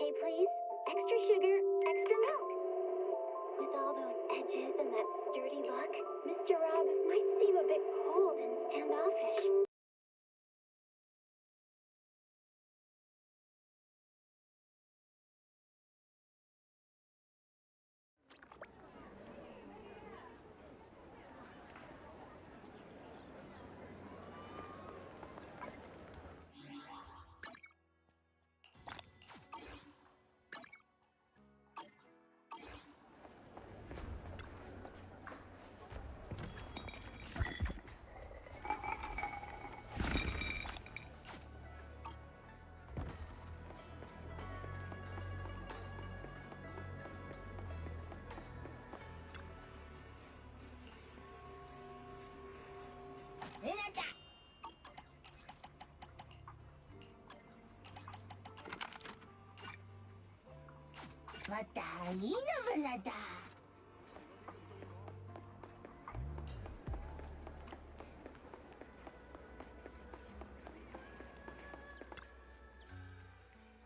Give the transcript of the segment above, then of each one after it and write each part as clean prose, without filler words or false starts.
latte, please. Extra sugar, extra milk. With all those edges and that sturdy look, Mr. Rob might seem a bit cold and standoffish.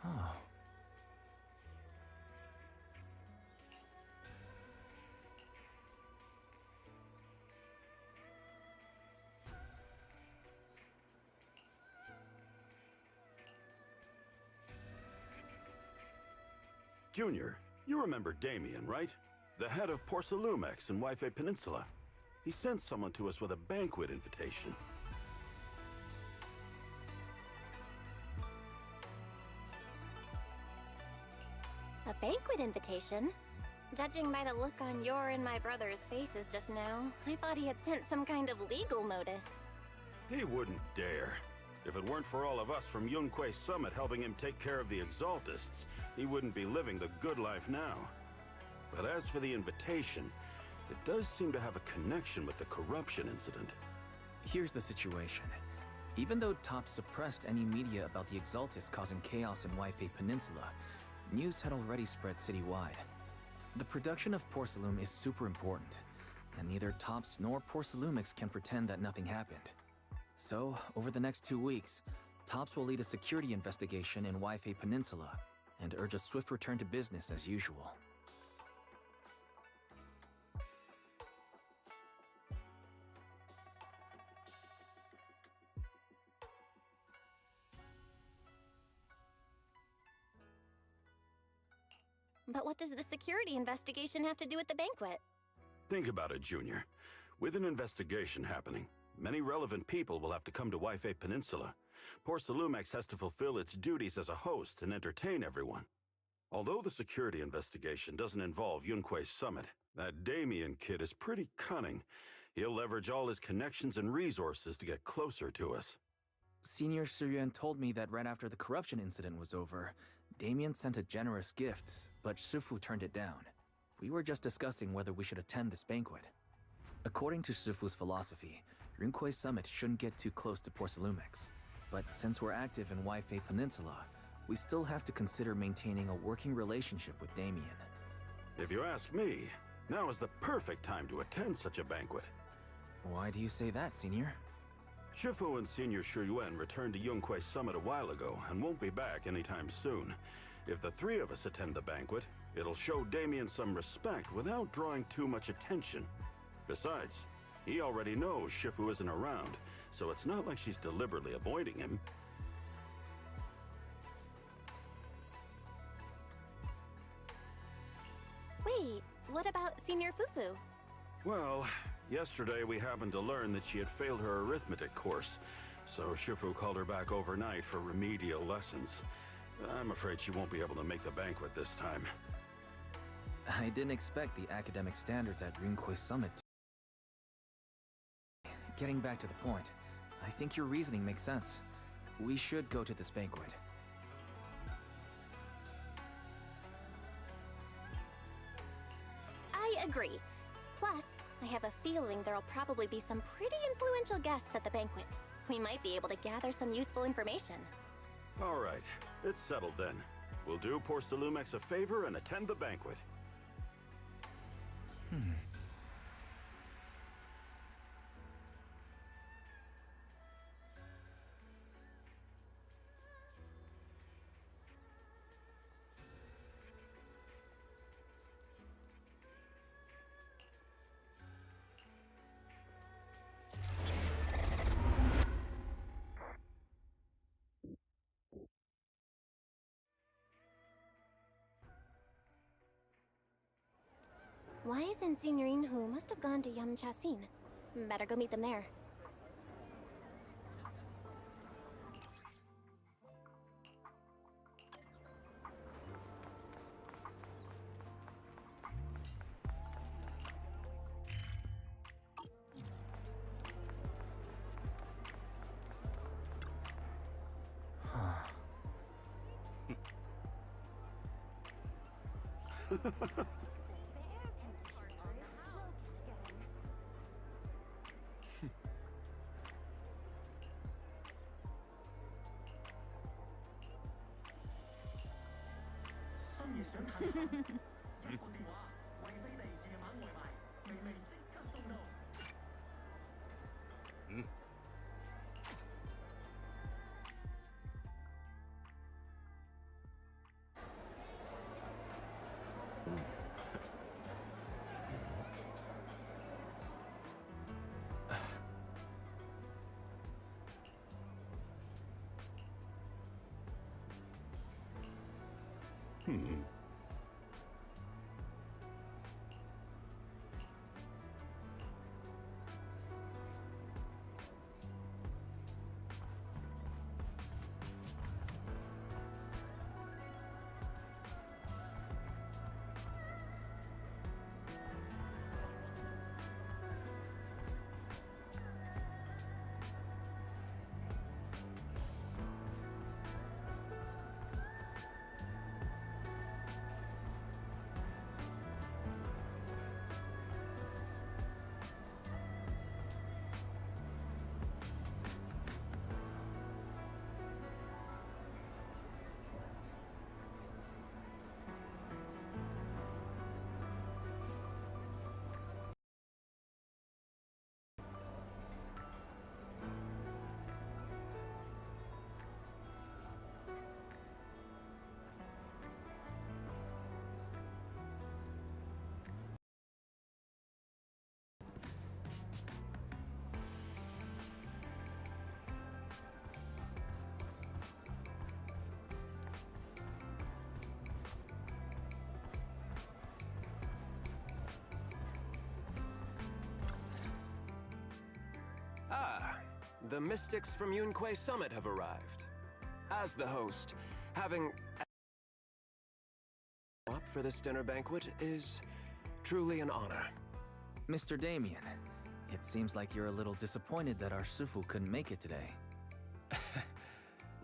Oh. Junior, you remember Damien, right? The head of Porcelumex in Wi-Fi Peninsula. He sent someone to us with a banquet invitation. A banquet invitation? Judging by the look on your and my brother's faces just now, I thought he had sent some kind of legal notice. He wouldn't dare. If it weren't for all of us from Yunquei Summit helping him take care of the Exaltists, he wouldn't be living the good life now. But as for the invitation, it does seem to have a connection with the corruption incident. Here's the situation. Even though Top suppressed any media about the Exaltists causing chaos in Wi-Fi Peninsula, news had already spread citywide. The production of Porcelume is super important, and neither Tops nor Porcelumix can pretend that nothing happened. So, over the next 2 weeks, Tops will lead a security investigation in Wi-Fi Peninsula and urge a swift return to business as usual. But what does the security investigation have to do with the banquet? Think about it, Junior. With an investigation happening, many relevant people will have to come to Wi-Fi Peninsula. Porcelumex has to fulfill its duties as a host and entertain everyone. Although the security investigation doesn't involve Yunquei Summit, that Damien kid is pretty cunning. He'll leverage all his connections and resources to get closer to us. Senior Suryuan told me that right after the corruption incident was over, Damien sent a generous gift, but Shifu turned it down. We were just discussing whether we should attend this banquet. According to Shifu's philosophy, Yunquei Summit shouldn't get too close to Porcelumex. But since we're active in Wi-Fi Peninsula, we still have to consider maintaining a working relationship with Damien. If you ask me, now is the perfect time to attend such a banquet. Why do you say that, Senior? Shifu and Senior Shuyuan returned to Yunquei Summit a while ago and won't be back anytime soon. If the three of us attend the banquet, it'll show Damien some respect without drawing too much attention. Besides, he already knows Shifu isn't around, so it's not like she's deliberately avoiding him. Wait, what about Senior Fufu? Well, yesterday we happened to learn that she had failed her arithmetic course, so Shifu called her back overnight for remedial lessons. I'm afraid she won't be able to make the banquet this time. I didn't expect the academic standards at Yunquei Summit. Getting back to the point, I think your reasoning makes sense. We should go to this banquet. I agree. Plus, I have a feeling there'll probably be some pretty influential guests at the banquet. We might be able to gather some useful information. All right, it's settled then. We'll do Porcelumex a favor and attend the banquet. Wise and Signorine Hu must have gone to Yum Chasin. Better go meet them there. The mystics from Yunque Summit have arrived. As the host, having up for this dinner banquet is truly an honor. Mr. Damien, it seems like you're a little disappointed that our Shifu couldn't make it today.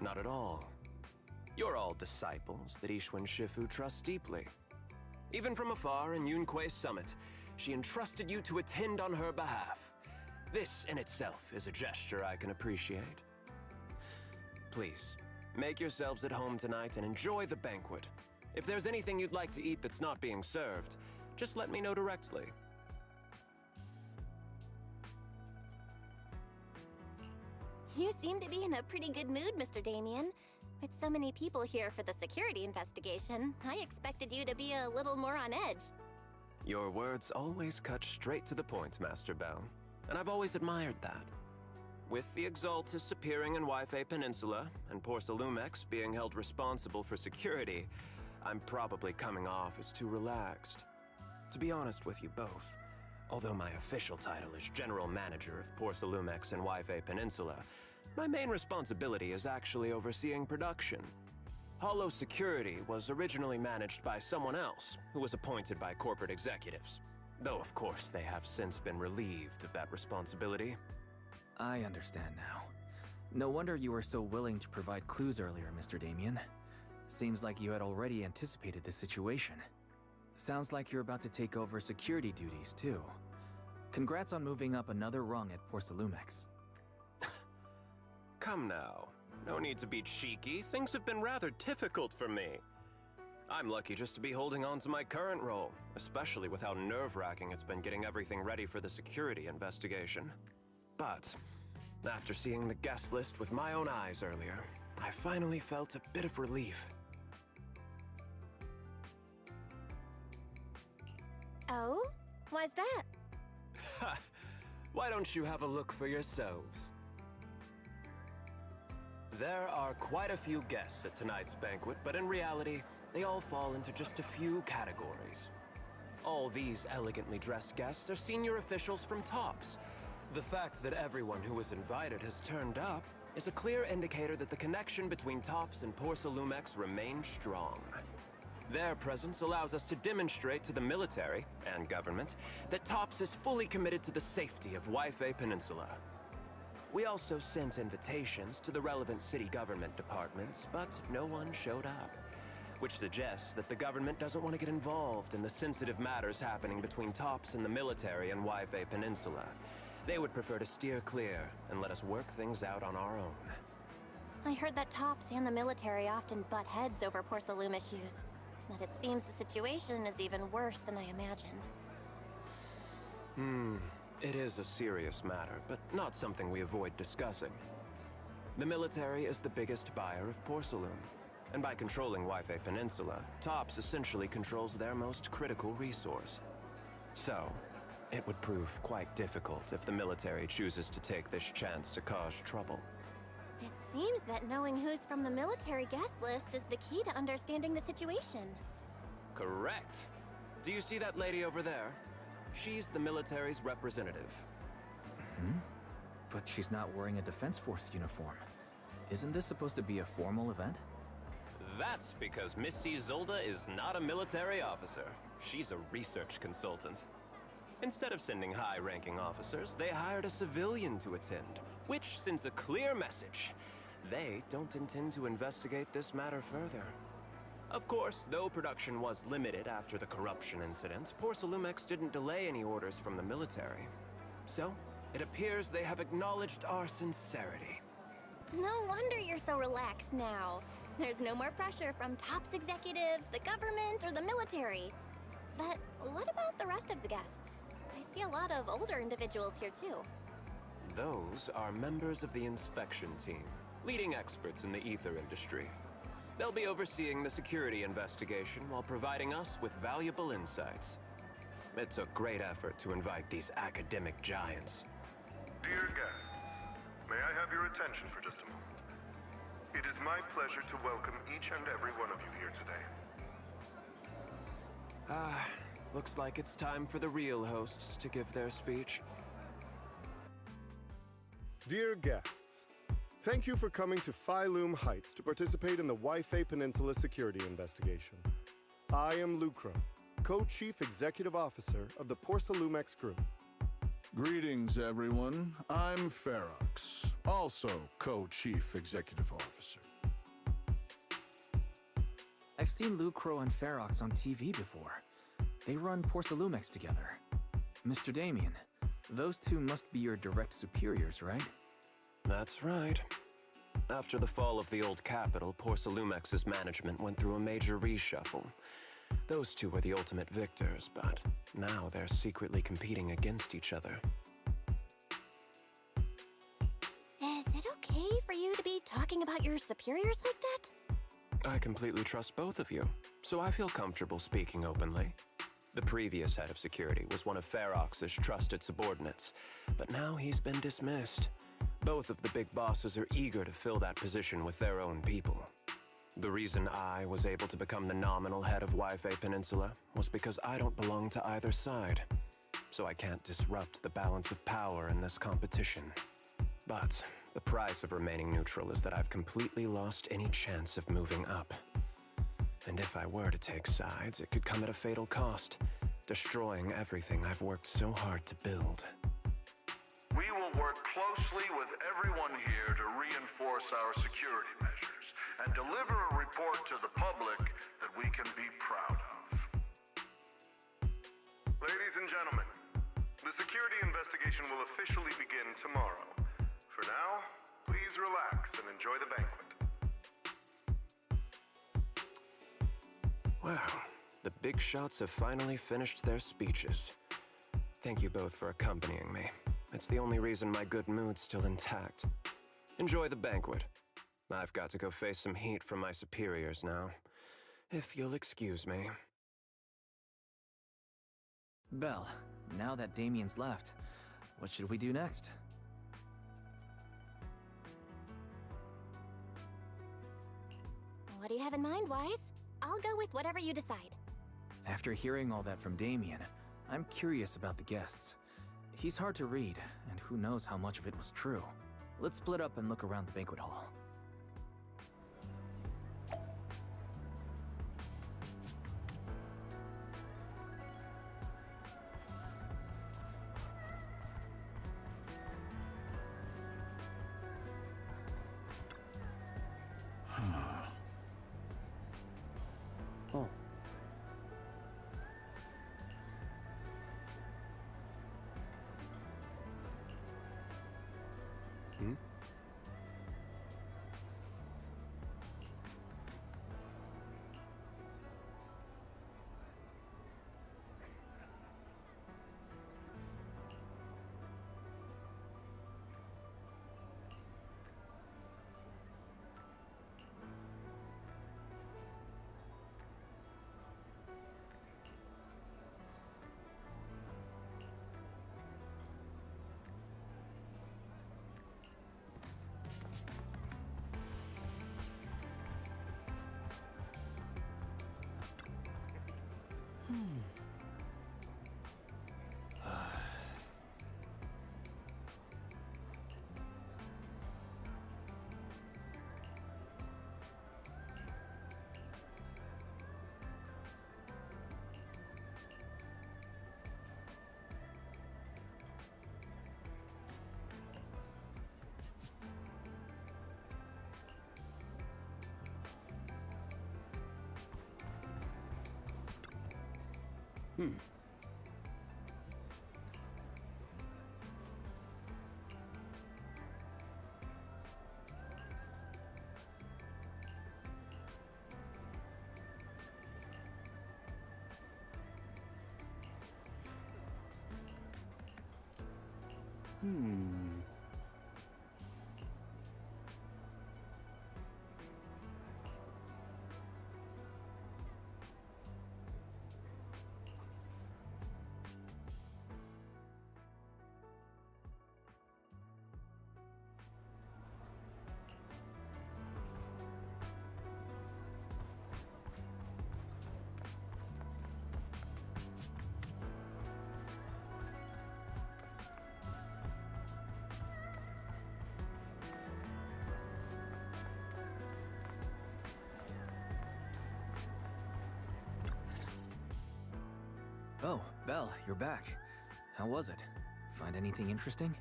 Not at all. You're all disciples that Ishwan Shifu trusts deeply. Even from afar in Yunque Summit, she entrusted you to attend on her behalf. This in itself is a gesture I can appreciate. Please, make yourselves at home tonight and enjoy the banquet. If there's anything you'd like to eat that's not being served, just let me know directly. You seem to be in a pretty good mood, Mr. Damien. With so many people here for the security investigation, I expected you to be a little more on edge. Your words always cut straight to the point, Master Bell, and I've always admired that. With the Exaltus appearing in Yfe Peninsula and Porcelumex being held responsible for security, I'm probably coming off as too relaxed. To be honest with you both, although my official title is General Manager of Porcelumex and Yfe Peninsula, my main responsibility is actually overseeing production. Hollow Security was originally managed by someone else, who was appointed by corporate executives. Though, of course, they have since been relieved of that responsibility. I understand now. No wonder you were so willing to provide clues earlier, Mr. Damien. Seems like you had already anticipated the situation. Sounds like you're about to take over security duties, too. Congrats on moving up another rung at Porcelumex. Come now. No need to be cheeky. Things have been rather difficult for me. I'm lucky just to be holding on to my current role, especially with how nerve-wracking it's been getting everything ready for the security investigation. But after seeing the guest list with my own eyes earlier, I finally felt a bit of relief. Oh? Why's that? Ha! Why don't you have a look for yourselves? There are quite a few guests at tonight's banquet, but in reality, they all fall into just a few categories. All these elegantly dressed guests are senior officials from TOPS. The fact that everyone who was invited has turned up is a clear indicator that the connection between TOPS and Porsalumex remains strong. Their presence allows us to demonstrate to the military and government that TOPS is fully committed to the safety of Waifei Peninsula. We also sent invitations to the relevant city government departments, but no one showed up, which suggests that the government doesn't want to get involved in the sensitive matters happening between TOPS and the military and Waifei Peninsula. They would prefer to steer clear and let us work things out on our own. I heard that TOPS and the military often butt heads over Porsalume issues, but it seems the situation is even worse than I imagined. It is a serious matter, but not something we avoid discussing. The military is the biggest buyer of Porsalume, and by controlling Waifei Peninsula, TOPS essentially controls their most critical resource. So, it would prove quite difficult if the military chooses to take this chance to cause trouble. It seems that knowing who's from the military guest list is the key to understanding the situation. Correct. Do you see that lady over there? She's the military's representative. But she's not wearing a Defense Force uniform. Isn't this supposed to be a formal event? That's because Missy Zolda is not a military officer. She's a research consultant. Instead of sending high-ranking officers, they hired a civilian to attend, which sends a clear message. They don't intend to investigate this matter further. Of course, though production was limited after the corruption incident, Porsalumex didn't delay any orders from the military. So, it appears they have acknowledged our sincerity. No wonder you're so relaxed now. There's no more pressure from TOPS executives, the government, or the military. But what about the rest of the guests? I see a lot of older individuals here too. Those are members of the inspection team, leading experts in the ether industry. They'll be overseeing the security investigation while providing us with valuable insights. It took great effort to invite these academic giants. Dear guests, may I have your attention for just a moment? It is my pleasure to welcome each and every one of you here today. Looks like it's time for the real hosts to give their speech. Dear guests, thank you for coming to Phaethon Heights to participate in the Waifei Peninsula security investigation. I am Lucro, Co-Chief Executive Officer of the Porsalumex Group. Greetings, everyone. I'm Ferox, also Co-Chief Executive Officer. I've seen Lucro and Ferox on TV before. They run Porsalumex together. Mr. Damien, those two must be your direct superiors, right? That's right. After the fall of the old capital, Porsalumex's management went through a major reshuffle. Those two were the ultimate victors, but now they're secretly competing against each other. Is it okay for you to be talking about your superiors like that? I completely trust both of you, so I feel comfortable speaking openly. The previous head of security was one of Ferox's trusted subordinates, but now he's been dismissed. Both of the big bosses are eager to fill that position with their own people. The reason I was able to become the nominal head of Waifei Peninsula was because I don't belong to either side, so I can't disrupt the balance of power in this competition. But the price of remaining neutral is that I've completely lost any chance of moving up. And if I were to take sides, it could come at a fatal cost, destroying everything I've worked so hard to build. We will work closely with everyone here to reinforce our security measures and deliver a report to the public that we can be proud of. Ladies and gentlemen, the security investigation will officially begin tomorrow. For now, please relax and enjoy the banquet. Wow, the big shots have finally finished their speeches. Thank you both for accompanying me. It's the only reason my good mood's still intact. Enjoy the banquet. I've got to go face some heat from my superiors now. If you'll excuse me. Belle, now that Damien's left, what should we do next? What do you have in mind, Wise? I'll go with whatever you decide. After hearing all that from Damien, I'm curious about the guests. He's hard to read, and who knows how much of it was true. Let's split up and look around the banquet hall. Oh. Hmm? Oh, Belle, you're back. How was it? Find anything interesting?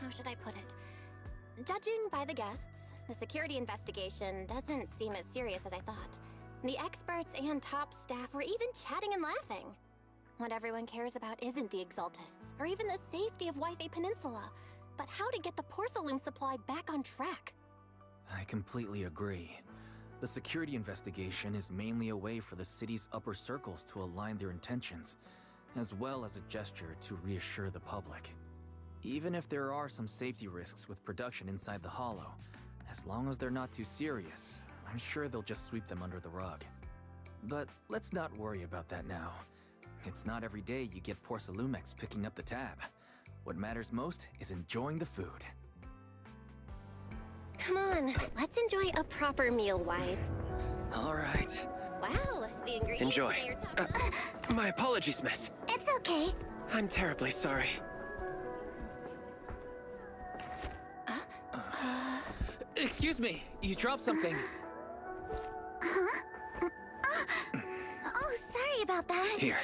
How should I put it? Judging by the guests, the security investigation doesn't seem as serious as I thought. The experts and top staff were even chatting and laughing. What everyone cares about isn't the Exaltists, or even the safety of Wi-Fi Peninsula, but how to get the porcelain supply back on track. I completely agree. The security investigation is mainly a way for the city's upper circles to align their intentions, as well as a gesture to reassure the public. Even if there are some safety risks with production inside the Hollow, as long as they're not too serious, I'm sure they'll just sweep them under the rug. But let's not worry about that now. It's not every day you get Porcelumex picking up the tab. What matters most is enjoying the food. Come on, let's enjoy a proper meal, Wise. All right. Wow, the ingredients Enjoy. today are top My apologies, miss. It's okay. I'm terribly sorry. Excuse me, you dropped something. Oh, sorry about that. Here.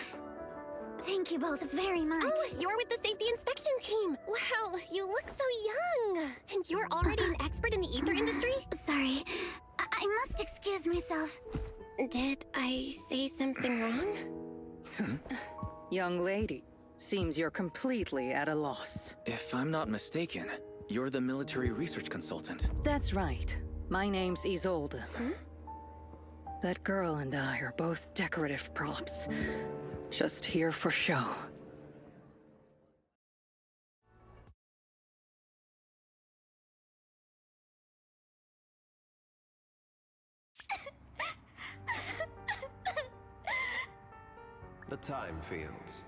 Thank you both very much. Oh, you're with the safety inspection team. Wow, you look so young. And you're already an expert in the ether industry? Sorry, I must excuse myself. Did I say something wrong? Young lady, seems you're completely at a loss. If I'm not mistaken, you're the military research consultant. That's right. My name's Isolde. That girl and I are both decorative props. Just here for show. The time fields.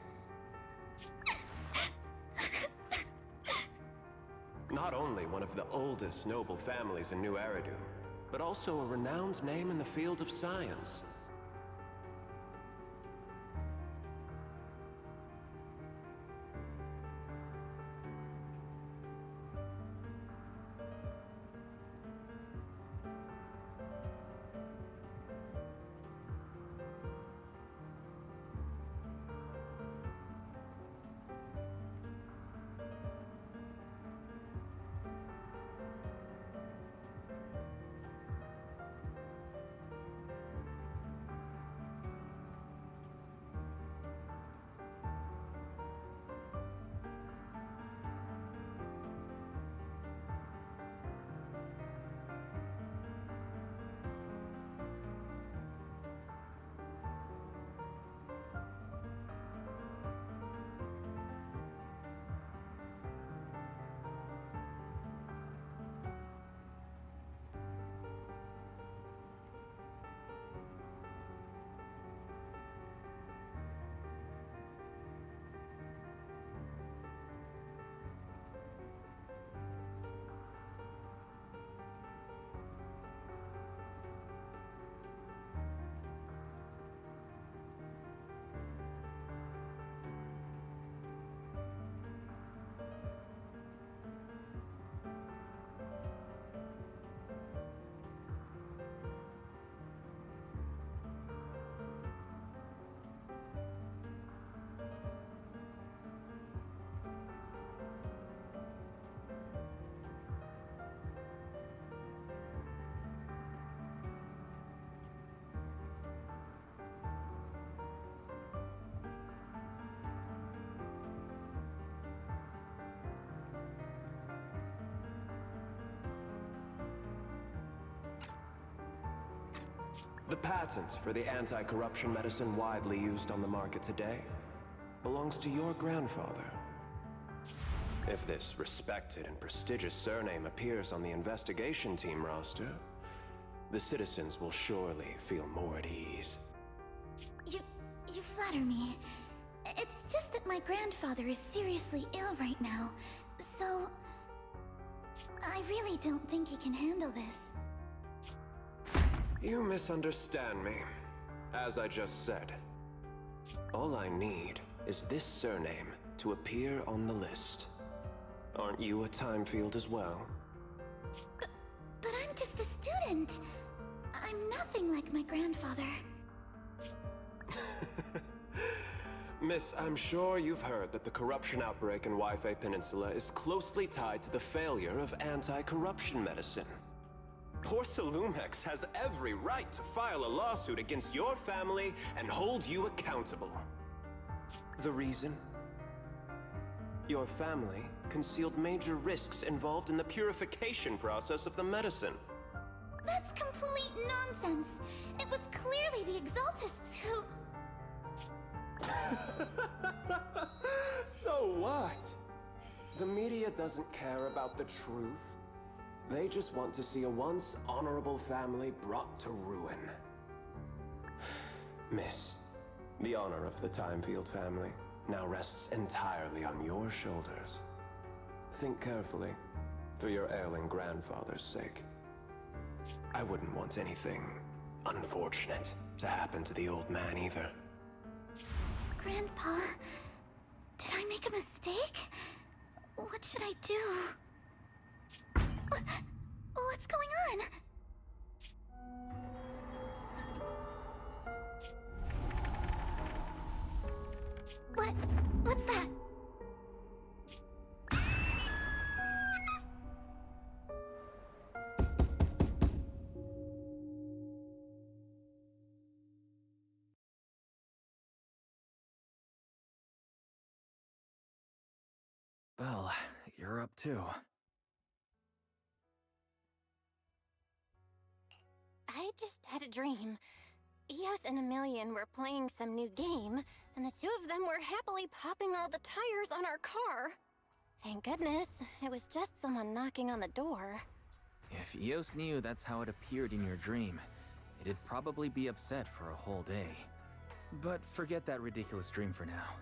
Not only one of the oldest noble families in New Eridu, but also a renowned name in the field of science. The patent for the anti-corruption medicine widely used on the market today belongs to your grandfather. If this respected and prestigious surname appears on the investigation team roster, the citizens will surely feel more at ease. You flatter me. It's just that my grandfather is seriously ill right now, so I really don't think he can handle this. You misunderstand me. As I just said, all I need is this surname to appear on the list. Aren't you a Timefield as well? But I'm just a student. I'm nothing like my grandfather. Miss, I'm sure you've heard that the corruption outbreak in Wi-Fi Peninsula is closely tied to the failure of anti-corruption medicine. Porcelumex has every right to file a lawsuit against your family and hold you accountable. The reason? Your family concealed major risks involved in the purification process of the medicine. That's complete nonsense. It was clearly the Exaltists who... So what? The media doesn't care about the truth. They just want to see a once honorable family brought to ruin. Miss, the honor of the Timefield family now rests entirely on your shoulders. Think carefully, for your ailing grandfather's sake. I wouldn't want anything unfortunate to happen to the old man either. Grandpa, did I make a mistake? What should I do? What's going on? What's that? Well, you're up too. I just had a dream. Eos and Emilian were playing some new game, and the two of them were happily popping all the tires on our car. Thank goodness, it was just someone knocking on the door. If Eos knew that's how it appeared in your dream, it'd probably be upset for a whole day. But forget that ridiculous dream for now.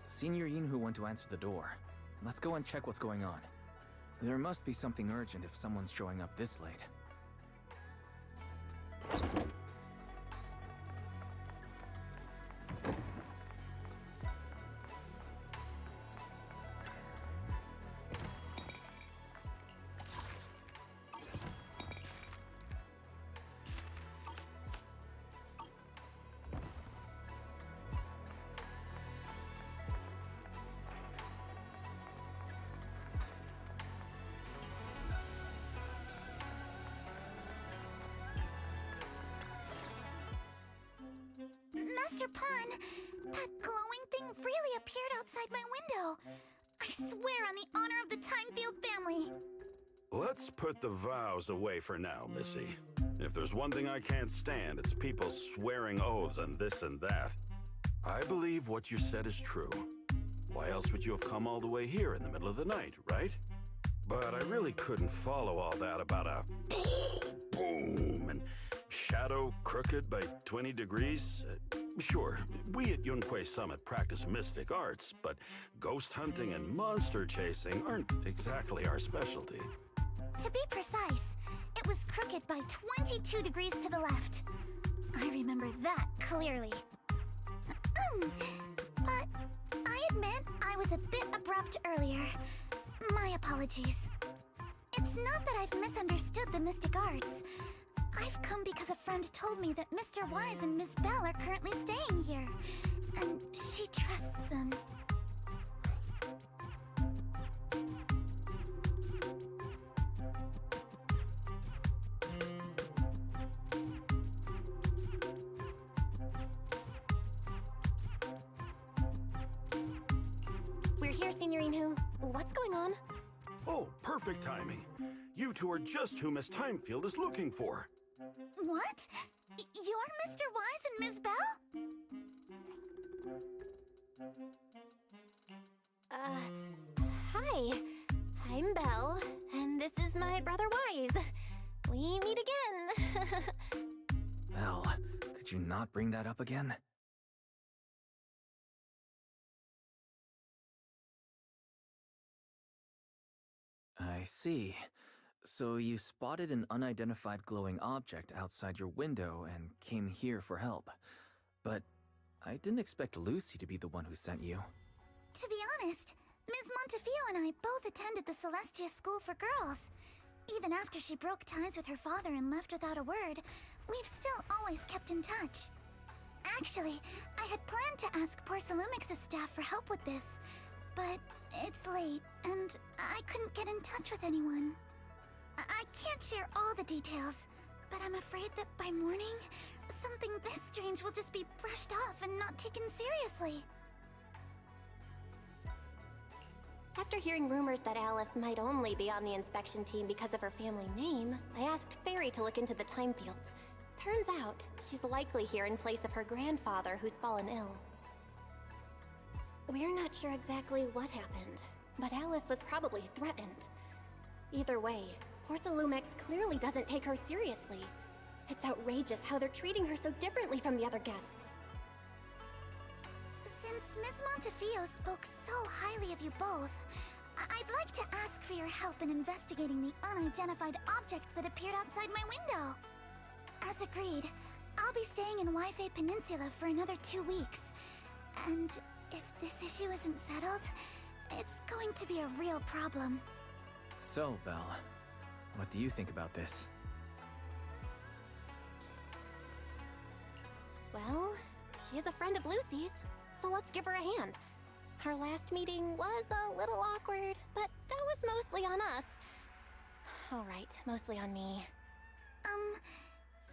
Senior Yinhu went to answer the door. Let's go and check what's going on. There must be something urgent if someone's showing up this late. Master Pun, that glowing thing really appeared outside my window. I swear on the honor of the Timefield family. Let's put the vows away for now, Missy. If there's one thing I can't stand, it's people swearing oaths and this and that. I believe what you said is true. Why else would you have come all the way here in the middle of the night, right? But I really couldn't follow all that about a boom and shadow crooked by 20 degrees. Sure, we at Yunquei Summit practice mystic arts, but ghost hunting and monster chasing aren't exactly our specialty. To be precise, it was crooked by 22 degrees to the left. I remember that clearly. But I admit I was a bit abrupt earlier. My apologies. It's not that I've misunderstood the mystic arts. I've come because a friend told me that Mr. Wise and Miss Bell are currently staying here, and she trusts them. We're here, Senior Yinhu. What's going on? Oh, perfect timing. You two are just who Miss Timefield is looking for. What? You're Mr. Wise and Ms. Bell? Hi. I'm Belle, and this is my brother Wise. We meet again. Well, could you not bring that up again? I see. So you spotted an unidentified glowing object outside your window and came here for help. But I didn't expect Lucy to be the one who sent you. To be honest, Ms. Montefio and I both attended the Celestia School for Girls. Even after she broke ties with her father and left without a word, we've still always kept in touch. Actually, I had planned to ask Porcelumix's staff for help with this, but it's late, and I couldn't get in touch with anyone. I can't share all the details, but I'm afraid that by morning, something this strange will just be brushed off and not taken seriously. After hearing rumors that Alice might only be on the inspection team because of her family name, I asked Fairy to look into the time fields. Turns out, she's likely here in place of her grandfather who's fallen ill. We're not sure exactly what happened, but Alice was probably threatened. Either way, Porcelumix clearly doesn't take her seriously. It's outrageous how they're treating her so differently from the other guests. Since Ms. Montefio spoke so highly of you both, I'd like to ask for your help in investigating the unidentified object that appeared outside my window. As agreed, I'll be staying in Wi-Fi Peninsula for another 2 weeks. And if this issue isn't settled, it's going to be a real problem. So, Belle, what do you think about this? Well, she is a friend of Lucy's, so let's give her a hand. Our last meeting was a little awkward, but that was mostly on us. Alright, mostly on me.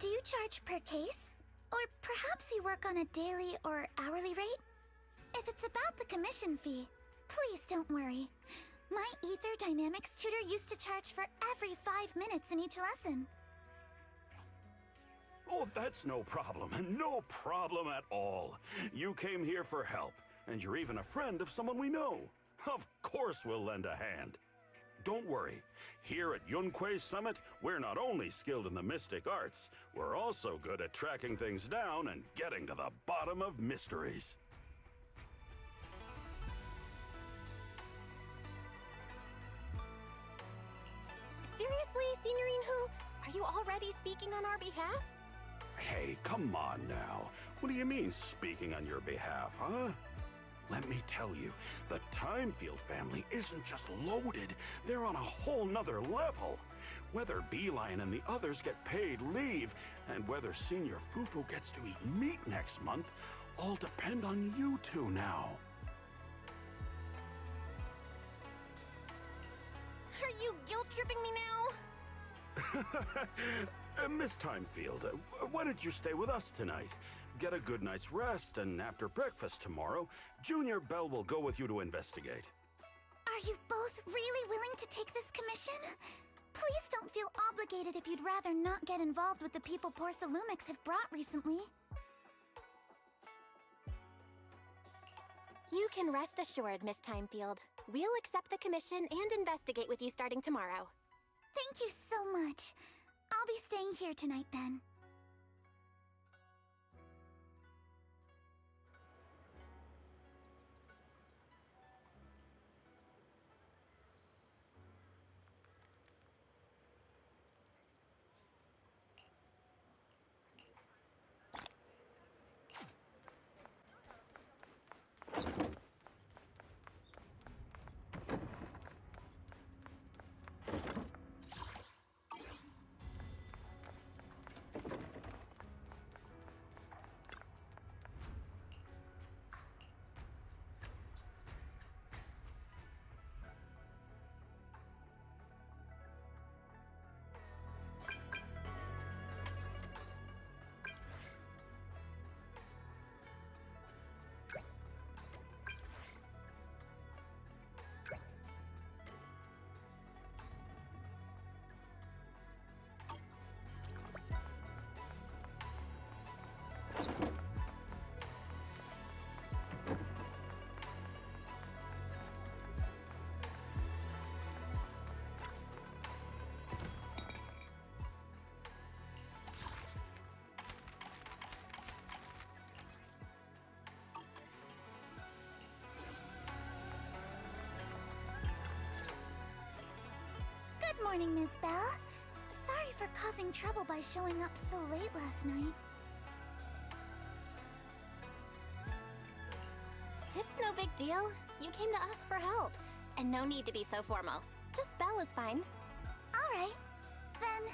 Do you charge per case? Or perhaps you work on a daily or hourly rate? If it's about the commission fee, please don't worry. My Ether Dynamics tutor used to charge for every 5 minutes in each lesson. Oh, that's no problem. No problem at all. You came here for help, and you're even a friend of someone we know. Of course we'll lend a hand. Don't worry. Here at Yunque's Summit, we're not only skilled in the mystic arts, we're also good at tracking things down and getting to the bottom of mysteries. Seriously, Signorine Hu? Are you already speaking on our behalf? Hey, come on now. What do you mean, speaking on your behalf, huh? Let me tell you, the Timefield family isn't just loaded, they're on a whole nother level. Whether Beeline and the others get paid leave, and whether Senior Fufu gets to eat meat next month, all depend on you two now. Are you guilt-tripping me now? Miss Timefield, why don't you stay with us tonight? Get a good night's rest, and after breakfast tomorrow, Junior Belle will go with you to investigate. Are you both really willing to take this commission? Please don't feel obligated if you'd rather not get involved with the people Porcelumix have brought recently. You can rest assured, Miss Timefield. We'll accept the commission and investigate with you starting tomorrow. Thank you so much. I'll be staying here tonight then. morning, Miss Bell. Sorry for causing trouble by showing up so late last night. It's no big deal. You came to us for help. And no need to be so formal. Just Belle is fine. Alright. Then,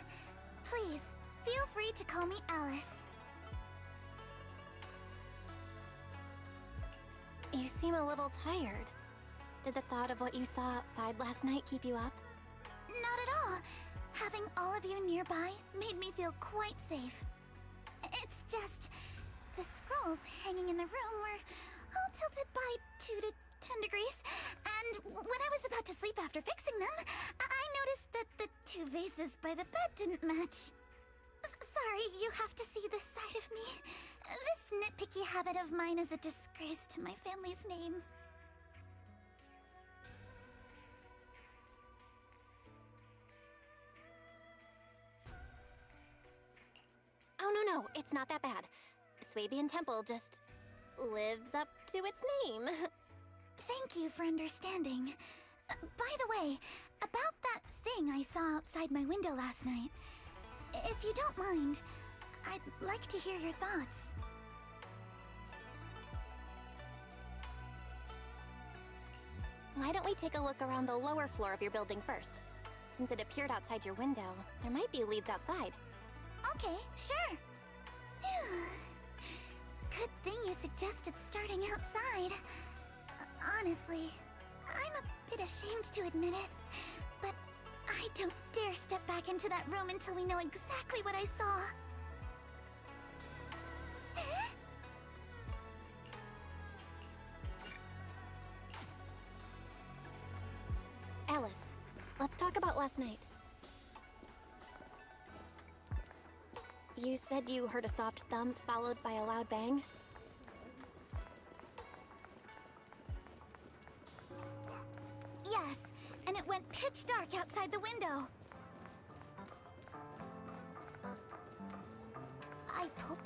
please, feel free to call me Alice. You seem a little tired. Did the thought of what you saw outside last night keep you up? Not at all. Having all of you nearby made me feel quite safe. It's just, the scrolls hanging in the room were all tilted by 2 to 10 degrees, and when I was about to sleep after fixing them, I noticed that the 2 vases by the bed didn't match. Sorry, you have to see this side of me. This nitpicky habit of mine is a disgrace to my family's name. Oh, no, it's not that bad. Swabian Temple just lives up to its name. Thank you for understanding. By the way, about that thing I saw outside my window last night, if you don't mind, I'd like to hear your thoughts. Why don't we take a look around the lower floor of your building first? Since it appeared outside your window, there might be leads outside. Okay, sure. Good thing you suggested starting outside. Honestly, I'm a bit ashamed to admit it, but I don't dare step back into that room until we know exactly what I saw. Alice, let's talk about last night. You said you heard a soft thump followed by a loud bang? Yes, and it went pitch dark outside the window. I pulled...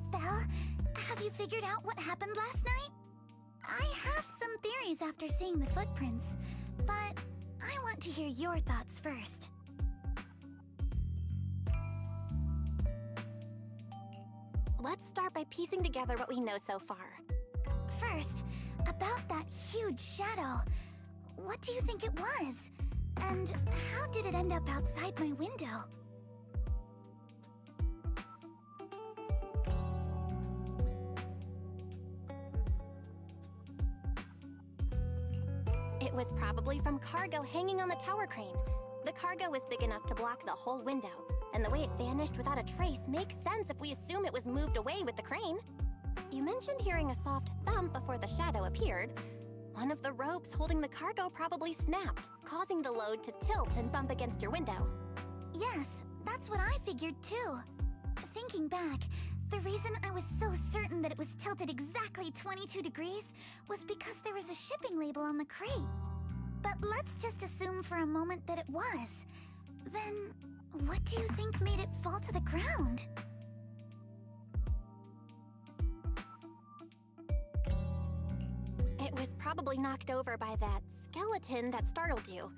Belle, have you figured out what happened last night? I have some theories after seeing the footprints, but I want to hear your thoughts first. Let's start by piecing together what we know so far. First, about that huge shadow. What do you think it was? And how did it end up outside my window? It was probably from cargo hanging on the tower crane. The cargo was big enough to block the whole window, and the way it vanished without a trace makes sense if we assume it was moved away with the crane. You mentioned hearing a soft thump before the shadow appeared. One of the ropes holding the cargo probably snapped, causing the load to tilt and bump against your window. Yes, that's what I figured too. Thinking back, The reason I was so certain that it was tilted exactly 22 degrees was because there was a shipping label on the crate. But let's just assume for a moment that it was. Then, what do you think made it fall to the ground? It was probably knocked over by that skeleton that startled you.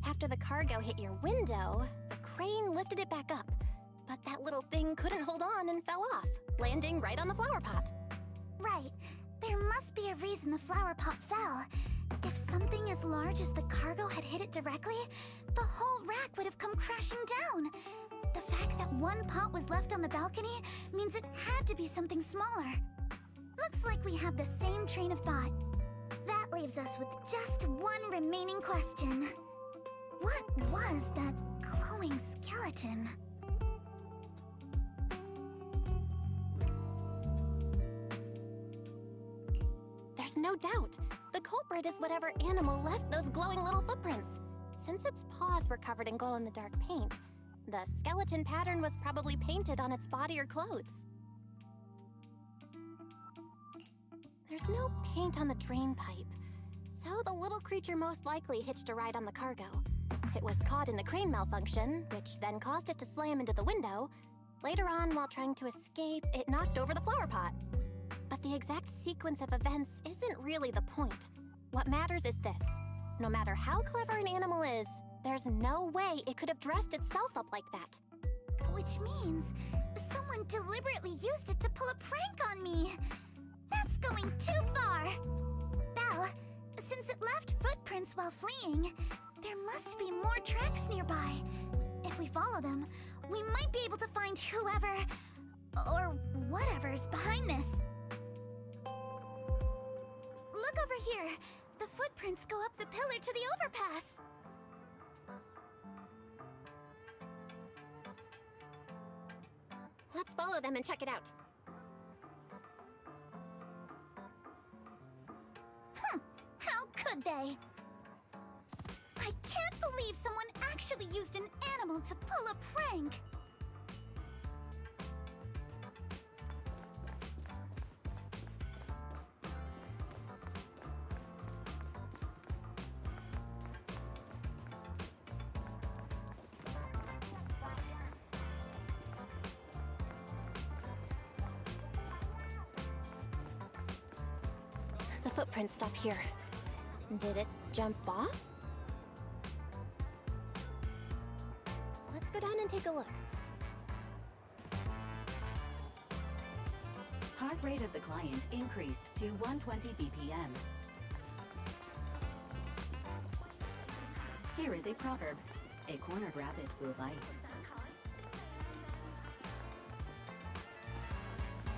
After the cargo hit your window, the crane lifted it back up. But that little thing couldn't hold on and fell off, landing right on the flower pot. Right. There must be a reason the flower pot fell. If something as large as the cargo had hit it directly, the whole rack would have come crashing down. The fact that one pot was left on the balcony means it had to be something smaller. Looks like we have the same train of thought. That leaves us with just one remaining question. What was that glowing skeleton? There's no doubt. The culprit is whatever animal left those glowing little footprints. Since its paws were covered in glow-in-the-dark paint, the skeleton pattern was probably painted on its body or clothes. There's no paint on the drain pipe, so the little creature most likely hitched a ride on the cargo. It was caught in the crane malfunction, which then caused it to slam into the window. Later on, while trying to escape, it knocked over the flower pot. But the exact sequence of events isn't really the point. What matters is this. No matter how clever an animal is, there's no way it could have dressed itself up like that. Which means someone deliberately used it to pull a prank on me. That's going too far. Belle, since it left footprints while fleeing, there must be more tracks nearby. If we follow them, we might be able to find whoever or whatever's behind this. Look over here. The footprints go up the pillar to the overpass. Let's follow them and check it out. How could they? I can't believe someone actually used an animal to pull a prank. The footprints stop here. Did it jump off? Let's go down and take a look. Heart rate of the client increased to 120 BPM. Here is a proverb. A cornered rabbit will bite.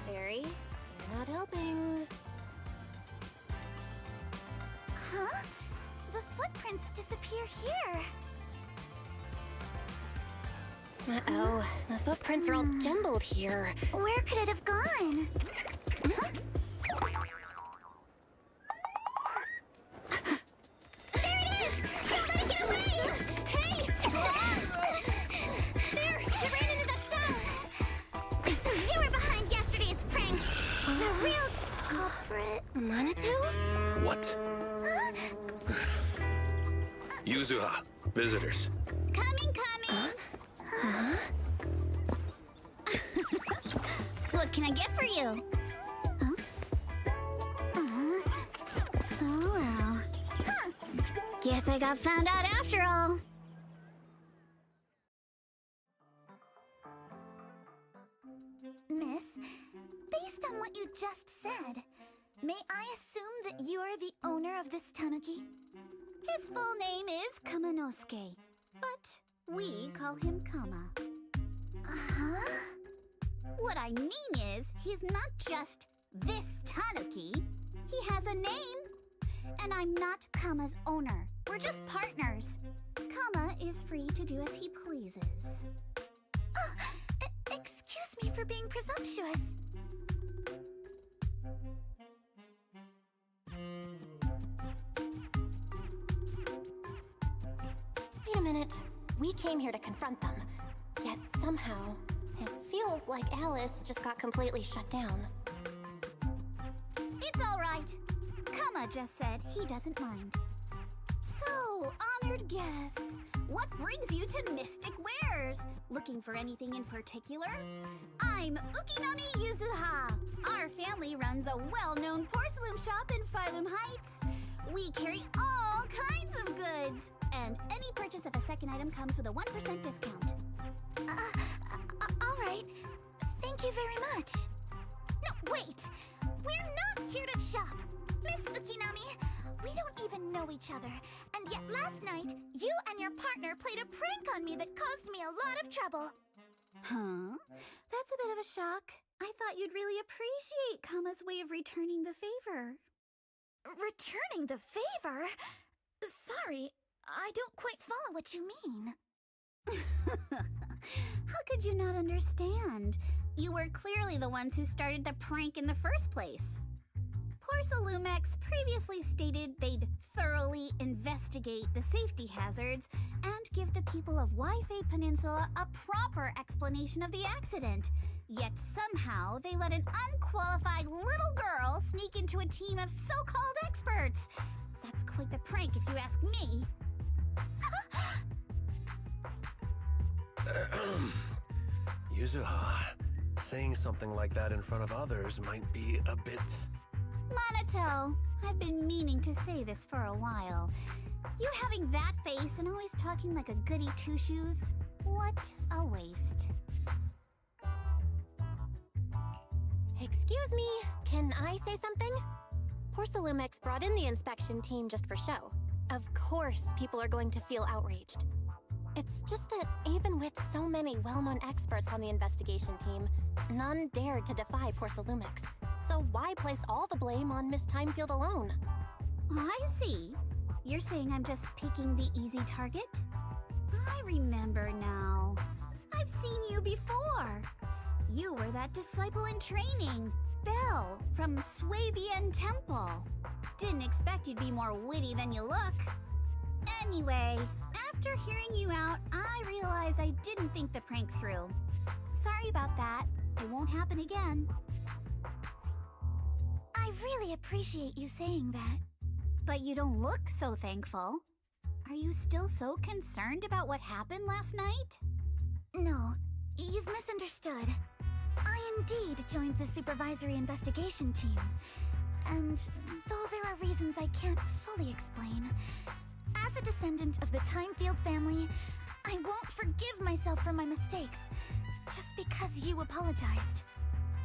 Fairy, you're not helping. Huh? The footprints disappear here. Uh-oh, the footprints are all jumbled here. Where could it have gone? Huh? There it is! Don't let it get away! Hey! There! It ran into that stone! So you were behind yesterday's pranks! The real culprit... Manitou? What? Yuzuha, visitors. Coming! What can I get for you? Huh? Oh well. Huh. Guess I got found out after all. Miss, based on what you just said, may I assume that you are the owner of this tanuki? His full name is Kamanosuke, but we call him Kama. Uh-huh? What I mean is, he's not just this tanuki. He has a name. And I'm not Kama's owner. We're just partners. Kama is free to do as he pleases. Excuse me for being presumptuous. Wait a minute. We came here to confront them. Yet somehow, it feels feels like Alice just got completely shut down. It's all right. Kama just said he doesn't mind. So, honored guests, what brings you to Mystic Wares? Looking for anything in particular? I'm Ukinami Yuzuha. Our family runs a well-known porcelain shop in Phaethon Heights. We carry all kinds of goods, and any purchase of a second item comes with a 1% discount. All right. Thank you very much. No, wait! We're not here to shop! Miss Ukinami, we don't even know each other, and yet last night, you and your partner played a prank on me that caused me a lot of trouble. Huh? That's a bit of a shock. I thought you'd really appreciate Kama's way of returning the favor. Returning the favor? Sorry, I don't quite follow what you mean. How could you not understand? You were clearly the ones who started the prank in the first place. Porcelumex previously stated they'd thoroughly investigate the safety hazards and give the people of Wi-Fi Peninsula a proper explanation of the accident. Yet somehow they let an unqualified little girl sneak into a team of so-called experts. That's quite the prank if you ask me. Yuzuha, saying something like that in front of others might be a bit... Monato, I've been meaning to say this for a while. You having that face and always talking like a goody two-shoes? What a waste. Excuse me, can I say something? Porcelumex brought in the inspection team just for show. Of course people are going to feel outraged. It's just that even with so many well-known experts on the investigation team, none dared to defy Porcelumex. So why place all the blame on Miss Timefield alone? I see. You're saying I'm just picking the easy target? I remember now. I've seen you before. You were that disciple in training, Belle, from Swabian Temple. Didn't expect you'd be more witty than you look. Anyway, after hearing you out, I realized I didn't think the prank through. Sorry about that. It won't happen again. I really appreciate you saying that. But you don't look so thankful. Are you still so concerned about what happened last night? No, you've misunderstood. I indeed joined the supervisory investigation team. And though there are reasons I can't fully explain, as a descendant of the Timefield family, I won't forgive myself for my mistakes, just because you apologized.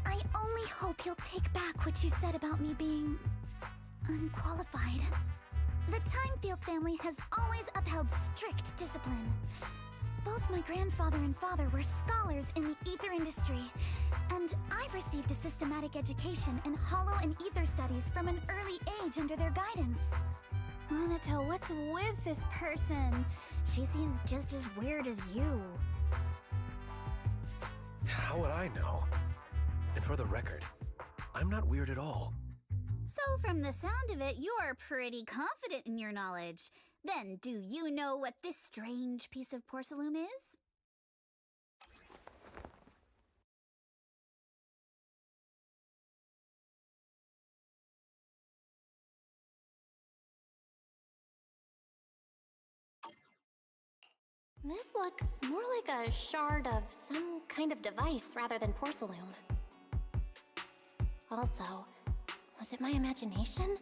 I only hope you'll take back what you said about me being unqualified. The Timefield family has always upheld strict discipline. Both my grandfather and father were scholars in the ether industry, and I've received a systematic education in hollow and ether studies from an early age under their guidance. Monato, what's with this person? She seems just as weird as you. How would I know? And for the record, I'm not weird at all. So from the sound of it, you're pretty confident in your knowledge. Then do you know what this strange piece of porcelain is? This looks more like a shard of some kind of device rather than porcelain. Also, was it my imagination?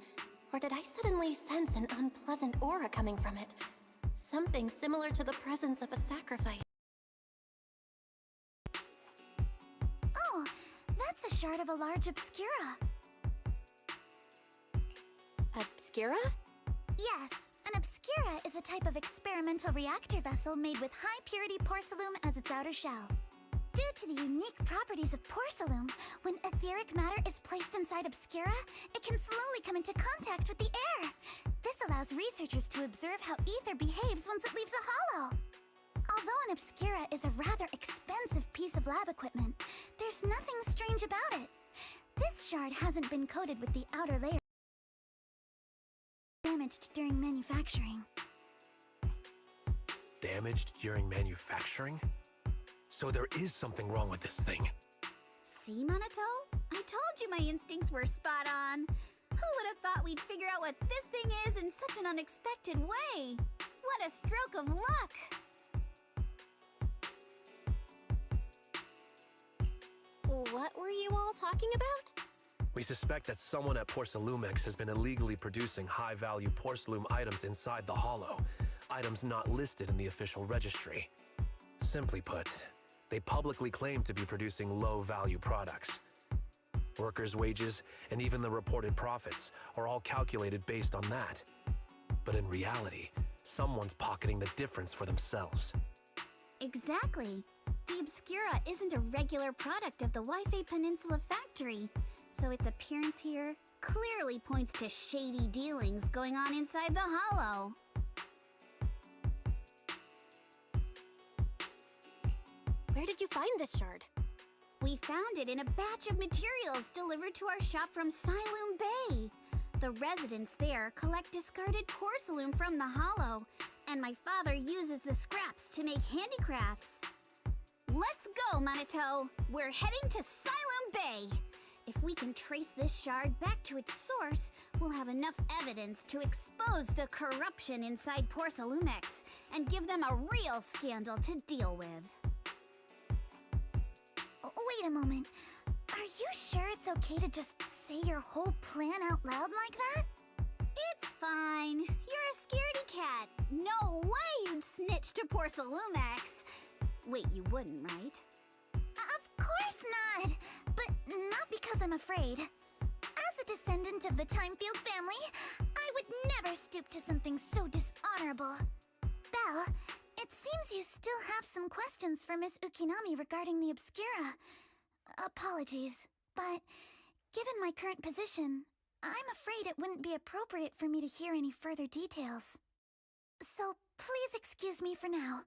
Or did I suddenly sense an unpleasant aura coming from it? Something similar to the presence of a sacrifice. Oh, that's a shard of a large obscura. Obscura? Yes, an obscura is a type of experimental reactor vessel made with high-purity porcelain as its outer shell. Due to the unique properties of porcelain, when etheric matter is placed inside obscura, it can slowly come into contact with the air. This allows researchers to observe how ether behaves once it leaves a hollow. Although an obscura is a rather expensive piece of lab equipment, there's nothing strange about it. This shard hasn't been coated with the outer layer damaged during manufacturing. Damaged during manufacturing? So there is something wrong with this thing. See, Minato? I told you my instincts were spot on. Who would have thought we'd figure out what this thing is in such an unexpected way? What a stroke of luck! What were you all talking about? We suspect that someone at Porcelumex has been illegally producing high-value porcelain items inside the Hollow, items not listed in the official registry. Simply put, they publicly claim to be producing low-value products. Workers' wages and even the reported profits are all calculated based on that. But in reality, someone's pocketing the difference for themselves. Exactly. The Obscura isn't a regular product of the Wi-Fi Peninsula factory, so its appearance here clearly points to shady dealings going on inside the Hollow. Where did you find this shard? We found it in a batch of materials delivered to our shop from Siloom Bay. The residents there collect discarded porcelain from the Hollow, and my father uses the scraps to make handicrafts. Let's go, Minato! We're heading to Siloom Bay! If we can trace this shard back to its source, we'll have enough evidence to expose the corruption inside Porcelumex and give them a real scandal to deal with. Wait a moment. Are you sure it's okay to just say your whole plan out loud like that? It's fine. You're a scaredy cat. No way you'd snitch to Porcelumex. Wait, you wouldn't, right? Of course not! But not because I'm afraid. As a descendant of the Timefield family, I would never stoop to something so dishonorable. Belle, it seems you still have some questions for Miss Ukinami regarding the Obscura. Apologies, but given my current position, I'm afraid it wouldn't be appropriate for me to hear any further details. So please excuse me for now.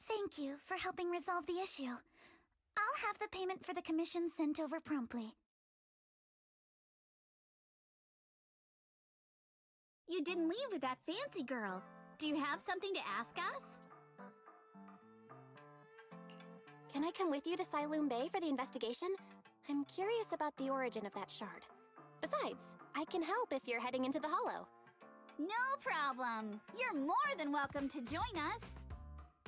Thank you for helping resolve the issue. I'll have the payment for the commission sent over promptly. You didn't leave with that fancy girl. Do you have something to ask us? Can I come with you to Siloom Bay for the investigation? I'm curious about the origin of that shard. Besides, I can help if you're heading into the Hollow. No problem. You're more than welcome to join us.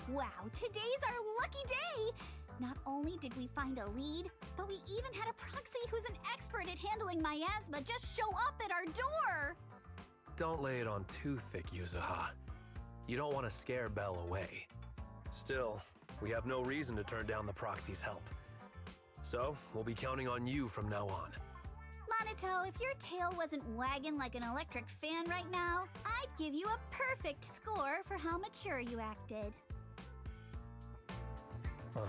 Wow, today's our lucky day! Not only did we find a lead, but we even had a proxy who's an expert at handling miasma just show up at our door! Don't lay it on too thick, Yuzuha. You don't want to scare Belle away. Still, we have no reason to turn down the proxy's help. So, we'll be counting on you from now on. Minato, if your tail wasn't wagging like an electric fan right now, I'd give you a perfect score for how mature you acted. Huh.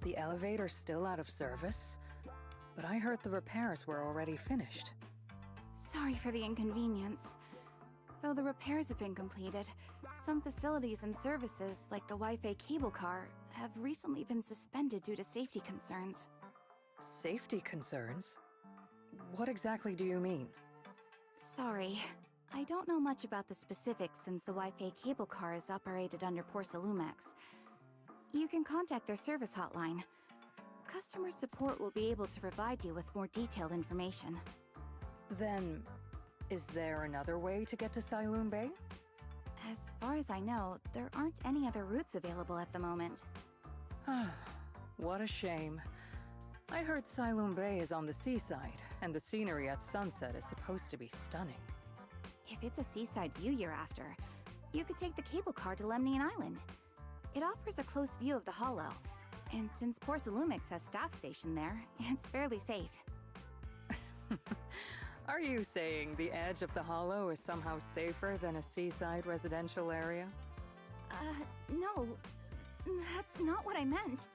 The elevator's still out of service, but I heard the repairs were already finished. Sorry for the inconvenience. Though the repairs have been completed, some facilities and services, like the Wi-Fi cable car, have recently been suspended due to safety concerns. Safety concerns? What exactly do you mean? Sorry, I don't know much about the specifics since the Wi-Fi cable car is operated under Porcelumex. You can contact their service hotline. Customer support will be able to provide you with more detailed information. Then, is there another way to get to Siloom Bay? As far as I know, there aren't any other routes available at the moment. What a shame. I heard Siloam Bay is on the seaside, and the scenery at sunset is supposed to be stunning. If it's a seaside view you're after, you could take the cable car to Lemnian Island. It offers a close view of the Hollow, and since Porsalumix has staff stationed there, it's fairly safe. Are you saying the edge of the Hollow is somehow safer than a seaside residential area? No. That's not what I meant.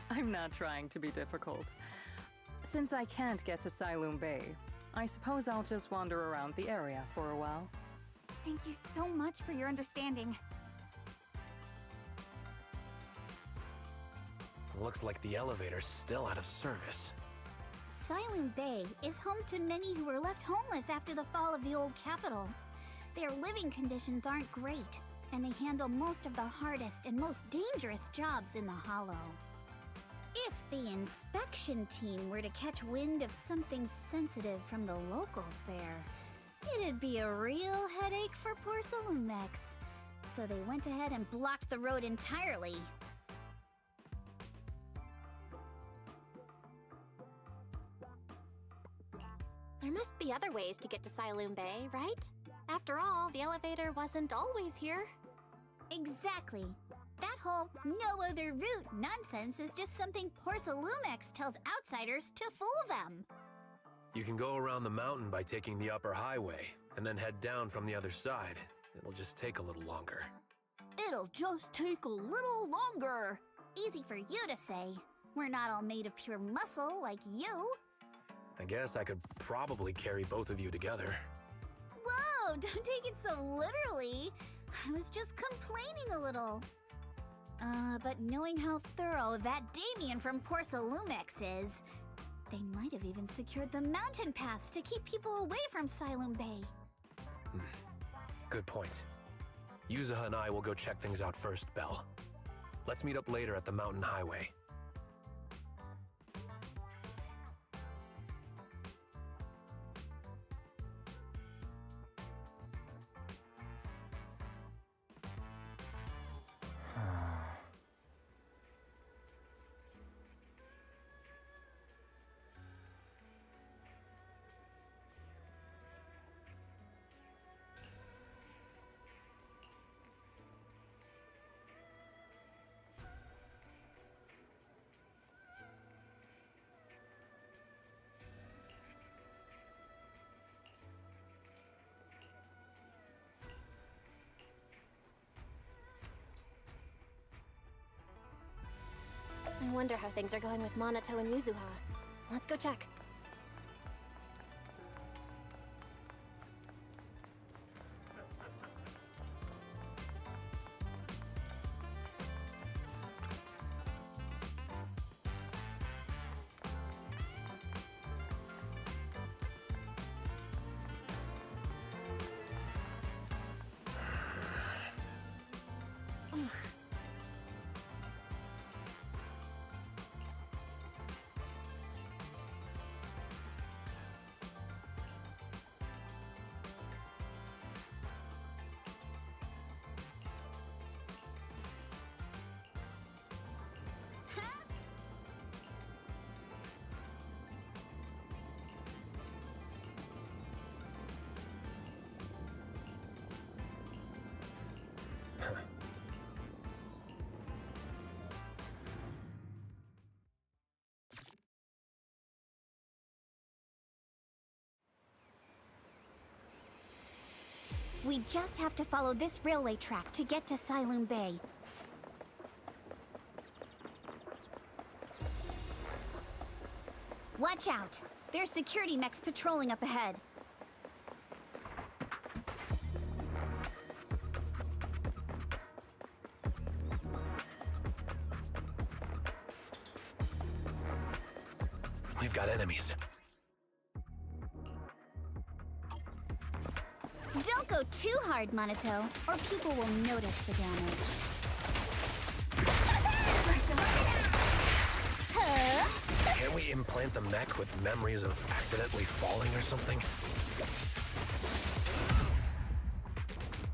I'm not trying to be difficult. Since I can't get to Siloam Bay, I suppose I'll just wander around the area for a while. Thank you so much for your understanding. Looks like the elevator's still out of service. Siloam Bay is home to many who were left homeless after the fall of the old capital. Their living conditions aren't great, and they handle most of the hardest and most dangerous jobs in the Hollow. If the inspection team were to catch wind of something sensitive from the locals there, it'd be a real headache for Porsalumix. So they went ahead and blocked the road entirely. There must be other ways to get to Siloam Bay, right? After all, the elevator wasn't always here. Exactly. That whole no other route nonsense is just something Porsalumix tells outsiders to fool them. You can go around the mountain by taking the upper highway, and then head down from the other side. It'll just take a little longer. It'll just take a little longer. Easy for you to say. We're not all made of pure muscle like you. I guess I could probably carry both of you together. Whoa, don't take it so literally. I was just complaining a little. But knowing how thorough that Damien from Porsalumix is, they might have even secured the mountain paths to keep people away from Siloam Bay. Good point. Yuzuha and I will go check things out first, Belle. Let's meet up later at the mountain highway. I wonder how things are going with Minato and Yuzuha. Let's go check. We just have to follow this railway track to get to Siloam Bay. Watch out! There's security mechs patrolling up ahead. We've got enemies. Don't go too hard, Minato, or people will notice the damage. Huh? Can't we implant the mech with memories of accidentally falling or something?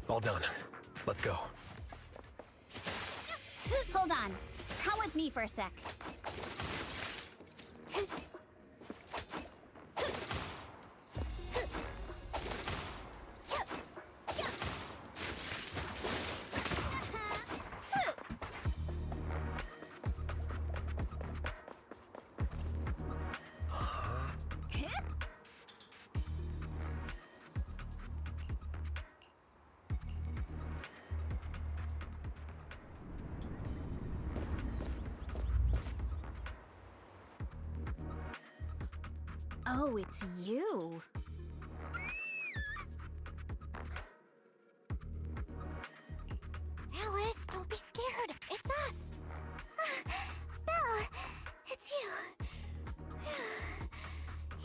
All done. Let's go. Hold on. Come with me for a sec. Oh, it's you. Alice, don't be scared. It's us. Belle, it's you.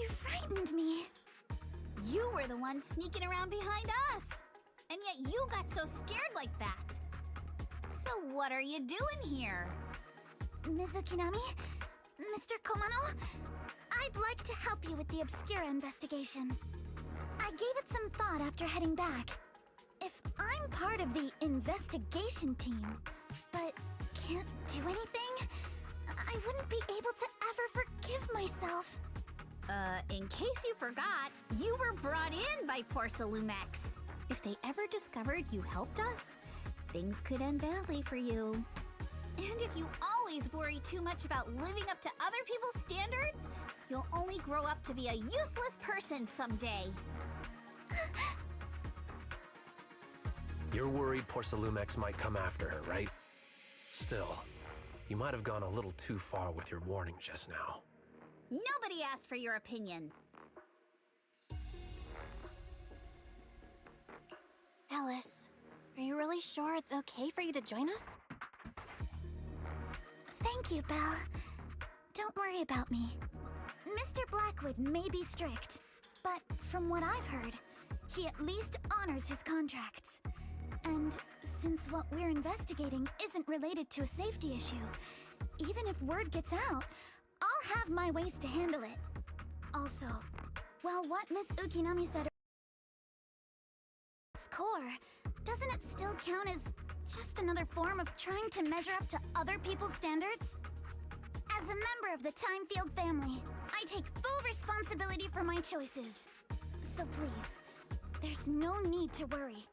You frightened me. You were the one sneaking around behind us. And yet you got so scared like that. So what are you doing here? Ms. Ukinami? Mr. Komano? I'd like to help you with the Obscura investigation. I gave it some thought after heading back. If I'm part of the investigation team, but can't do anything, I wouldn't be able to ever forgive myself. In case you forgot, you were brought in by Porcelumex. If they ever discovered you helped us, things could end badly for you. And if you always worry too much about living up to other people's standards, you'll only grow up to be a useless person someday. You're worried Porcelumex might come after her, right? Still, you might have gone a little too far with your warning just now. Nobody asked for your opinion. Alice, are you really sure it's okay for you to join us? Thank you, Belle. Don't worry about me. Mr. Blackwood may be strict, but from what I've heard, he at least honors his contracts. And since what we're investigating isn't related to a safety issue, even if word gets out, I'll have my ways to handle it. Also, while what Miss Ukinami said its core, doesn't it still count as just another form of trying to measure up to other people's standards? As a member of the Timefield family, I take full responsibility for my choices. So please, there's no need to worry.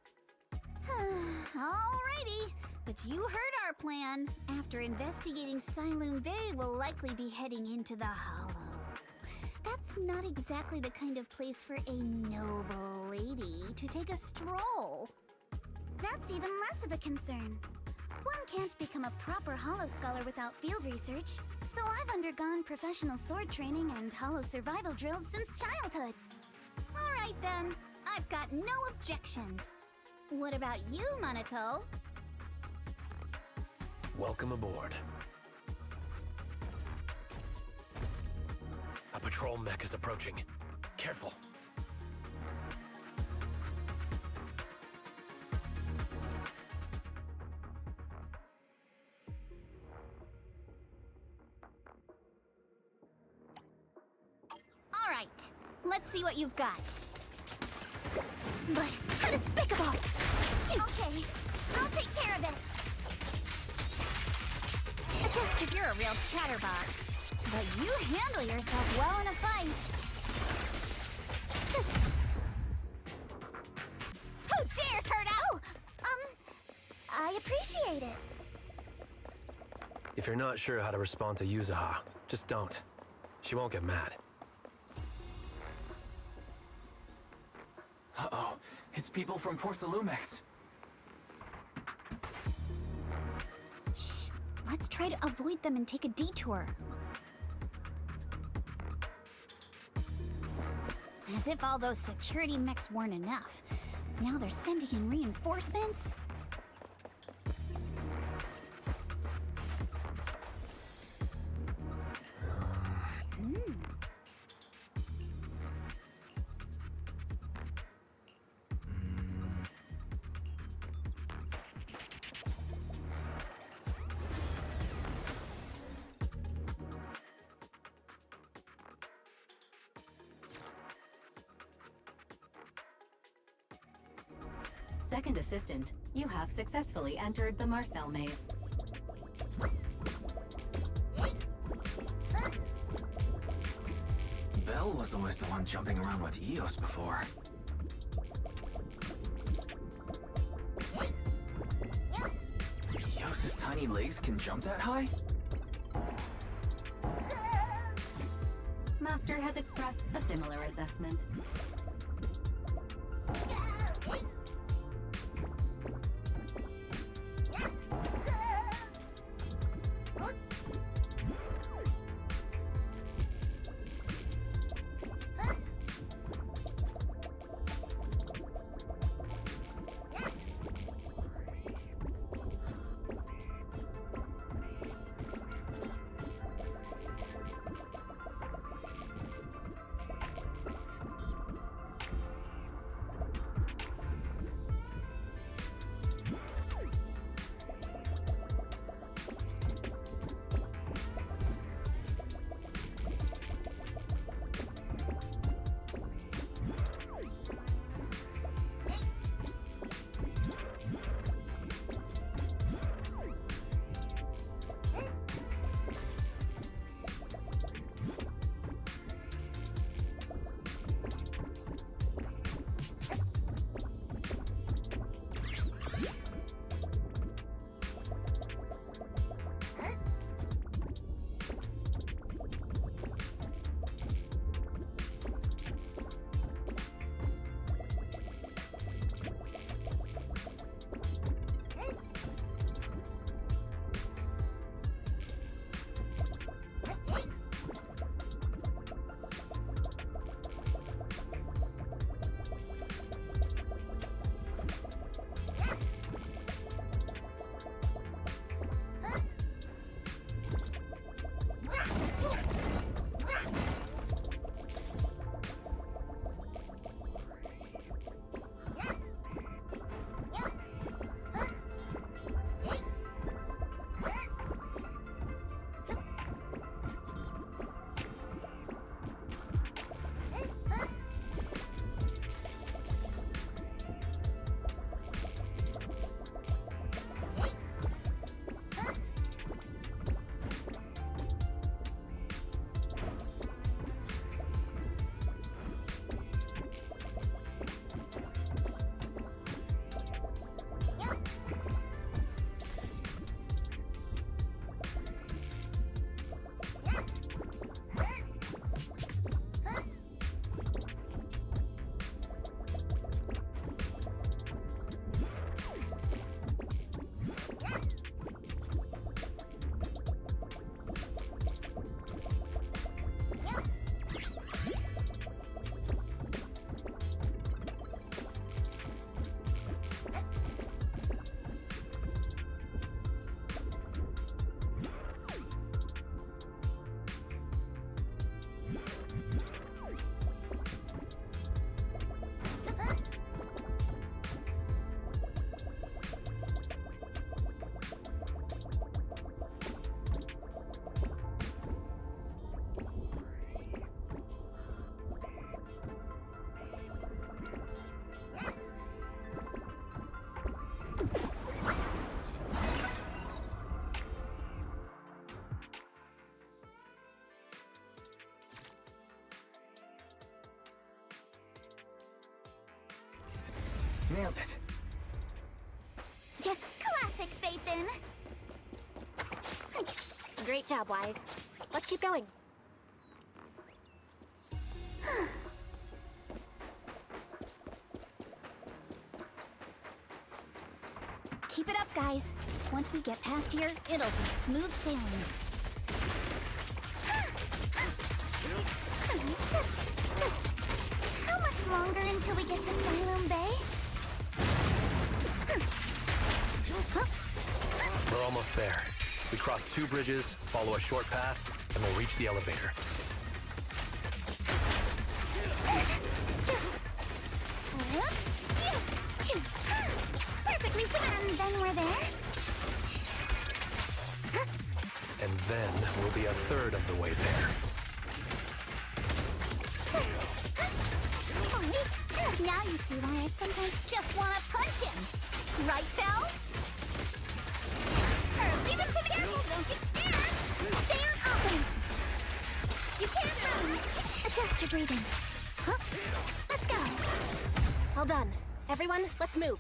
Alrighty, but you heard our plan. After investigating Sailoon Bay, we'll likely be heading into the Hollow. That's not exactly the kind of place for a noble lady to take a stroll. That's even less of a concern. One can't become a proper Hollow scholar without field research, so I've undergone professional sword training and Hollow survival drills since childhood. Alright then, I've got no objections. What about you, Minato? Welcome aboard. A patrol mech is approaching. Careful. Alright, let's see what you've got. But how despicable! Okay, I'll take care of it. Just you're a real chatterbox, but you handle yourself well in a fight. Who dares hurt out? Oh, I appreciate it. If you're not sure how to respond to Yuzuha, just don't. She won't get mad. Uh-oh, it's people from Porcelumex. Shh, let's try to avoid them and take a detour. As if all those security mechs weren't enough. Now they're sending in reinforcements? Second assistant, you have successfully entered the Marcel maze. Belle was always the one jumping around with Eos before. Eos's tiny legs can jump that high? Master has expressed a similar assessment. nailed it. Yeah, classic Phaethon. Great job, Wise. Let's keep going. Keep it up, guys. Once we get past here, it'll be smooth sailing. How much longer until we get to Siloam Bay? We're almost there. We cross 2 bridges, follow a short path, and we'll reach the elevator. Perfectly fine. And then we're there? And then we'll be a third of the way there. Now you see why I sometimes just want to punch him. Right, Belle? Leave it to me. Careful, don't get scared. Stay on offense. You can't move. Adjust your breathing. Huh? Let's go. All done. Everyone, let's move.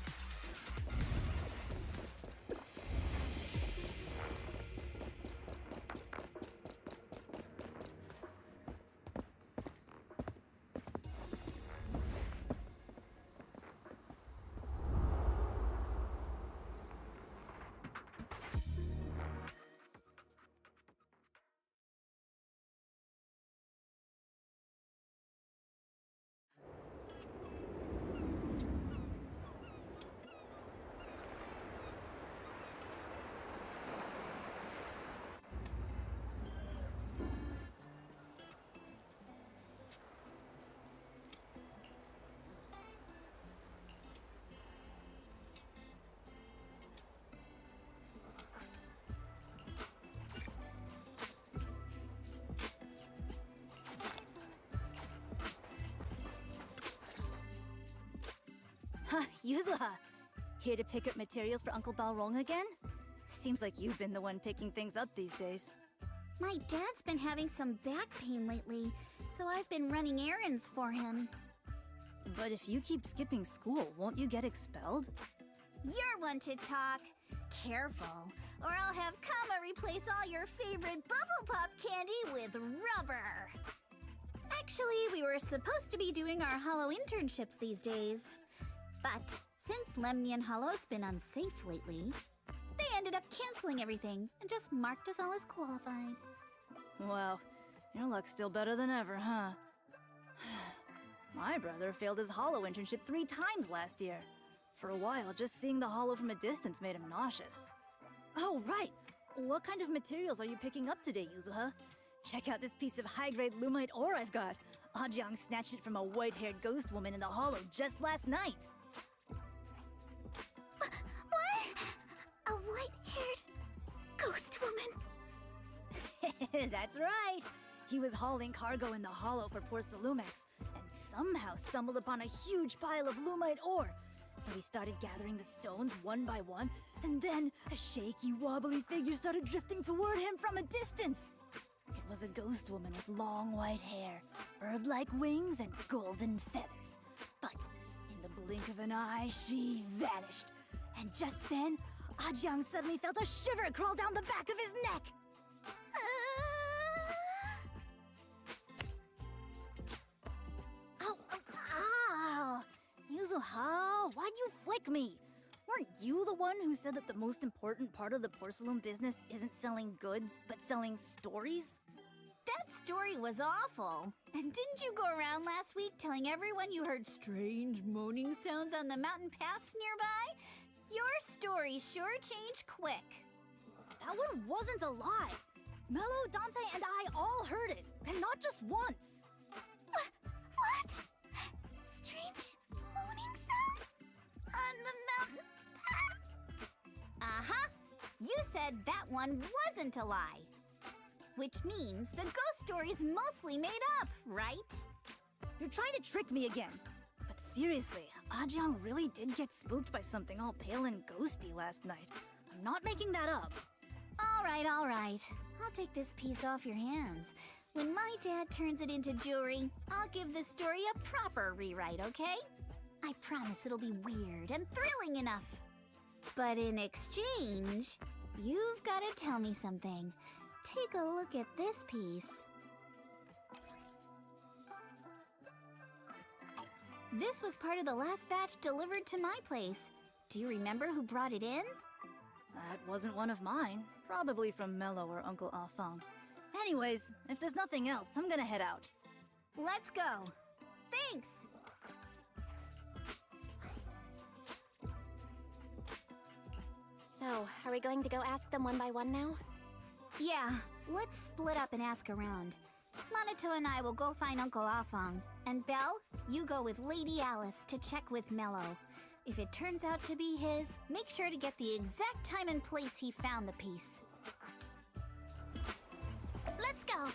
Huh, Yuzuha. Here to pick up materials for Uncle Balrog again? Seems like you've been the one picking things up these days. My dad's been having some back pain lately, so I've been running errands for him. But if you keep skipping school, won't you get expelled? You're one to talk. Careful, or I'll have Kama replace all your favorite Bubble Pop candy with rubber. Actually, we were supposed to be doing our Hollow internships these days. But since Lemnian Hollow's been unsafe lately, they ended up canceling everything and just marked us all as qualified. Wow, your luck's still better than ever, huh? My brother failed his Hollow internship 3 times last year. For a while, just seeing the Hollow from a distance made him nauseous. Oh, right! What kind of materials are you picking up today, Yuzuha? Check out this piece of high-grade Lumite ore I've got. Ajang snatched it from a white-haired ghost woman in the Hollow just last night. What? A white-haired ghost woman? That's right! He was hauling cargo in the Hollow for poor Salumex, and somehow stumbled upon a huge pile of Lumite ore. So he started gathering the stones one by one, and then a shaky, wobbly figure started drifting toward him from a distance. It was a ghost woman with long white hair, bird-like wings, and golden feathers. But in the blink of an eye, she vanished. And just then, Ajang suddenly felt a shiver crawl down the back of his neck. Ow! Yuzuha, why'd you flick me? Weren't you the one who said that the most important part of the porcelain business isn't selling goods, but selling stories? That story was awful. And didn't you go around last week telling everyone you heard strange moaning sounds on the mountain paths nearby? Your story sure changed quick. That one wasn't a lie. Mello, Dante, and I all heard it, and not just once. What? Strange moaning sounds? On the mountain path? Uh-huh. You said that one wasn't a lie. Which means the ghost story's mostly made up, right? You're trying to trick me again. But seriously, Ajang really did get spooked by something all pale and ghosty last night. I'm not making that up. All right. I'll take this piece off your hands. When my dad turns it into jewelry, I'll give the story a proper rewrite, okay? I promise it'll be weird and thrilling enough. But in exchange, you've got to tell me something. Take a look at this piece. This was part of the last batch delivered to my place. Do you remember who brought it in? That wasn't one of mine. Probably from Mello or Uncle Alphong. Anyways, if there's nothing else, I'm gonna head out. Let's go. Thanks! So, are we going to go ask them one by one now? Yeah, let's split up and ask around. Monato and I will go find Uncle Alphong. And Belle, you go with Lady Alice to check with Mello. If it turns out to be his, make sure to get the exact time and place he found the piece. Let's go!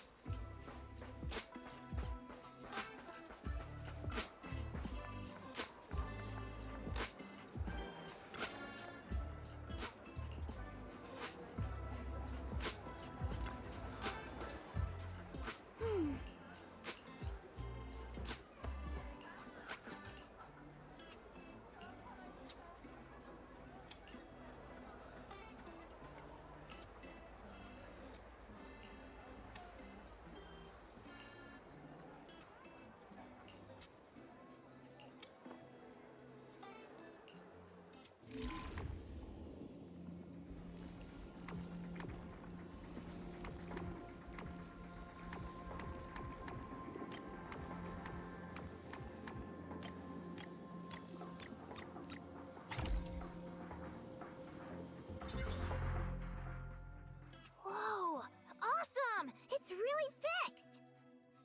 It's really fixed!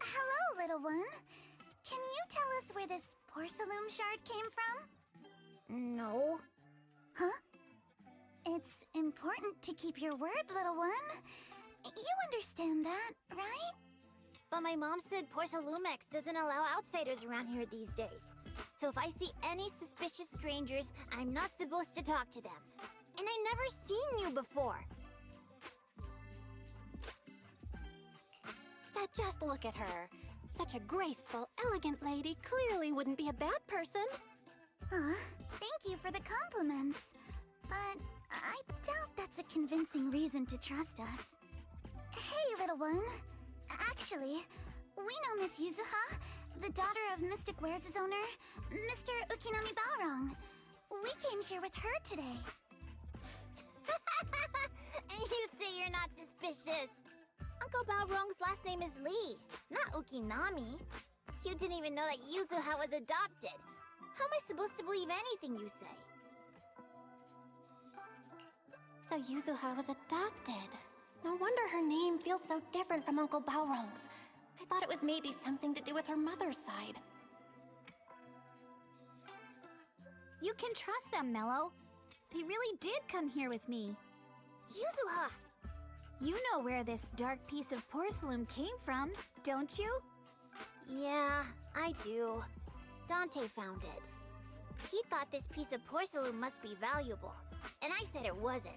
Hello, little one. Can you tell us where this porcelain shard came from? No. Huh? It's important to keep your word, little one. You understand that, right? But my mom said Porcelumex doesn't allow outsiders around here these days. So if I see any suspicious strangers, I'm not supposed to talk to them. And I never seen you before. But just look at her. Such a graceful, elegant lady clearly wouldn't be a bad person. Thank you for the compliments. But I doubt that's a convincing reason to trust us. Hey, little one. Actually, we know Miss Yuzuha, the daughter of Mystic Wares' owner, Mr. Ukinami Balrong. We came here with her today. And you say you're not suspicious. Uncle Balrong's last name is Lee, not Ukinami. You didn't even know that Yuzuha was adopted. How am I supposed to believe anything you say? So Yuzuha was adopted. No wonder her name feels so different from Uncle Balrong's. I thought it was maybe something to do with her mother's side. You can trust them, Mello. They really did come here with me. Yuzuha! You know where this dark piece of porcelain came from, don't you? Yeah, I do. Dante found it. He thought this piece of porcelain must be valuable, and I said it wasn't.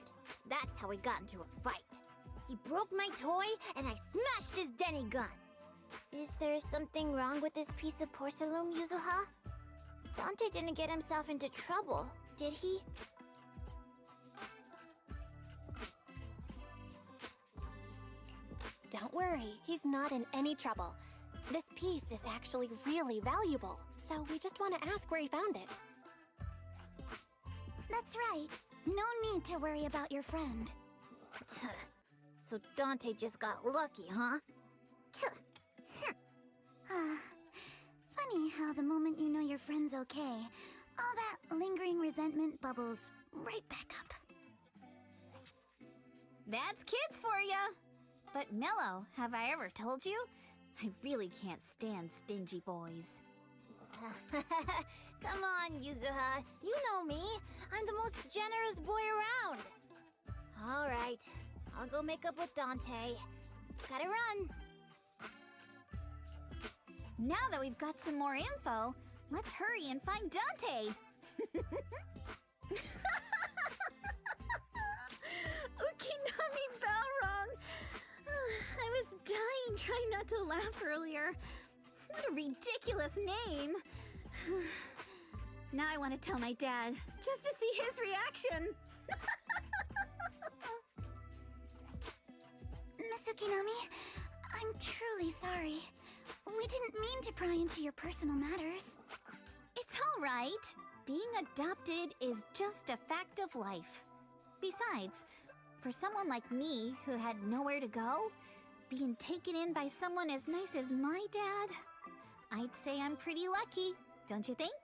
That's how we got into a fight. He broke my toy, and I smashed his Denny gun. Is there something wrong with this piece of porcelain, Yuzuha? Dante didn't get himself into trouble, did he? Don't worry, he's not in any trouble. This piece is actually really valuable, so we just want to ask where he found it. That's right. No need to worry about your friend. So Dante just got lucky, huh? Funny how the moment you know your friend's okay, all that lingering resentment bubbles right back up. That's kids for ya! But Mello, have I ever told you? I really can't stand stingy boys. Come on, Yuzuha. You know me. I'm the most generous boy around. All right. I'll go make up with Dante. Gotta run. Now that we've got some more info, let's hurry and find Dante. Ukinami Balrong! I was dying trying not to laugh earlier. What a ridiculous name. Now I want to tell my dad, just to see his reaction. Miss Ukinami, I'm truly sorry. We didn't mean to pry into your personal matters. It's all right. Being adopted is just a fact of life. Besides, for someone like me who had nowhere to go, being taken in by someone as nice as my dad, I'd say I'm pretty lucky, don't you think?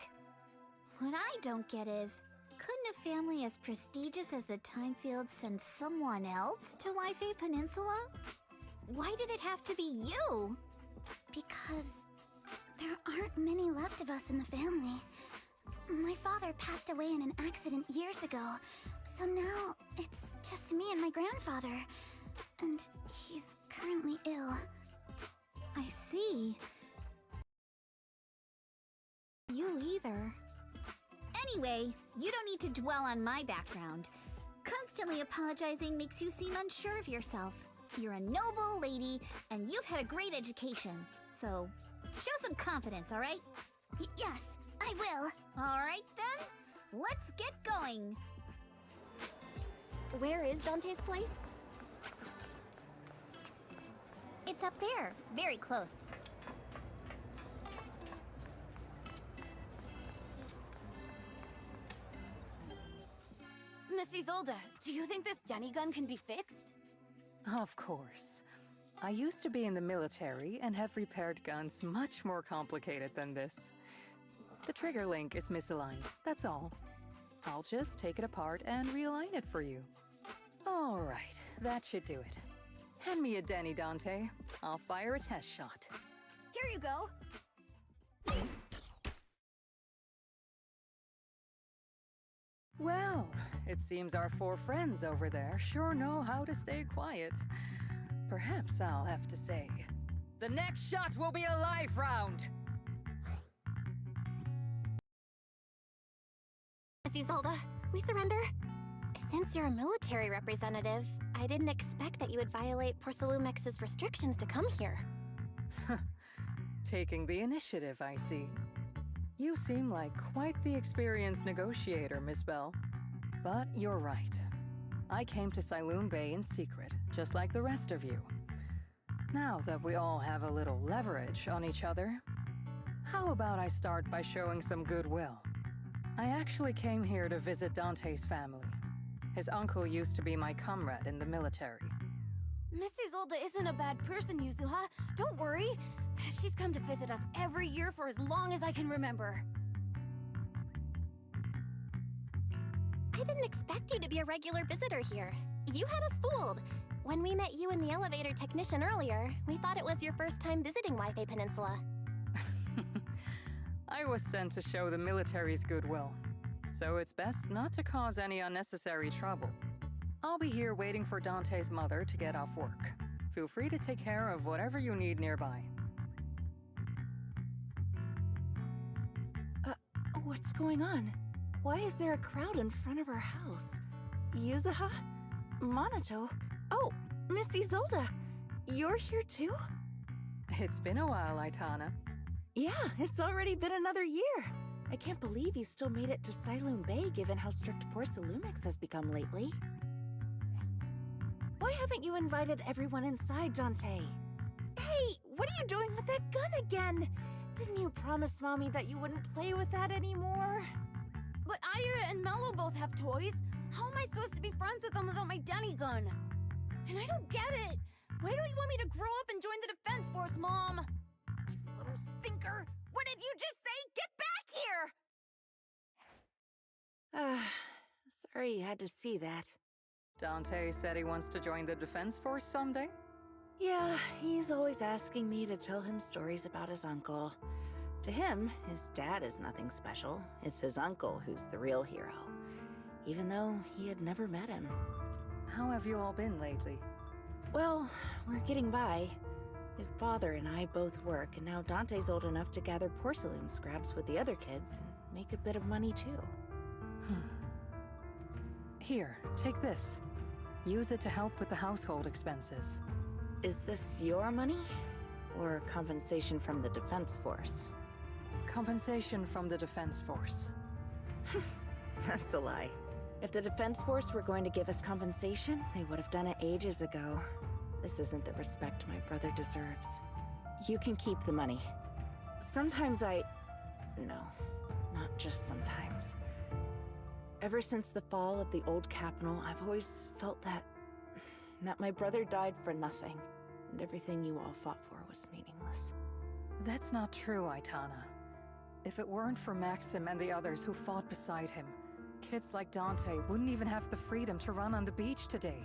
What I don't get is, couldn't a family as prestigious as the Timefields send someone else to Wi-Fi Peninsula? Why did it have to be you? Because there aren't many left of us in the family. My father passed away in an accident years ago, so now it's just me and my grandfather. And he's currently ill. I see. You either. Anyway, you don't need to dwell on my background. Constantly apologizing makes you seem unsure of yourself. You're a noble lady, and you've had a great education. So, show some confidence, all right? Yes, I will. All right, then. Let's get going. Where is Dante's place? It's up there, very close. Miss Isolde, do you think this Denny gun can be fixed? Of course. I used to be in the military and have repaired guns much more complicated than this. The trigger link is misaligned, that's all. I'll just take it apart and realign it for you. All right, that should do it. Hand me a Denny, Dante. I'll fire a test shot. Here you go. Well, it seems our four friends over there sure know how to stay quiet. Perhaps I'll have to say, the next shot will be a live round! Miss Isolde, we surrender. Since you're a military representative, I didn't expect that you would violate Porcelumex's restrictions to come here. Taking the initiative, I see. You seem like quite the experienced negotiator, Miss Bell. But you're right. I came to Siloon Bay in secret, just like the rest of you. Now that we all have a little leverage on each other, how about I start by showing some goodwill? I actually came here to visit Dante's family. His uncle used to be my comrade in the military. Miss Isolde isn't a bad person, Yuzuha. Don't worry. She's come to visit us every year for as long as I can remember. I didn't expect you to be a regular visitor here. You had us fooled. When we met you and the elevator technician earlier, we thought it was your first time visiting Wi-Fi Peninsula. I was sent to show the military's goodwill, so it's best not to cause any unnecessary trouble. I'll be here waiting for Dante's mother to get off work. Feel free to take care of whatever you need nearby. What's going on? Why is there a crowd in front of our house? Yuzuha? Monato? Oh, Miss Isolde! You're here too? It's been a while, Aitana. Yeah, it's already been another year. I can't believe you still made it to Siloon Bay given how strict Porcelumix has become lately. Why haven't you invited everyone inside, Dante? Hey, what are you doing with that gun again? Didn't you promise Mommy that you wouldn't play with that anymore? But Aya and Mello both have toys. How am I supposed to be friends with them without my Denny gun? And I don't get it. Why don't you want me to grow up and join the Defense Force, Mom? You little stinker! What did you just say? Get back here! Sorry you had to see that. Dante said he wants to join the Defense Force someday? Yeah, he's always asking me to tell him stories about his uncle. To him, his dad is nothing special. It's his uncle who's the real hero, even though he had never met him. How have you all been lately? Well, we're getting by. His father and I both work, and now Dante's old enough to gather porcelain scraps with the other kids and make a bit of money too. Here, take this. Use it to help with the household expenses. Is this your money? Or compensation from the Defense Force? Compensation from the Defense Force. That's a lie. If the Defense Force were going to give us compensation, they would have done it ages ago. This isn't the respect my brother deserves. You can keep the money. Sometimes No, not just sometimes. Ever since the fall of the old capital, I've always felt that my brother died for nothing, and everything you all fought for was meaningless. That's not true, Aitana. If it weren't for Maxim and the others who fought beside him, kids like Dante wouldn't even have the freedom to run on the beach today.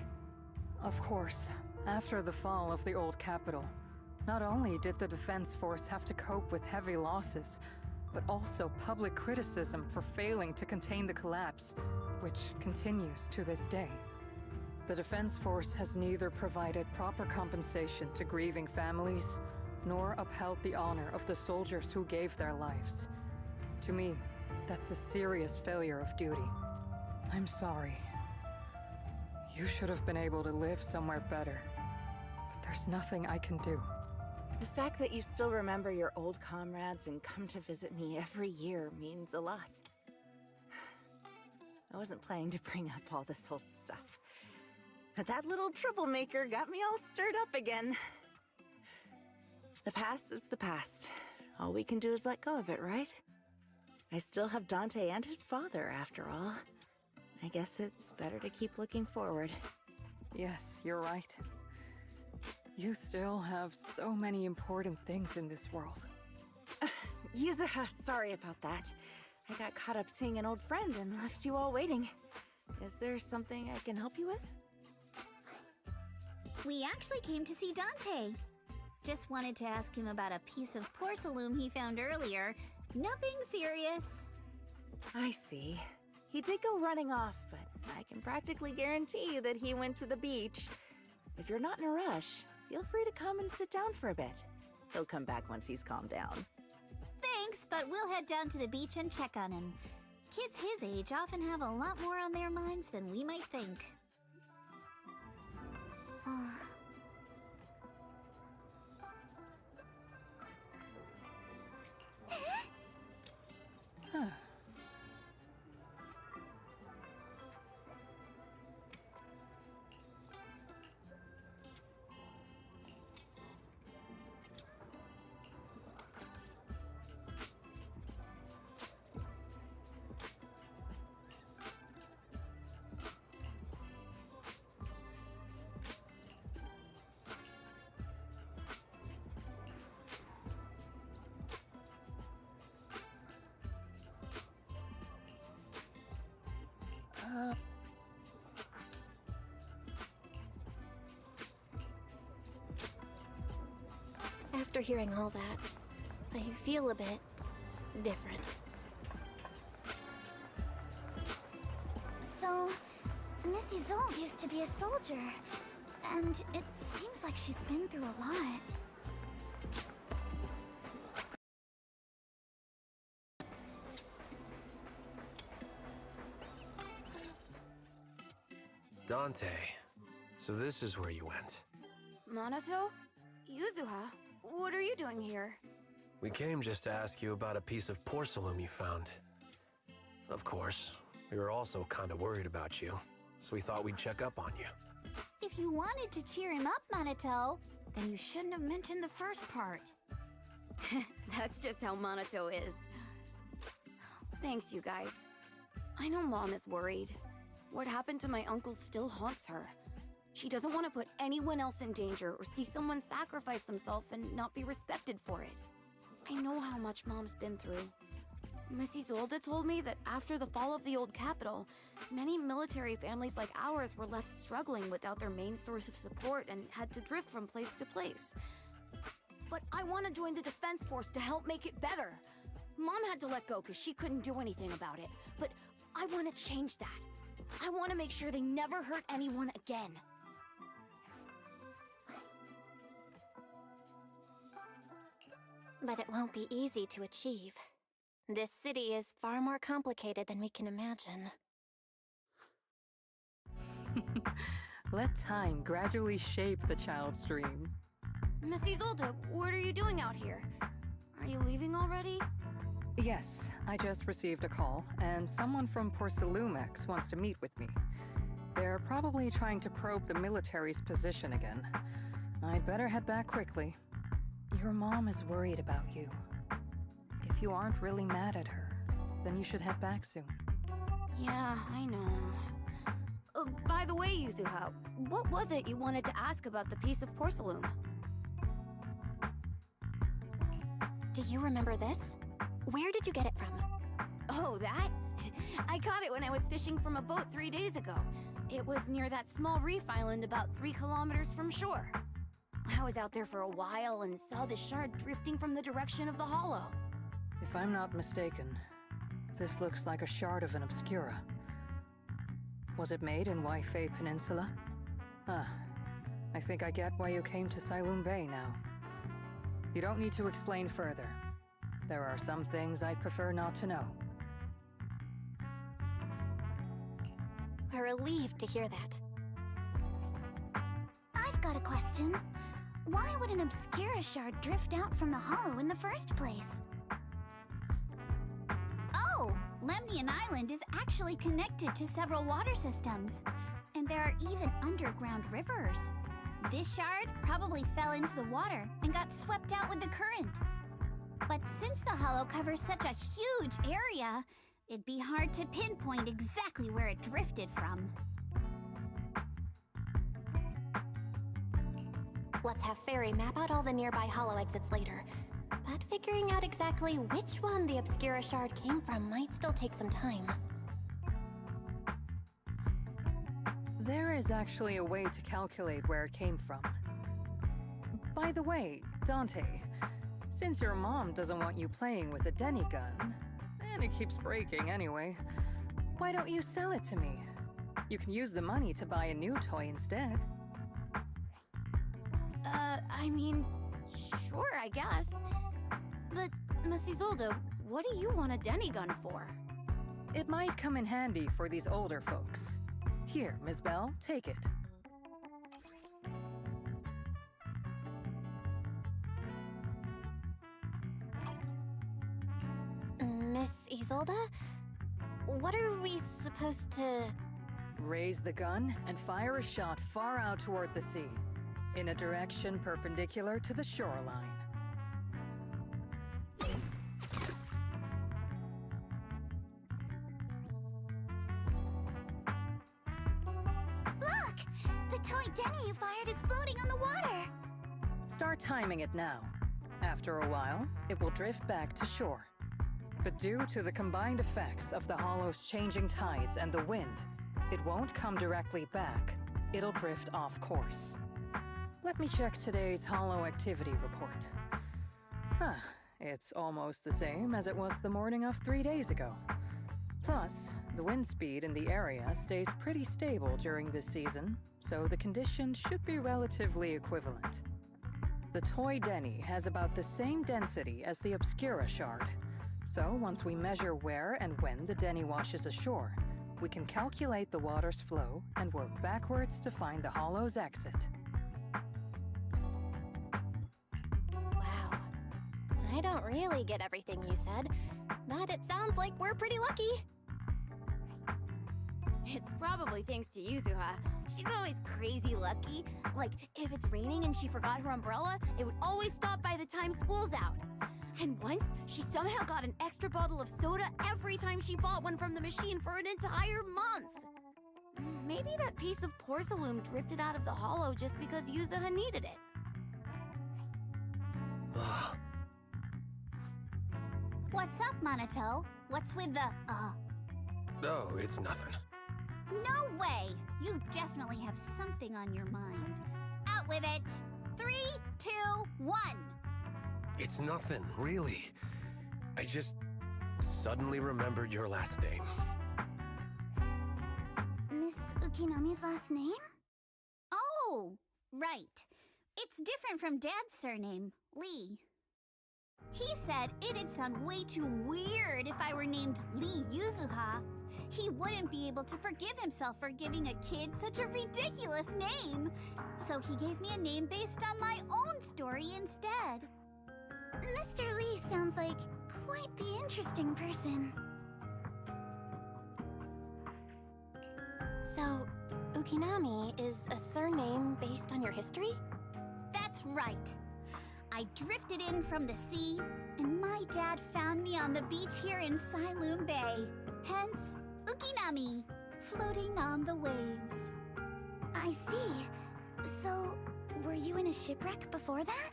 Of course, after the fall of the old capital, not only did the Defense Force have to cope with heavy losses, but also public criticism for failing to contain the collapse, which continues to this day. The Defense Force has neither provided proper compensation to grieving families, nor upheld the honor of the soldiers who gave their lives. To me, that's a serious failure of duty. I'm sorry. You should have been able to live somewhere better, but there's nothing I can do. The fact that you still remember your old comrades and come to visit me every year means a lot. I wasn't planning to bring up all this old stuff, but that little troublemaker got me all stirred up again. The past is the past. All we can do is let go of it, right? I still have Dante and his father, after all. I guess it's better to keep looking forward. Yes, you're right. You still have so many important things in this world. Yuzuha, sorry about that. I got caught up seeing an old friend and left you all waiting. Is there something I can help you with? We actually came to see Dante. Just wanted to ask him about a piece of porcelain he found earlier. Nothing serious. I see. He did go running off, but I can practically guarantee that he went to the beach. If you're not in a rush, feel free to come and sit down for a bit. He'll come back once he's calmed down. Thanks, but we'll head down to the beach and check on him. Kids his age often have a lot more on their minds than we might think. Huh. After hearing all that, I feel a bit different. So, Miss Isolde used to be a soldier, and it seems like she's been through a lot. Dante, so this is where you went. Minato? Yuzuha? What are you doing here? We came just to ask you about a piece of porcelain you found. Of course, we were also kind of worried about you, so we thought we'd check up on you. If you wanted to cheer him up, Minato, then you shouldn't have mentioned the first part. That's just how Minato is. Thanks, you guys. I know Mom is worried. What happened to my uncle still haunts her. She doesn't want to put anyone else in danger or see someone sacrifice themselves and not be respected for it. I know how much Mom's been through. Miss Isolde told me that after the fall of the old capital, many military families like ours were left struggling without their main source of support and had to drift from place to place. But I want to join the Defense Force to help make it better. Mom had to let go because she couldn't do anything about it, but I want to change that. I want to make sure they never hurt anyone again. But it won't be easy to achieve. This city is far more complicated than we can imagine. Let time gradually shape the child's dream. Miss Isolde, what are you doing out here? Are you leaving already? Yes, I just received a call, and someone from Porcelumex wants to meet with me. They're probably trying to probe the military's position again. I'd better head back quickly. Your mom is worried about you. If you aren't really mad at her, then you should head back soon. Yeah, I know. By the way, Yuzuha, what was it you wanted to ask about the piece of porcelain? Do you remember this? Where did you get it from? Oh, that? I caught it when I was fishing from a boat 3 days ago. It was near that small reef island about 3 kilometers from shore. I was out there for a while and saw the shard drifting from the direction of the hollow. If I'm not mistaken, this looks like a shard of an Obscura. Was it made in Waifei Peninsula? Ah, I think I get why you came to Sailoon Bay now. You don't need to explain further. There are some things I'd prefer not to know. We're relieved to hear that. I've got a question. Why would an Obscura shard drift out from the hollow in the first place? Oh, Lemnian Island is actually connected to several water systems. And there are even underground rivers. This shard probably fell into the water and got swept out with the current. But since the hollow covers such a huge area, it'd be hard to pinpoint exactly where it drifted from. Let's have Fairy map out all the nearby hollow exits later. But figuring out exactly which one the Obscura shard came from might still take some time. There is actually a way to calculate where it came from. By the way, Dante, since your mom doesn't want you playing with a Denny gun, and it keeps breaking anyway, why don't you sell it to me? You can use the money to buy a new toy instead. I mean, sure, I guess. But, Miss Isolde, what do you want a Denny gun for? It might come in handy for these older folks. Here, Ms. Bell, take it. Miss Isolde? What are we supposed to... Raise the gun and fire a shot far out toward the sea, in a direction perpendicular to the shoreline. Look! The toy Denny you fired is floating on the water! Start timing it now. After a while, it will drift back to shore. But due to the combined effects of the hollow's changing tides and the wind, it won't come directly back. It'll drift off course. Let me check today's hollow activity report. It's almost the same as it was the morning of 3 days ago. Plus, the wind speed in the area stays pretty stable during this season, so the conditions should be relatively equivalent. The toy Denny has about the same density as the Obscura shard. So once we measure where and when the Denny washes ashore, we can calculate the water's flow and work backwards to find the hollow's exit. Wow. I don't really get everything you said, but it sounds like we're pretty lucky. It's probably thanks to Yuzuha. She's always crazy lucky. Like, if it's raining and she forgot her umbrella, it would always stop by the time school's out. And once, she somehow got an extra bottle of soda every time she bought one from the machine for an entire month. Maybe that piece of porcelain drifted out of the hollow just because Yuzuha needed it. What's up, Monato? What's with the, Oh, it's nothing. No way! You definitely have something on your mind. Out with it! 3, 2, 1! It's nothing, really. I just suddenly remembered your last name. Miss Ukinami's last name? Oh, right. It's different from Dad's surname, Lee. He said it'd sound way too weird if I were named Lee Yuzuha. He wouldn't be able to forgive himself for giving a kid such a ridiculous name. So he gave me a name based on my own story instead. Mr. Lee sounds like quite the interesting person. So, Ukinami is a surname based on your history? That's right. I drifted in from the sea, and my dad found me on the beach here in Sailoon Bay. Hence, Ukinami, floating on the waves. I see. So, were you in a shipwreck before that?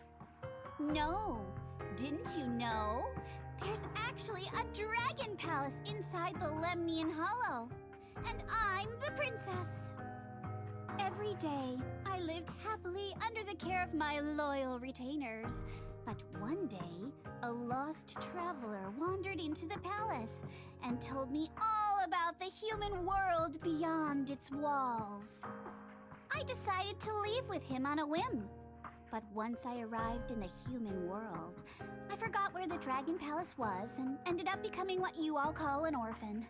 No. Didn't you know? There's actually a dragon palace inside the Lemnian Hollow. And I'm the princess. Every day, I lived happily under the care of my loyal retainers. But one day, a lost traveler wandered into the palace and told me all about the human world beyond its walls. I decided to leave with him on a whim. But once I arrived in the human world, I forgot where the Dragon Palace was and ended up becoming what you all call an orphan.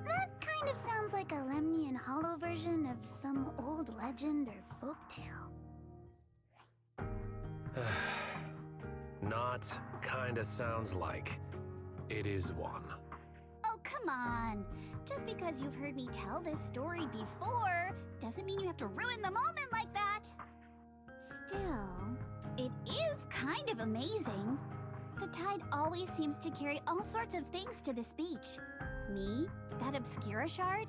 That kind of sounds like a Lemnian Hollow version of some old legend or folktale. Not kinda sounds like. It is one. Oh, come on. Just because you've heard me tell this story before doesn't mean you have to ruin the moment like that. Still, it is kind of amazing. The tide always seems to carry all sorts of things to this beach. Me, that Obscura shard,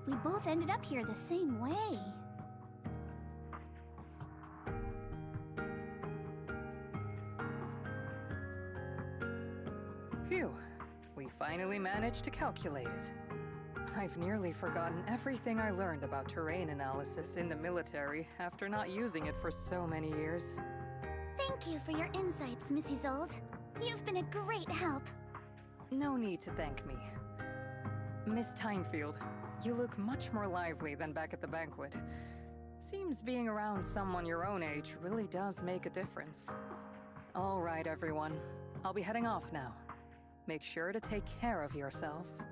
we both ended up here the same way. Phew. We finally managed to calculate it. I've nearly forgotten everything I learned about terrain analysis in the military after not using it for so many years. Thank you for your insights, Mrs. Zold. You've been a great help. No need to thank me. Miss Timefield, you look much more lively than back at the banquet. Seems being around someone your own age really does make a difference. All right, everyone. I'll be heading off now. Make sure to take care of yourselves.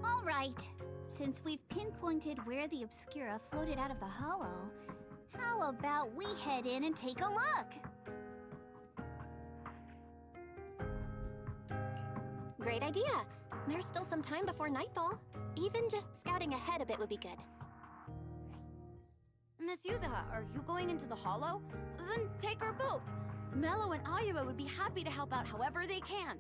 All right. Since we've pinpointed where the Obscura floated out of the hollow, how about we head in and take a look? Great idea. There's still some time before nightfall. Even just scouting ahead a bit would be good. Miss Yuzuha, are you going into the hollow? Then take our boat. Mello and Ayuba would be happy to help out however they can.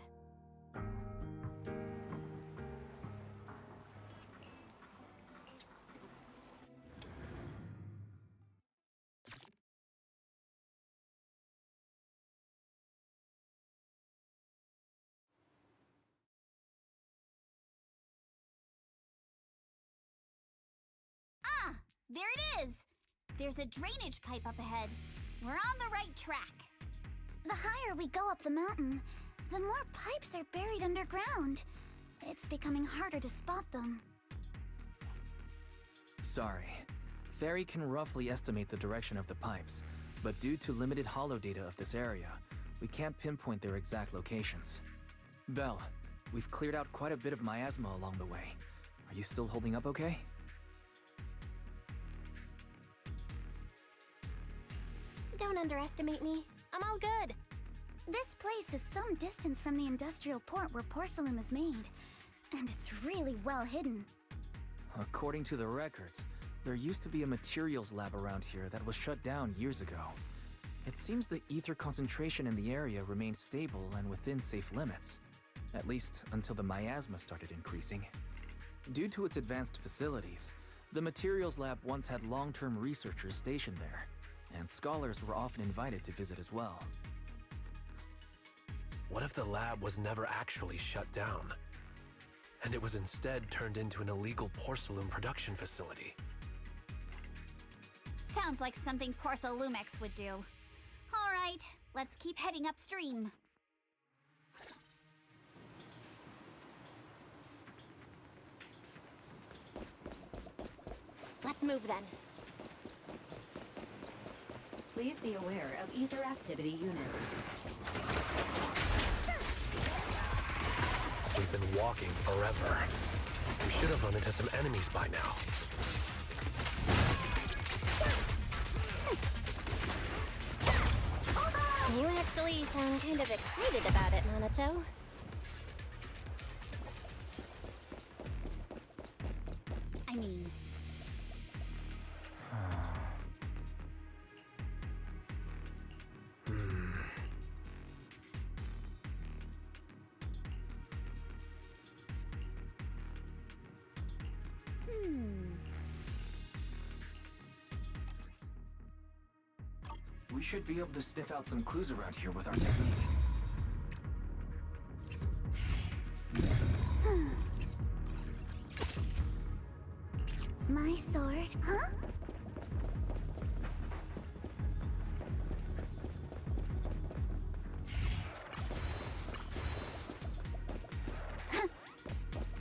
Ah, there it is! There's a drainage pipe up ahead. We're on the right track. The higher we go up the mountain, the more pipes are buried underground. It's becoming harder to spot them. Sorry. Fairy can roughly estimate the direction of the pipes, but due to limited holo data of this area, we can't pinpoint their exact locations. Belle, we've cleared out quite a bit of miasma along the way. Are you still holding up okay? Don't underestimate me. I'm all good. This place is some distance from the industrial port where porcelain is made, and it's really well hidden. According to the records, there used to be a materials lab around here that was shut down years ago. It seems the ether concentration in the area remained stable and within safe limits, at least until the miasma started increasing. Due to its advanced facilities, the materials lab once had long-term researchers stationed there, and scholars were often invited to visit as well. What if the lab was never actually shut down, and it was instead turned into an illegal porcelain production facility? Sounds like something Porcelumex would do. All right, let's keep heading upstream. Let's move then. Please be aware of ether activity units. We've been walking forever. We should have run into some enemies by now. Hold You actually sound kind of excited about it, Minato. I mean... We should be able to sniff out some clues around here with our technique. My sword, huh?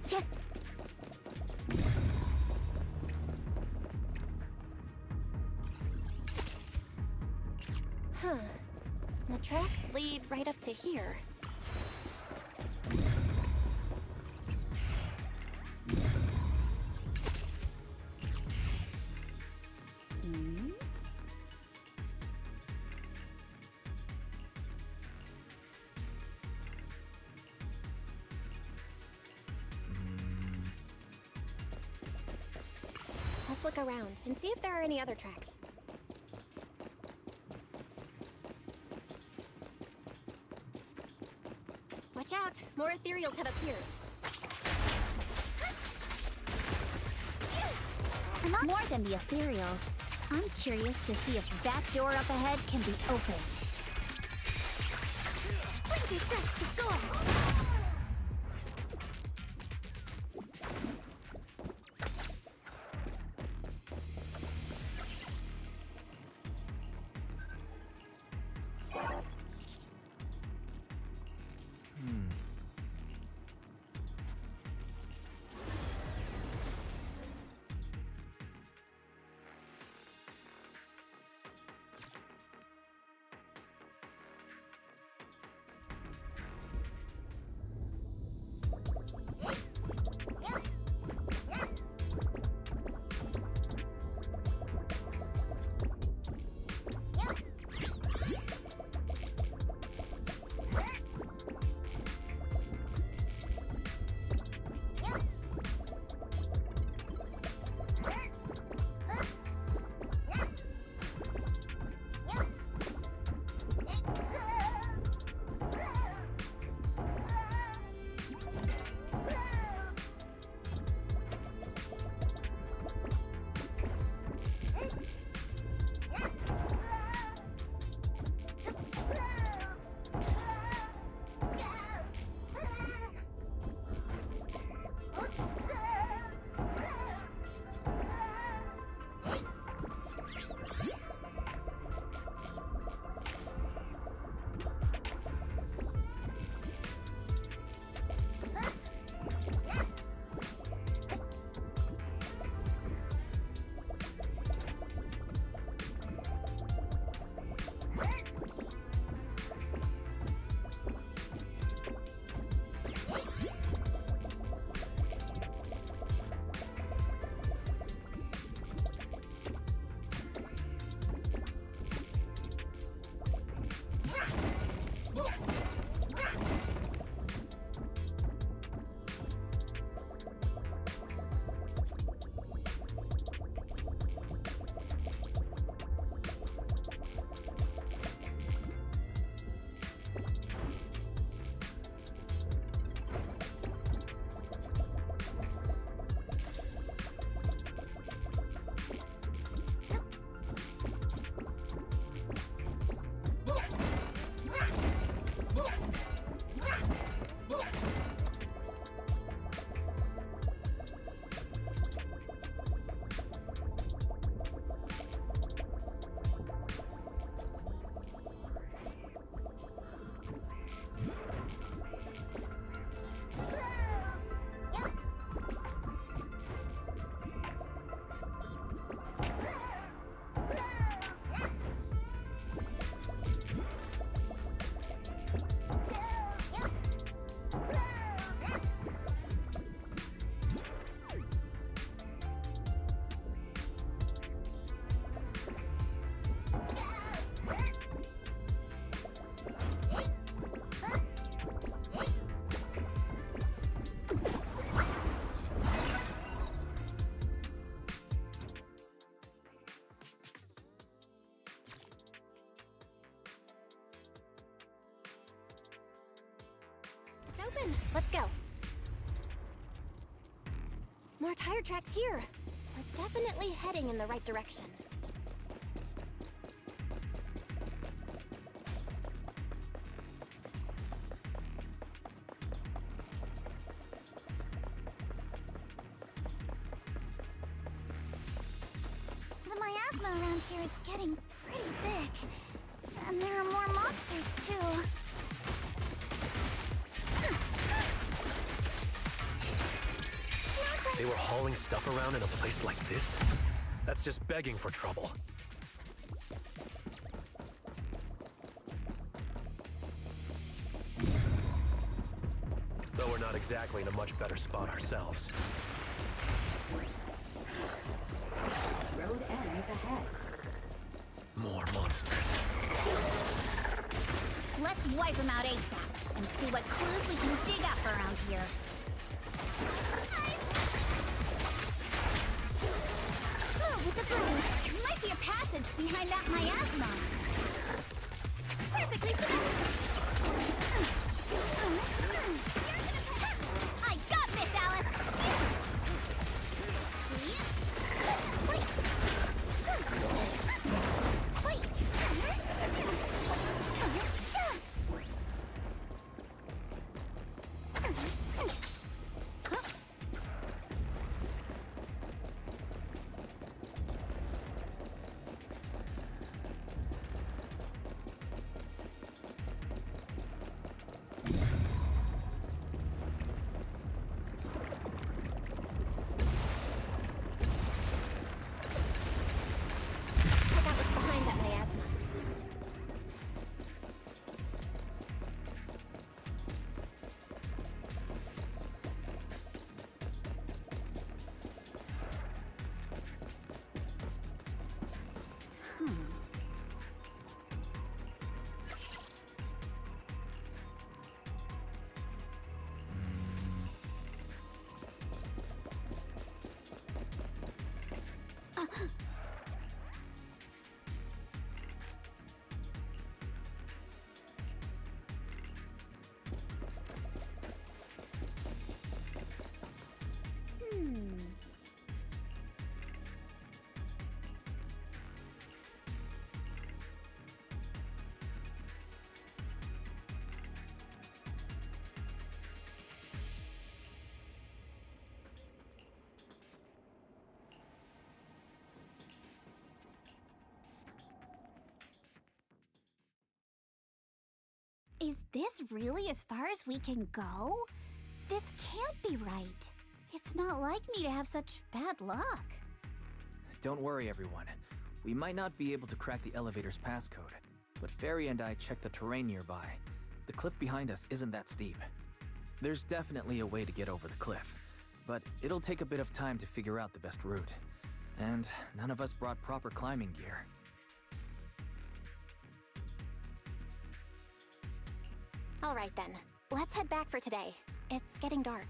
Yeah. Huh. The tracks lead right up to here. Let's look around and see if there are any other tracks. Watch out! More ethereals have appeared. More than the ethereals. I'm curious to see if that door up ahead can be opened. Blinky stretch the score! open. Let's go. More tire tracks here. We're definitely heading in the right direction. The miasma around here is getting pretty thick. And there are more monsters, too. They were hauling stuff around in a place like this? That's just begging for trouble. Though we're not exactly in a much better spot ourselves. Road ends ahead. More monsters. Let's wipe them out ASAP and see what clues we can dig up around here. Move with the broom. There might be a passage behind that miasma. Perfectly symmetrical. I got this, Alice. Check out what's behind that miasma. Is this really as far as we can go? This can't be right. It's not like me to have such bad luck. Don't worry, everyone. We might not be able to crack the elevator's passcode, but Fairy and I checked the terrain nearby. The cliff behind us isn't that steep. There's definitely a way to get over the cliff, but it'll take a bit of time to figure out the best route. And none of us brought proper climbing gear. All right then, let's head back for today. It's getting dark.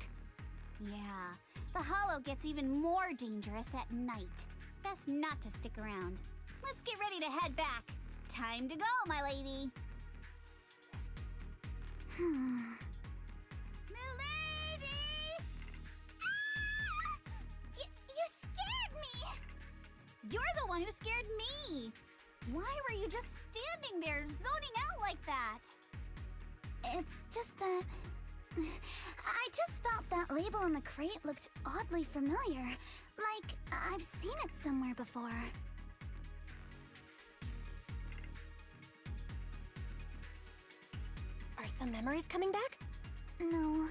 Yeah, the hollow gets even more dangerous at night. Best not to stick around. Let's get ready to head back. Time to go, my lady. Milady! Ah! You scared me! You're the one who scared me! Why were you just standing there, zoning out like that? It's just that... I just felt that label on the crate looked oddly familiar. Like, I've seen it somewhere before. Are some memories coming back? No,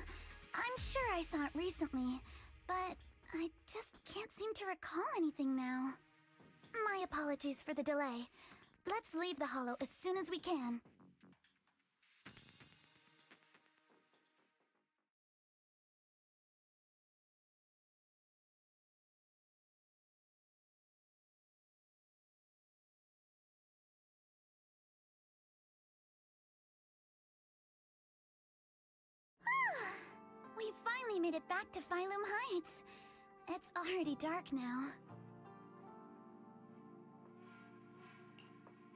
I'm sure I saw it recently, but I just can't seem to recall anything now. My apologies for the delay. Let's leave the hollow as soon as we can. We finally made it back to Phaethon Heights. It's already dark now.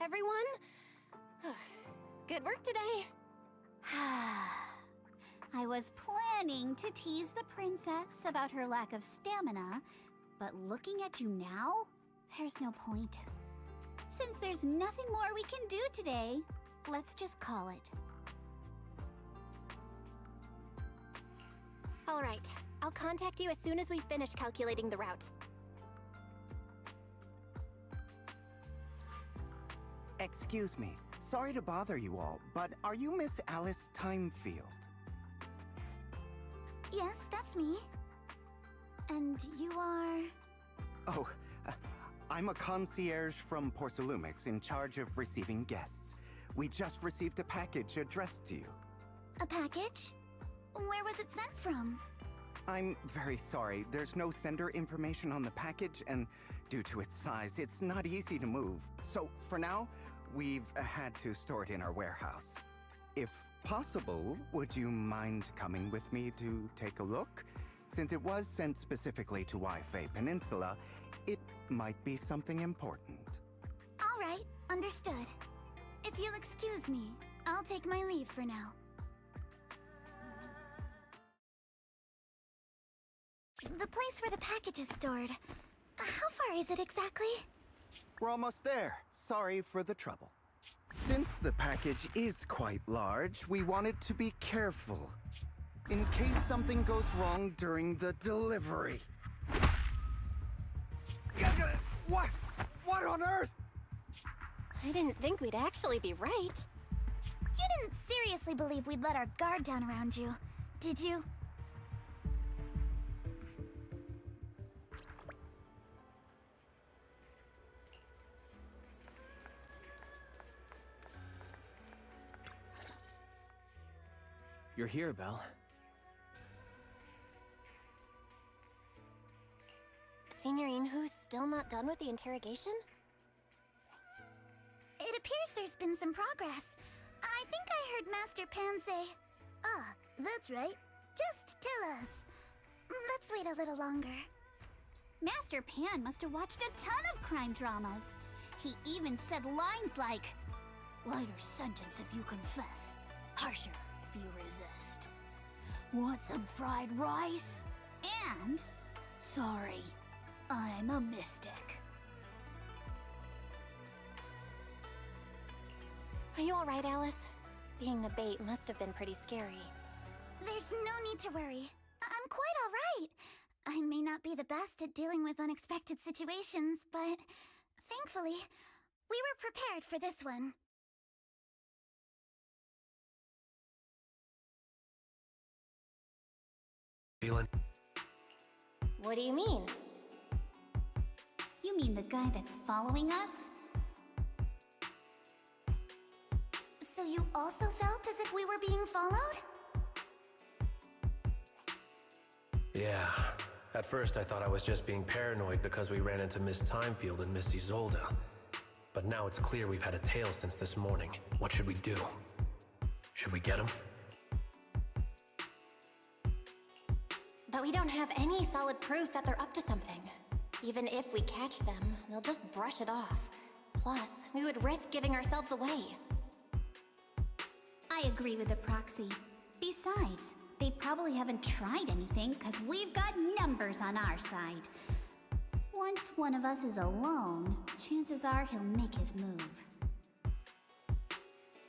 Everyone? Good work today. I was planning to tease the princess about her lack of stamina, but looking at you now, there's no point. Since there's nothing more we can do today, let's just call it. All right, I'll contact you as soon as we finish calculating the route. Excuse me. Sorry to bother you all, but are you Miss Alice Timefield? Yes, that's me. And you are... Oh, I'm a concierge from Porcelumix in charge of receiving guests. We just received a package addressed to you. A package? Where was it sent from? I'm very sorry. There's no sender information on the package, and due to its size, it's not easy to move. So, for now, we've had to store it in our warehouse. If possible, would you mind coming with me to take a look? Since it was sent specifically to Wi-Fi Peninsula, it might be something important. All right, understood. If you'll excuse me, I'll take my leave for now. The place where the package is stored. How far is it exactly? We're almost there. Sorry for the trouble. Since the package is quite large, we wanted to be careful. In case something goes wrong during the delivery. What? What on earth? I didn't think we'd actually be right. You didn't seriously believe we'd let our guard down around you, did you? You're here, Belle. Signorine who's still not done with the interrogation? It appears there's been some progress. I think I heard Master Pan say... Ah, that's right. Just tell us. Let's wait a little longer. Master Pan must have watched a ton of crime dramas. He even said lines like, "Lighter sentence if you confess, harsher if you resist. Want some fried rice? And, sorry, I'm a mystic." Are you alright, Alice? Being the bait must have been pretty scary. There's no need to worry. I'm quite alright. I may not be the best at dealing with unexpected situations, but thankfully, we were prepared for this one. Feeling? What do you mean? You mean the guy that's following us? So you also felt as if we were being followed? Yeah. At first I thought I was just being paranoid because we ran into Miss Timefield and Miss Isolde. But now it's clear we've had a tail since this morning. What should we do? Should we get him? But we don't have any solid proof that they're up to something. Even if we catch them, they'll just brush it off. Plus, we would risk giving ourselves away. I agree with the proxy. Besides, they probably haven't tried anything because we've got numbers on our side. Once one of us is alone, chances are he'll make his move.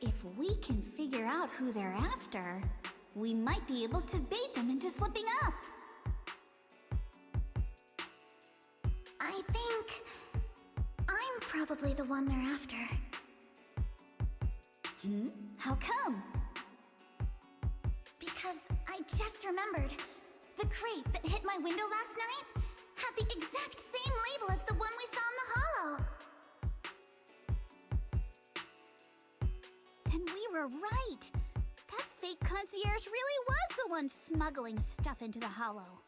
If we can figure out who they're after, we might be able to bait them into slipping up. I think... I'm probably the one they're after. How come? Because I just remembered. The crate that hit my window last night had the exact same label as the one we saw in the hollow. Then we were right. That fake concierge really was the one smuggling stuff into the hollow.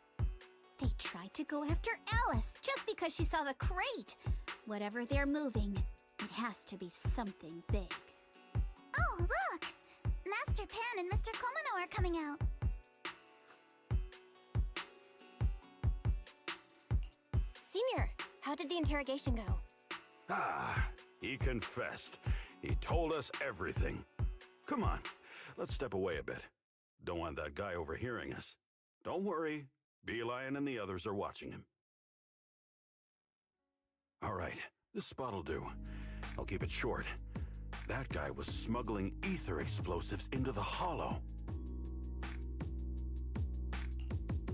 They tried to go after Alice just because she saw the crate. Whatever they're moving, it has to be something big. Oh, look! Master Pan and Mr. Komino are coming out. Senior, how did the interrogation go? Ah, he confessed. He told us everything. Come on, let's step away a bit. Don't want that guy overhearing us. Don't worry. Beelion and the others are watching him. All right, this spot'll do. I'll keep it short. That guy was smuggling ether explosives into the Hollow.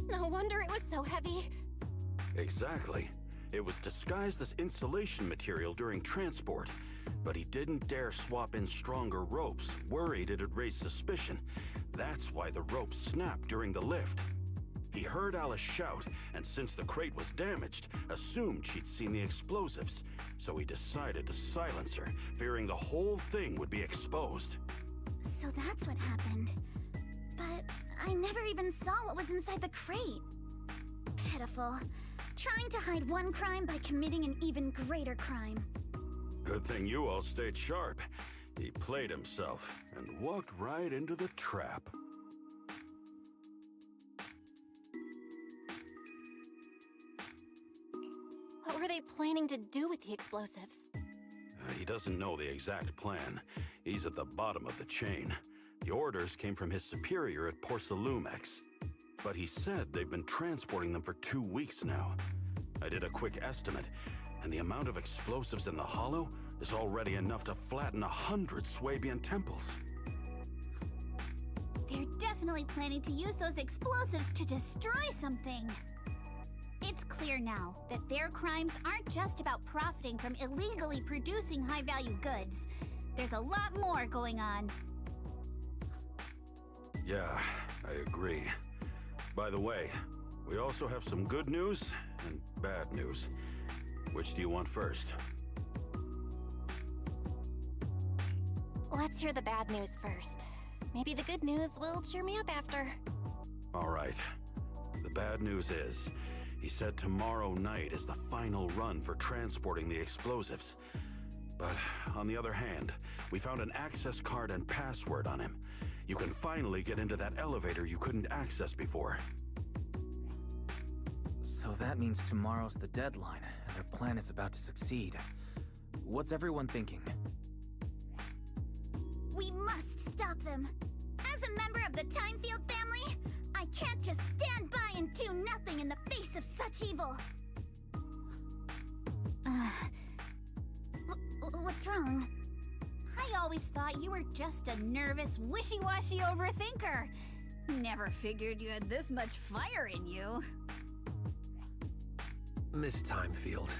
No wonder it was so heavy. Exactly. It was disguised as insulation material during transport, but he didn't dare swap in stronger ropes, worried it'd raise suspicion. That's why the ropes snapped during the lift. He heard Alice shout, and since the crate was damaged, assumed she'd seen the explosives, so he decided to silence her, fearing the whole thing would be exposed. So that's what happened. But I never even saw what was inside the crate. Pitiful. Trying to hide one crime by committing an even greater crime. Good thing you all stayed sharp. He played himself and walked right into the trap. What were they planning to do with the explosives? He doesn't know the exact plan. He's at the bottom of the chain. The orders came from his superior at Porcelumex. But he said they've been transporting them for 2 weeks now. I did a quick estimate, and the amount of explosives in the Hollow is already enough to flatten 100 Swabian temples. They're definitely planning to use those explosives to destroy something. It's clear now that their crimes aren't just about profiting from illegally producing high-value goods. There's a lot more going on. Yeah, I agree. By the way, we also have some good news and bad news. Which do you want first? Let's hear the bad news first. Maybe the good news will cheer me up after. All right. The bad news is, he said tomorrow night is the final run for transporting the explosives. But on the other hand, we found an access card and password on him. You can finally get into that elevator you couldn't access before. So that means tomorrow's the deadline, and their plan is about to succeed. What's everyone thinking? We must stop them. As a member of the Timefield family, I can't just stand by and do nothing in the face of such evil. What's wrong? I always thought you were just a nervous, wishy-washy overthinker. Never figured you had this much fire in you. Miss Timefield,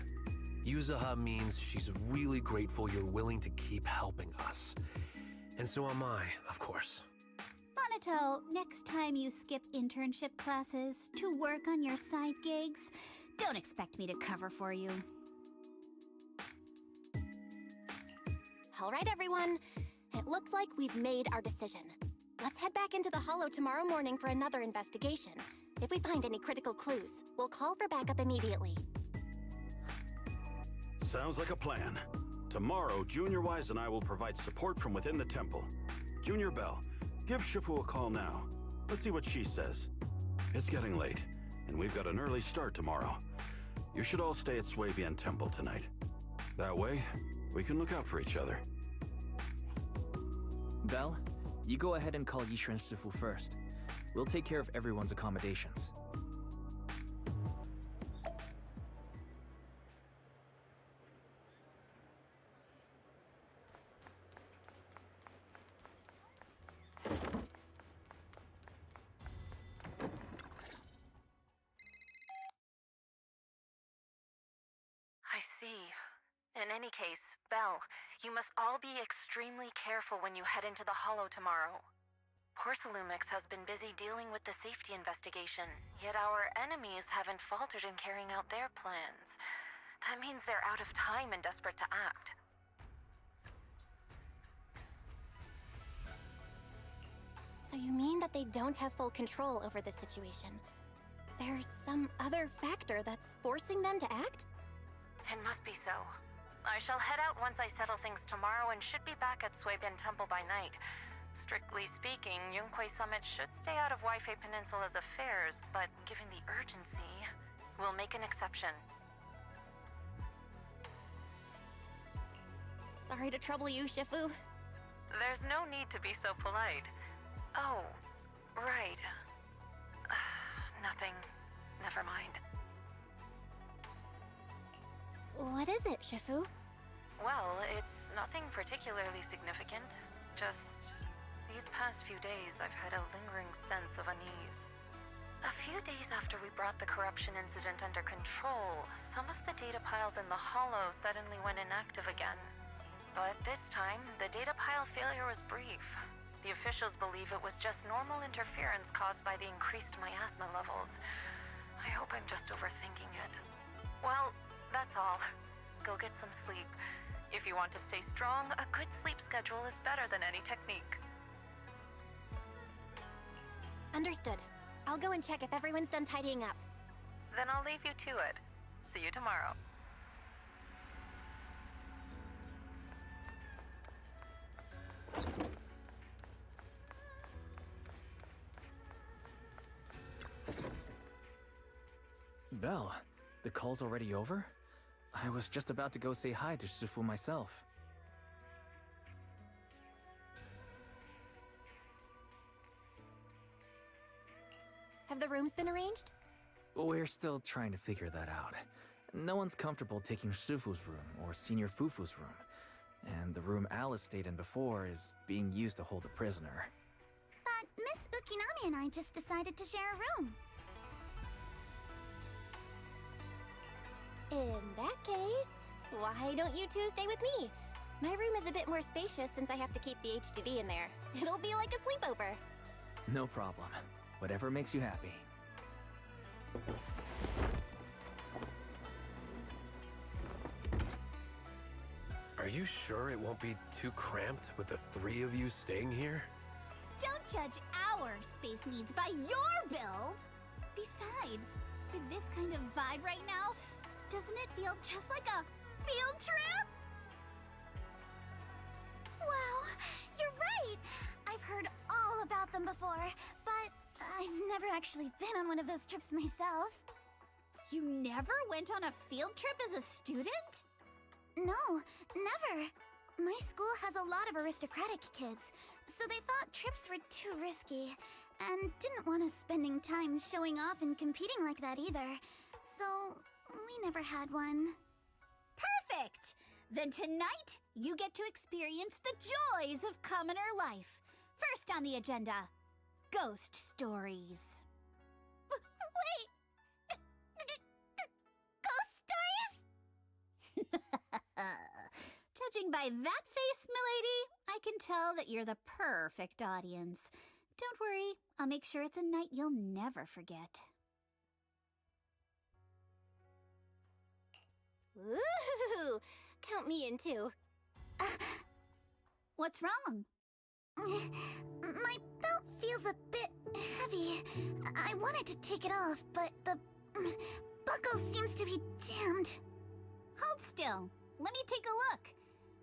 Yuzaha means she's really grateful you're willing to keep helping us. And so am I, of course. Monato, next time you skip internship classes to work on your side gigs, don't expect me to cover for you. All right, everyone. It looks like we've made our decision. Let's head back into the Hollow tomorrow morning for another investigation. If we find any critical clues, we'll call for backup immediately. Sounds like a plan. Tomorrow, Junior Wise and I will provide support from within the temple. Junior Bell, give Shifu a call now. Let's see what she says. It's getting late, and we've got an early start tomorrow. You should all stay at Swabian Temple tonight. That way, we can look out for each other. Belle, you go ahead and call Yishuan Shifu first. We'll take care of everyone's accommodations. I see. In any case, Belle, you must all be extremely careful when you head into the Hollow tomorrow. Porcelumex has been busy dealing with the safety investigation, yet our enemies haven't faltered in carrying out their plans. That means they're out of time and desperate to act. So you mean that they don't have full control over the situation? There's some other factor that's forcing them to act? It must be so. I shall head out once I settle things tomorrow and should be back at Swabian Temple by night. Strictly speaking, Yunque Summit should stay out of Waifei Peninsula's affairs, but given the urgency, we'll make an exception. Sorry to trouble you, Shifu. There's no need to be so polite. Oh, Right. Nothing. Never mind. What is it, Shifu? Well, it's nothing particularly significant. Just these past few days, I've had a lingering sense of unease. A few days after we brought the corruption incident under control, some of the data piles in the Hollow suddenly went inactive again. But this time, the data pile failure was brief. The officials believe it was just normal interference caused by the increased miasma levels. I hope I'm just overthinking it. Well, that's all. Go get some sleep. If you want to stay strong, a good sleep schedule is better than any technique. Understood. I'll go and check if everyone's done tidying up. Then I'll leave you to it. See you tomorrow. Belle, the call's already over? I was just about to go say hi to Shifu myself. Have the rooms been arranged? We're still trying to figure that out. No one's comfortable taking Shifu's room or Senior Fufu's room. And the room Alice stayed in before is being used to hold a prisoner. But Miss Ukinami and I just decided to share a room. In that case, why don't you two stay with me? My room is a bit more spacious since I have to keep the HDD in there. It'll be like a sleepover. No problem. Whatever makes you happy. Are you sure it won't be too cramped with the three of you staying here? Don't judge our space needs by your build! Besides, with this kind of vibe right now, doesn't it feel just like a field trip? Wow, you're right! I've heard all about them before, but I've never actually been on one of those trips myself. You never went on a field trip as a student? No, never. My school has a lot of aristocratic kids, so they thought trips were too risky, and didn't want us spending time showing off and competing like that either. So, we never had one. Perfect! Then tonight, you get to experience the joys of commoner life. First on the agenda, ghost stories. Wait! Ghost stories? Judging by that face, milady, I can tell that you're the perfect audience. Don't worry, I'll make sure it's a night you'll never forget. Woohoo! Count me in too. What's wrong? My belt feels a bit heavy. I wanted to take it off, but the buckle seems to be jammed. Hold still. Let me take a look.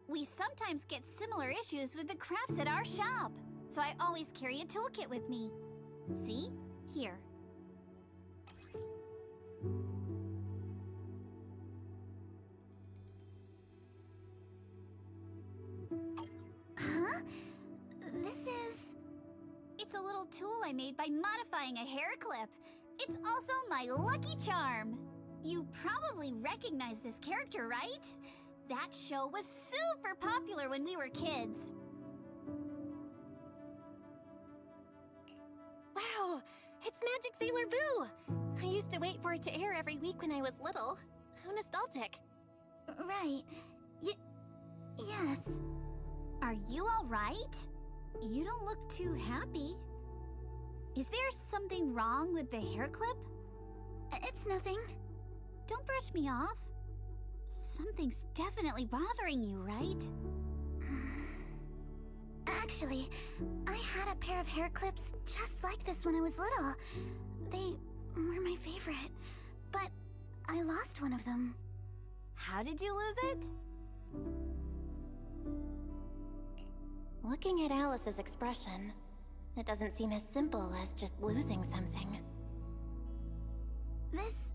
We sometimes get similar issues with the crafts at our shop, so I always carry a toolkit with me. See? Here. Huh? This is... It's a little tool I made by modifying a hair clip. It's also my lucky charm. You probably recognize this character, right? That show was super popular when we were kids. Wow! It's Magic Sailor Boo! I used to wait for it to air every week when I was little. How nostalgic. Right. Yes. Are you all right? You don't look too happy. Is there something wrong with the hair clip? It's nothing. Don't brush me off. Something's definitely bothering you, right? Actually, I had a pair of hair clips just like this when I was little. They were my favorite, but I lost one of them. How did you lose it? Looking at Alice's expression, it doesn't seem as simple as just losing something. This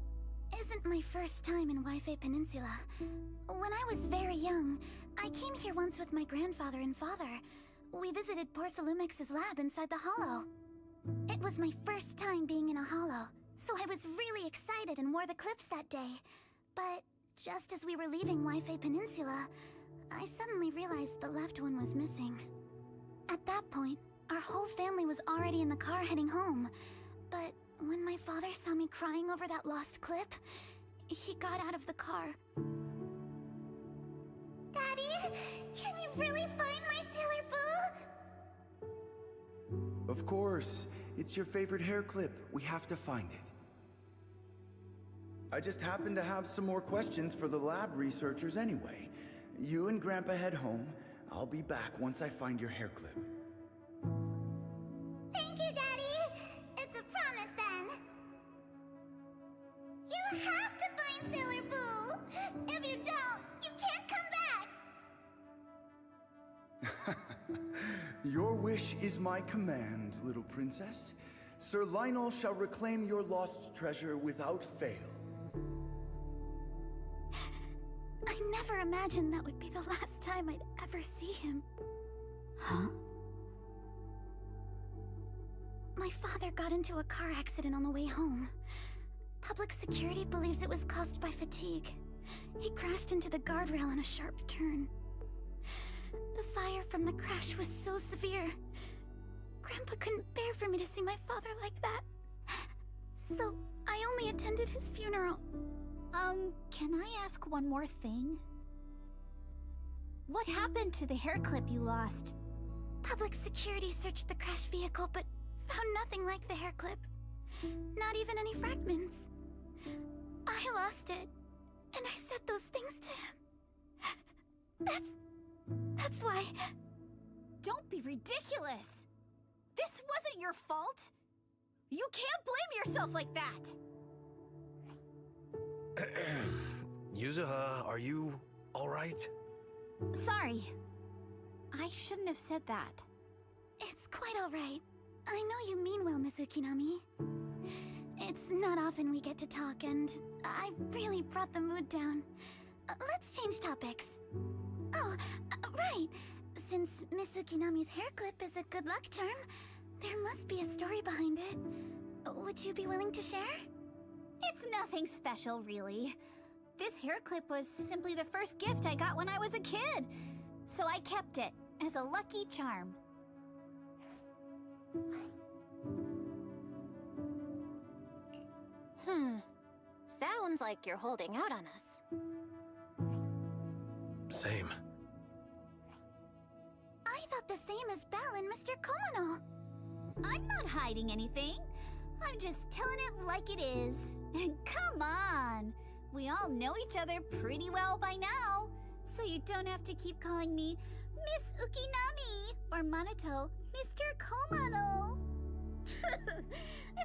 isn't my first time in Wi-Fi Peninsula. When I was very young, I came here once with my grandfather and father. We visited Porcelumex's lab inside the Hollow. It was my first time being in a holo, so I was really excited and wore the clips that day. But just as we were leaving Wi-Fi Peninsula, I suddenly realized the left one was missing. At that point, our whole family was already in the car heading home. But when my father saw me crying over that lost clip, he got out of the car. Daddy, can you really find my Sailor Boo? Of course. It's your favorite hair clip. We have to find it. I just happen to have some more questions for the lab researchers anyway. You and Grandpa head home. I'll be back once I find your hair clip. Thank you, Daddy. It's a promise then. You have to find Sailor Boo. If you don't, you can't come back. Your wish is my command, little princess. Sir Lionel shall reclaim your lost treasure without fail. I never imagined that would be the last time I'd ever see him. Huh? My father got into a car accident on the way home. Public security believes it was caused by fatigue. He crashed into the guardrail on a sharp turn. The fire from the crash was so severe. Grandpa couldn't bear for me to see my father like that. So I only attended his funeral. Can I ask one more thing? What happened to the hair clip you lost? Public security searched the crashed vehicle, but found nothing like the hair clip. Not even any fragments. I lost it, and I said those things to him. That's why... Don't be ridiculous! This wasn't your fault! You can't blame yourself like that! Yuzuha, are you alright? Sorry. I shouldn't have said that. It's quite alright. I know you mean well, Miss Ukinami. It's not often we get to talk, and I really brought the mood down. Let's change topics. Oh, right. Since Miss Ukinami's hair clip is a good luck charm, there must be a story behind it. Would you be willing to share? It's nothing special, really. This hair clip was simply the first gift I got when I was a kid, so I kept it as a lucky charm. Sounds like you're holding out on us. Same. I thought the same as Belle and Mr. Komano. I'm not hiding anything. I'm just telling it like it is. And come on! We all know each other pretty well by now, so you don't have to keep calling me Miss Ukinami or Manato Mr. Komano.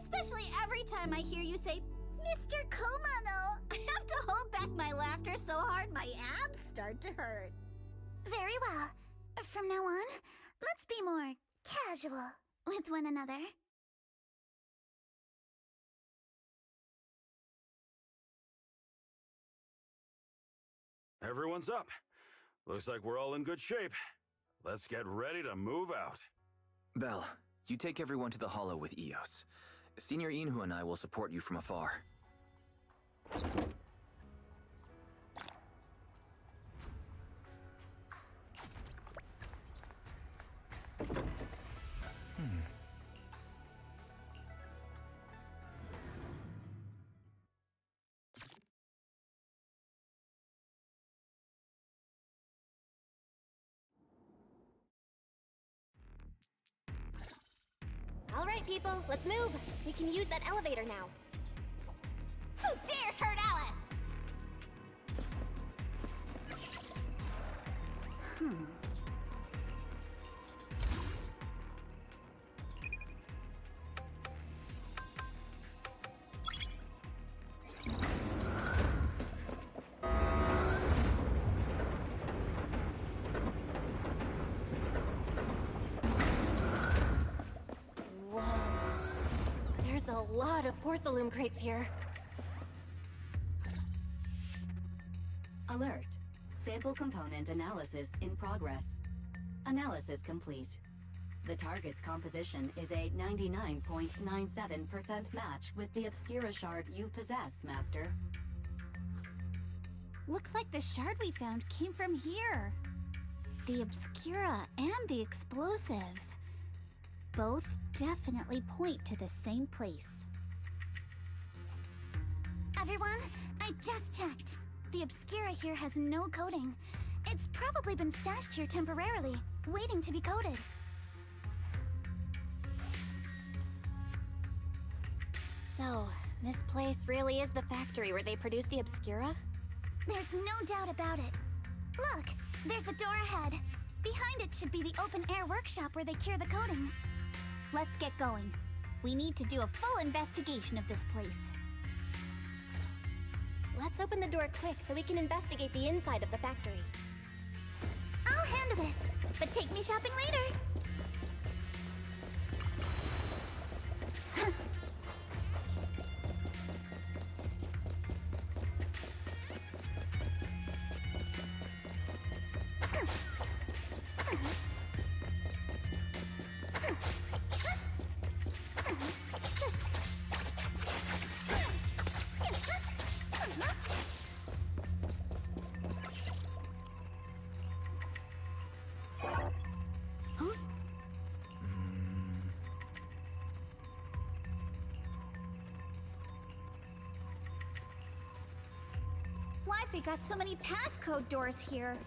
Especially every time I hear you say Mr. Komano, I have to hold back my laughter so hard my abs start to hurt. Very well. From now on, let's be more casual with one another. Everyone's up. Looks like we're all in good shape. Let's get ready to move out. Belle, you take everyone to the Hollow with Eos. Senior Inhu and I will support you from afar. All right, people, let's move. We can use that elevator now. Who dares hurt Alice? There's a lot of porcelain crates here. Alert. Sample component analysis in progress. Analysis complete. The target's composition is a 99.97% match with the Obscura shard you possess, Master. Looks like the shard we found came from here. The Obscura and the explosives. Both definitely point to the same place. Everyone, I just checked. The Obscura here has no coding. It's probably been stashed here temporarily, waiting to be coded. So, this place really is the factory where they produce the Obscura? There's no doubt about it. Look, there's a door ahead. Behind it should be the open-air workshop where they cure the coatings. Let's get going. We need to do a full investigation of this place. Let's open the door quick so we can investigate the inside of the factory. I'll handle this, but take me shopping later. Why've they got so many passcode doors here?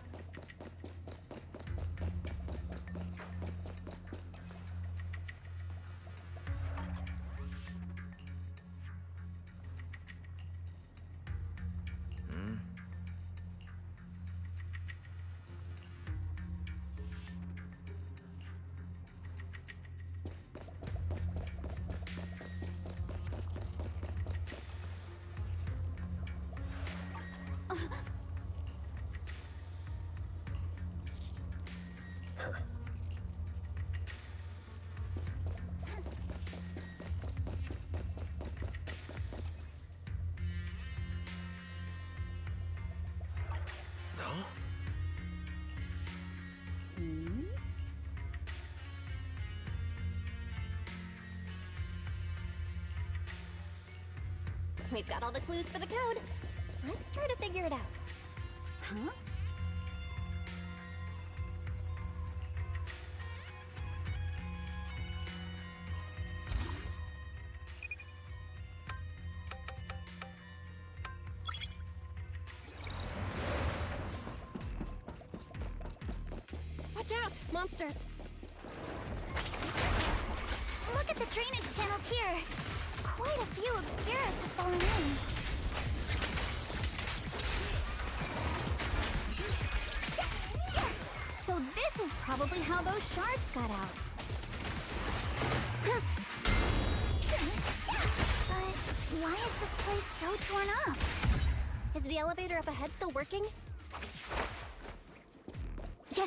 We've got all the clues for the code. Let's try to figure it out. Huh? Watch out, monsters! Look at the drainage channels here. Quite a few Obscuras have fallen in. So this is probably how those shards got out. But why is this place so torn up? Is the elevator up ahead still working? Yeah.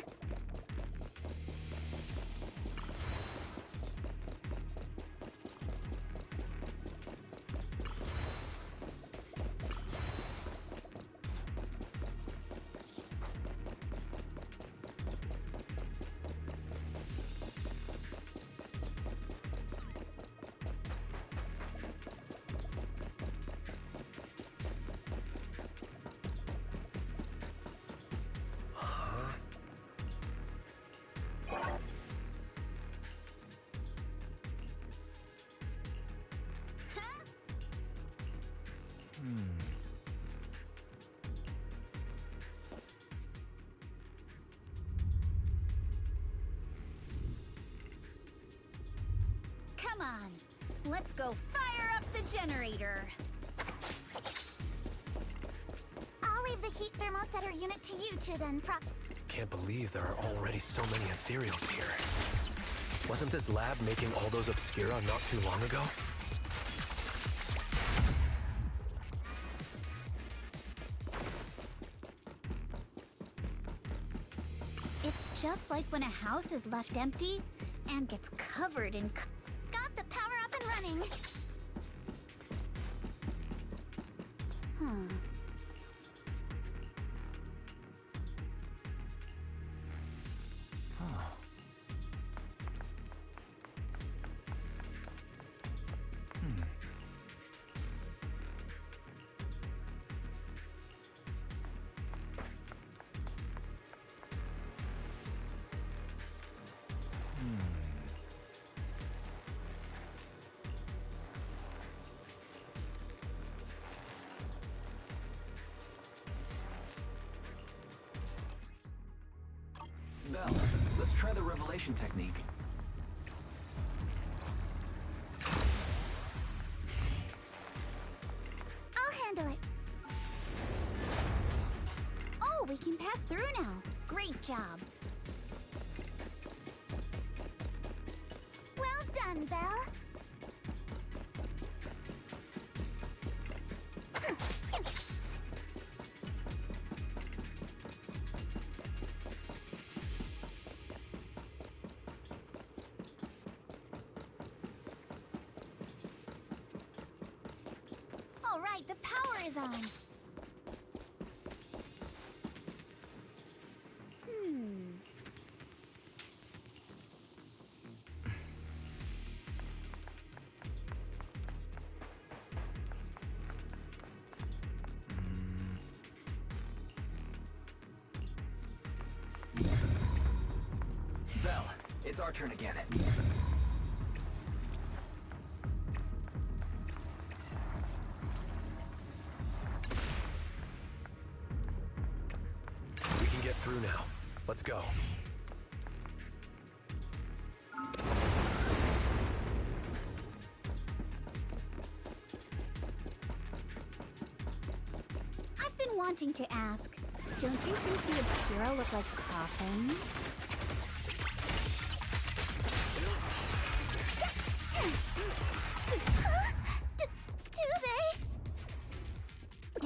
Come on, let's go fire up the generator. I'll leave the heat thermosetter unit to you two then, Can't believe there are already so many ethereals here. Wasn't this lab making all those Obscura not too long ago? It's just like when a house is left empty and gets covered in... Got the power up and running. Huh. try the revelation technique. I'll handle it. Oh, we can pass through now. Great job. Well done, Belle. All right, the power is on. Belle, it's our turn again. We can get through now. Let's go. I've been wanting to ask, don't you think the Obscura look like coffins? Do they?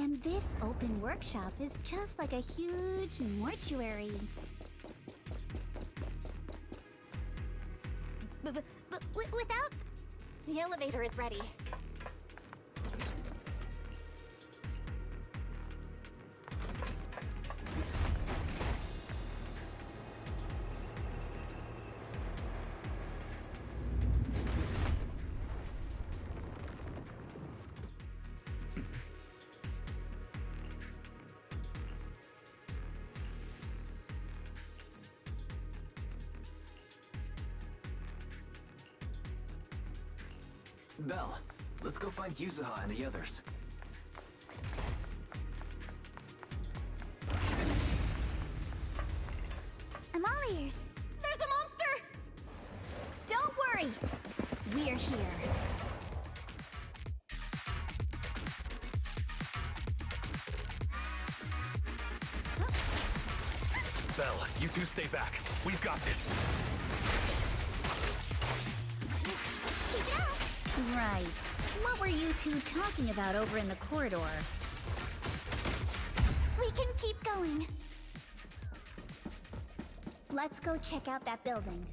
And this open workshop is just like a huge mortuary. But without... The elevator is ready. Belle, let's go find Yuzuha and the others. I'm all ears. There's a monster! Don't worry. We're here. Belle, you two stay back. We've got this. Right. What were you two talking about over in the corridor? We can keep going. Let's go check out that building.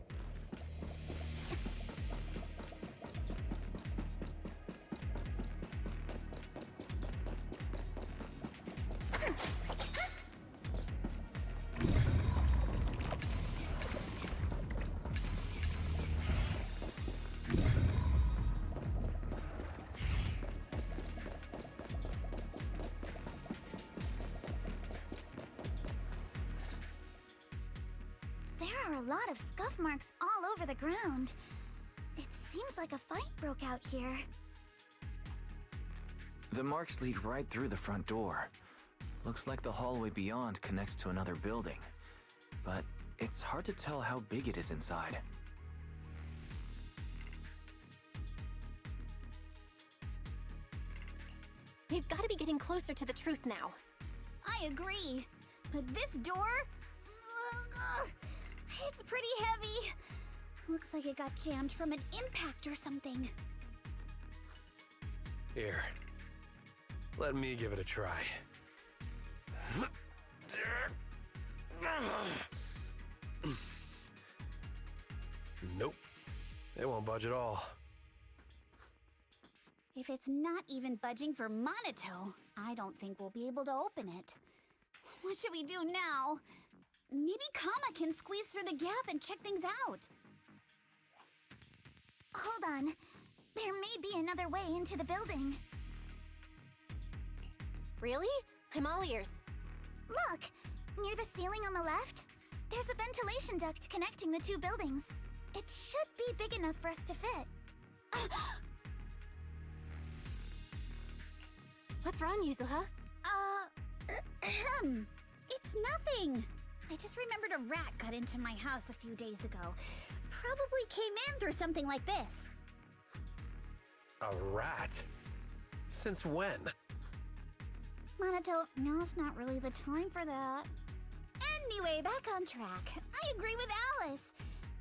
There are a lot of scuff marks all over the ground. It seems like a fight broke out here. The marks lead right through the front door. Looks like the hallway beyond connects to another building. But it's hard to tell how big it is inside. We've got to be getting closer to the truth now. I agree. But this door... it's pretty heavy. Looks like it got jammed from an impact or something. Here. Let me give it a try. Nope. It won't budge at all. If it's not even budging for Monato, I don't think we'll be able to open it. What should we do now? Maybe Kama can squeeze through the gap and check things out. Hold on. There may be another way into the building. Really? I'm all ears. Look! Near the ceiling on the left, there's a ventilation duct connecting the two buildings. It should be big enough for us to fit. What's wrong, Yuzuha? It's nothing. I just remembered a rat got into my house a few days ago. Probably came in through something like this. A rat? Since when? Monato, now's not really the time for that. Anyway, back on track. I agree with Alice.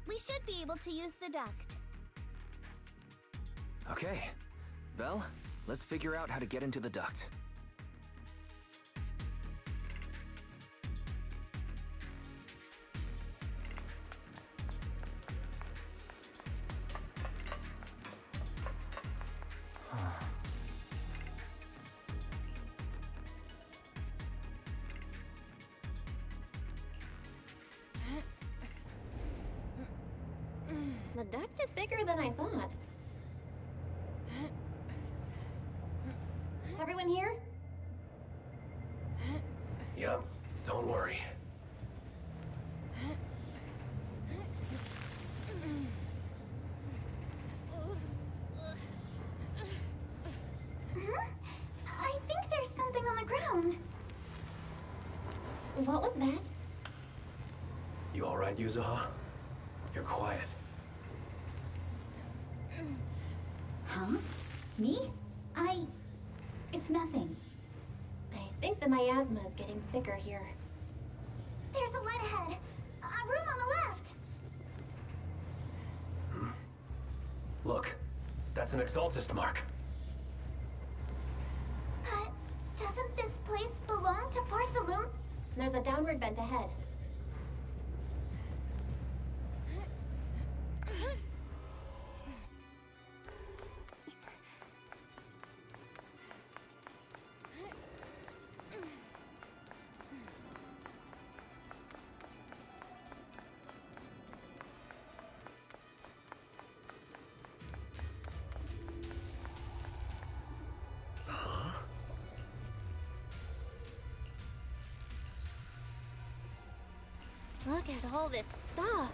We should be able to use the duct. Okay. Belle, let's figure out how to get into the duct. The duct is bigger than I thought. Everyone here? Yep, don't worry. I think there's something on the ground. What was that? You alright, Yuzuha? You're quiet. Huh? Me? It's nothing. I think the miasma is getting thicker here. There's a light ahead. A room on the left. Look, that's an Exaltist mark. Doesn't this place belong to Porcelain? There's a downward vent ahead. Look at all this stuff.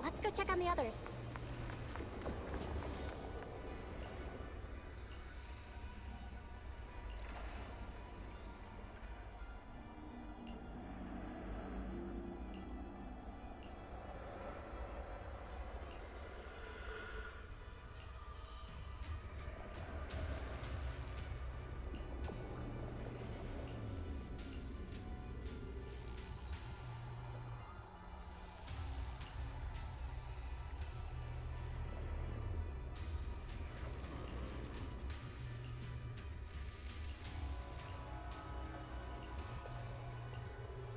Let's go check on the others.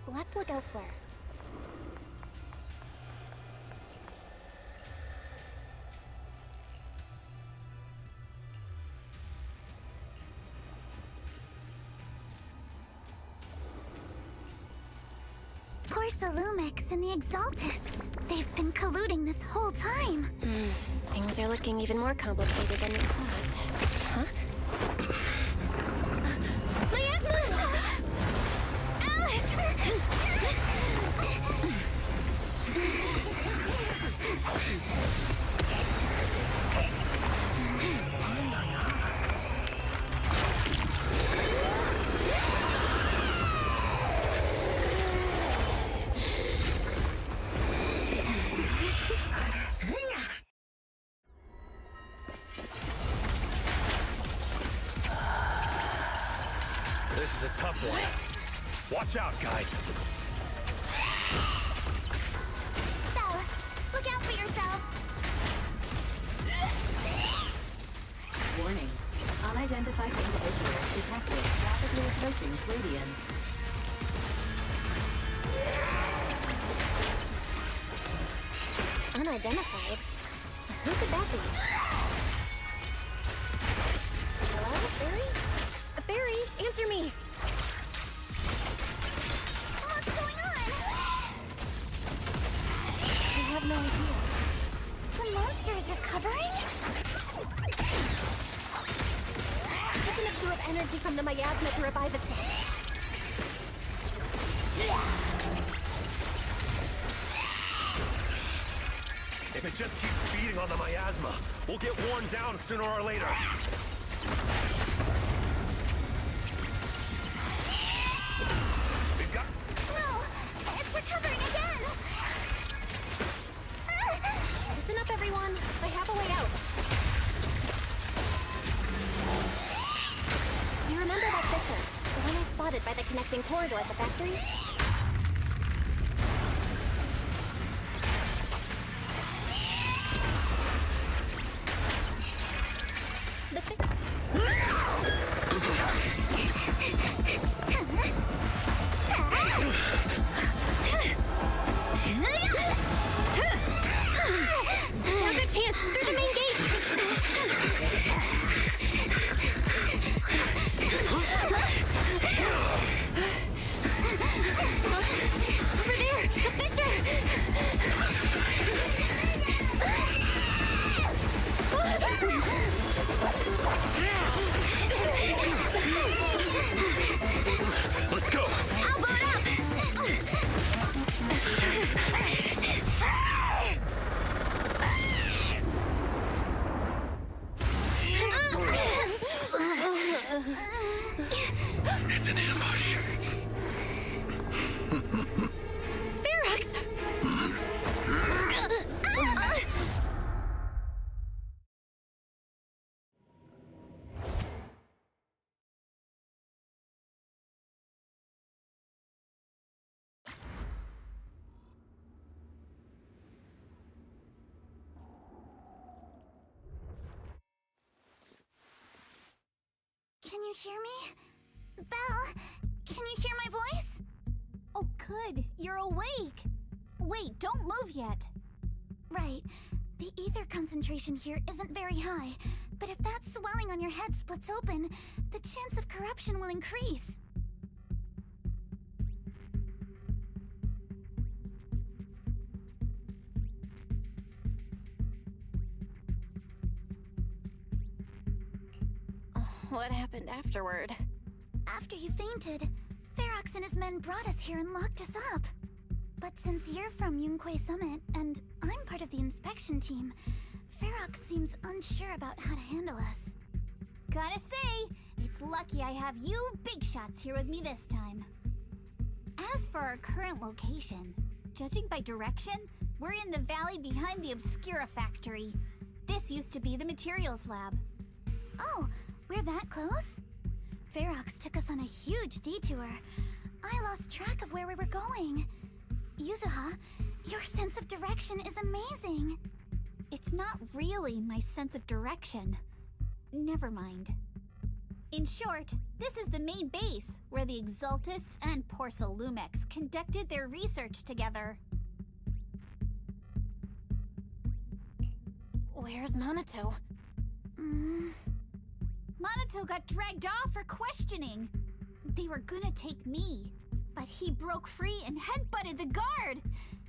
Let's look elsewhere. Porcelumex and the Exaltists. They've been colluding this whole time. Things are looking even more complicated than we thought. Huh? This is a tough one. Watch out, guys. Bella, look out for yourselves. Warning. Unidentified individual detected rapidly approaching Fladian. Unidentified? Who could that be? Hello, Fairy? Fairy, answer me! What's going on? I have no idea. The monster is recovering? Picking up enough energy from the miasma to revive itself. If it just keeps feeding on the miasma, we'll get worn down sooner or later. We've got... No! It's recovering again! Listen up, everyone. I have a way out. You remember that fissure? The one I spotted by the connecting corridor at the factory? Now's our chance! Through the main gate! Over there! The fissure! Let's go! I'll blow it up! It's an ambush. Ferox! Can you hear me? Belle, can you hear my voice? Oh, good. You're awake. Wait, don't move yet. Right. The ether concentration here isn't very high, but if that swelling on your head splits open, the chance of corruption will increase. What happened afterward? After you fainted, Ferox and his men brought us here and locked us up. But since you're from Yunque Summit, and I'm part of the inspection team, Ferox seems unsure about how to handle us. Gotta say, it's lucky I have you big shots here with me this time. As for our current location, judging by direction, we're in the valley behind the Obscura factory. This used to be the materials lab. Oh, we're that close? Ferox took us on a huge detour. I lost track of where we were going. Yuzuha, your sense of direction is amazing. It's not really my sense of direction. Never mind. In short, this is the main base, where the Exaltists and Porcelumex conducted their research together. Where's Monato? Monato got dragged off for questioning. They were gonna take me, But he broke free and headbutted the guard!